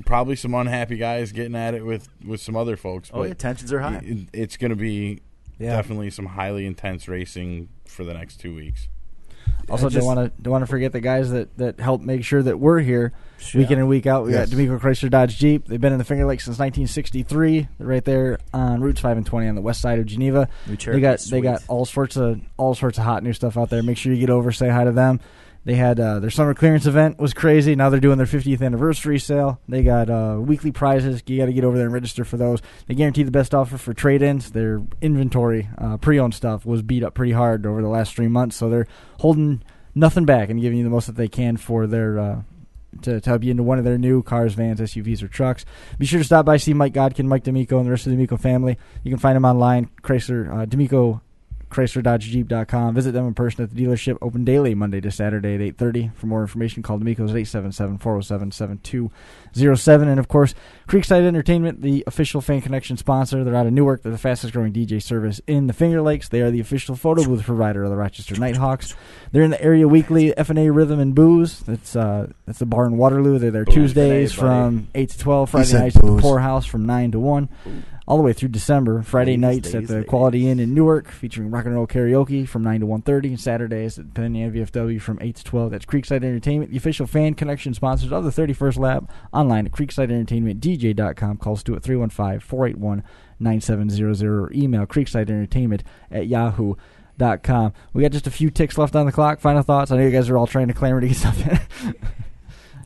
probably some unhappy guys getting at it with some other folks. But tensions are high. It's gonna be definitely some highly intense racing for the next 2 weeks. Also, don't want to forget the guys that help make sure that we're here week in and week out. We got D'Amico Chrysler Dodge Jeep. They've been in the Finger Lakes since 1963. They're right there on routes 5 and 20 on the west side of Geneva. They got all sorts of hot new stuff out there. Make sure you get over, say hi to them. They had their summer clearance event was crazy. Now they're doing their 50th anniversary sale. They got weekly prizes. You got to get over there and register for those. They guarantee the best offer for trade-ins. Their inventory, pre-owned stuff, was beat up pretty hard over the last 3 months. So they're holding nothing back and giving you the most that they can for their to help you into one of their new cars, vans, SUVs, or trucks. Be sure to stop by, see Mike Godkin, Mike D'Amico, and the rest of the D'Amico family. You can find them online, D'Amico ChryslerDodgeJeep.com. Visit them in person at the dealership, open daily Monday to Saturday at 8:30. For more information, call D'Amico's at 877-407-7207. And, of course, Creekside Entertainment, the official Fan Connection sponsor. They're out of Newark. They're the fastest-growing DJ service in the Finger Lakes. They are the official photo booth provider of the Rochester Nighthawks. They're in the area weekly, F&A Rhythm and Booze. That's the bar in Waterloo. They're there Tuesdays from 8 to 12, Friday nights at the Poorhouse from 9 to 1. All the way through December. Friday nights at the Quality Inn in Newark, featuring rock and roll karaoke from 9 to 1:30. And Saturdays at Penn Yan VFW from 8 to 12. That's Creekside Entertainment, the official Fan Connection sponsors of the 31st Lap. Online at CreeksideEntertainmentDJ.com. Call Stu at 315-481-9700 or email CreeksideEntertainment@yahoo.com. We got just a few ticks left on the clock. Final thoughts? I know you guys are all trying to clamor to get stuff in.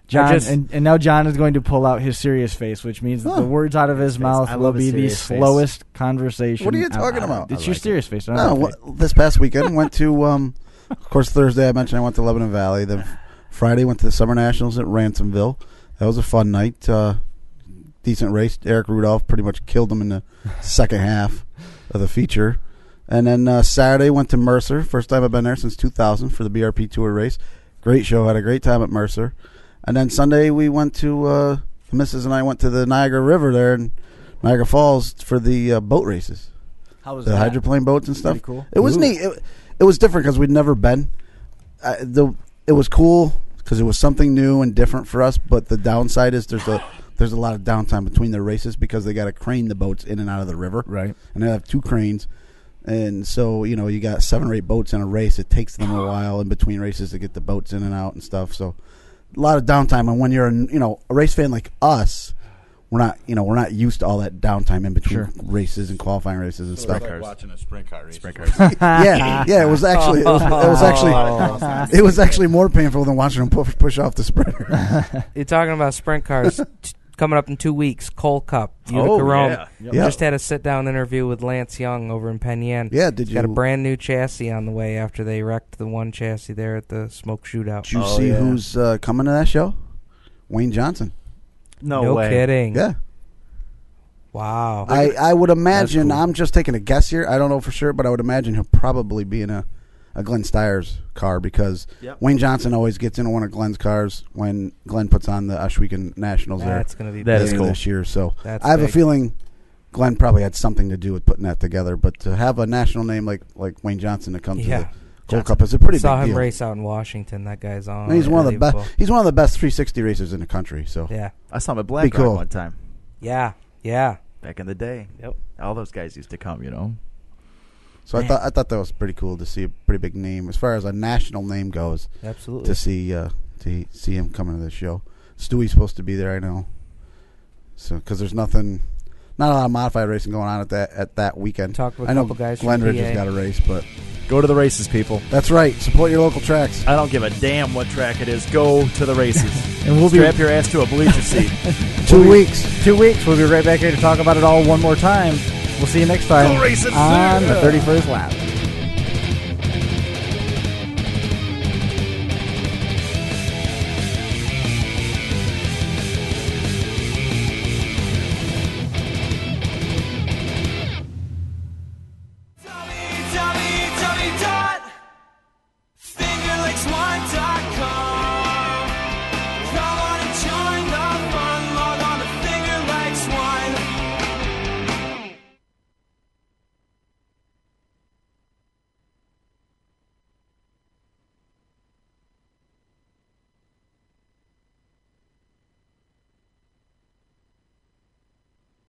John, and now John is going to pull out his serious face, which means that the words out of his mouth will be the slowest conversation. What are you talking about? It's your serious face. This past weekend, went to, of course, Thursday I mentioned I went to Lebanon Valley. Then Friday went to the Summer Nationals at Ransomville. That was a fun night. Decent race. Eric Rudolph pretty much killed him in the second half of the feature. And then Saturday went to Mercer. First time I've been there since 2000 for the BRP Tour race. Great show. Had a great time at Mercer. And then Sunday we went to, the missus and I went to the Niagara River there in Niagara Falls for the boat races. How was the that? hydroplane boats and stuff. Pretty cool. It was neat. It was different because we'd never been. It was cool because it was something new and different for us. But the downside is there's a lot of downtime between the races because they got to crane the boats in and out of the river. Right. And they have 2 cranes. And so, you got 7 or 8 boats in a race. It takes them a while in between races to get the boats in and out and stuff. So a lot of downtime. And when you're a race fan like us, we're not used to all that downtime in between races and qualifying races and stuff. Like watching a sprint car race. yeah, it was actually it was actually more painful than watching them push off the sprinter. You're talking about sprint cars. Coming up in 2 weeks, Coal Cup, Utica-Rome. Just had a sit-down interview with Lance Young over in Penn Yan. Yeah, did you? Got a brand new chassis on the way after they wrecked the one chassis there at the smoke shootout. Did you see who's coming to that show? Wayne Johnson. No way. Kidding. Yeah. Wow. I would imagine, cool. I'm just taking a guess here. I don't know for sure, but I would imagine he'll probably be in a Glenn Steyer's car because Wayne Johnson always gets into one of Glenn's cars when Glenn puts on the Ashweekend Nationals. That's going to be that big. is cool this year. So That's I have big. a feeling Glenn probably had something to do with putting that together. But to have a national name like Wayne Johnson to come to the Gold Cup is a pretty big deal. Saw him race out in Washington. That guy's on. And he's one of the best. He's one of the best 360 racers in the country. So yeah, I saw him at Black Rock one time. Yeah. Back in the day. Yep. All those guys used to come. So I thought that was pretty cool to see a pretty big name as far as a national name goes. Absolutely. To see him coming to the show. Stewie's supposed to be there, I know. So because there's not a lot of modified racing going on at that weekend. Talked with I a know couple guys Glen from Ridge has PA. got a race, but Go to the races, people. That's right. Support your local tracks. I don't give a damn what track it is. Go to the races. And we'll strap your ass to a bleacher seat. 2 weeks. 2 weeks. We'll be right back here to talk about it all one more time. We'll see you next time Go racing, on the 31st lap.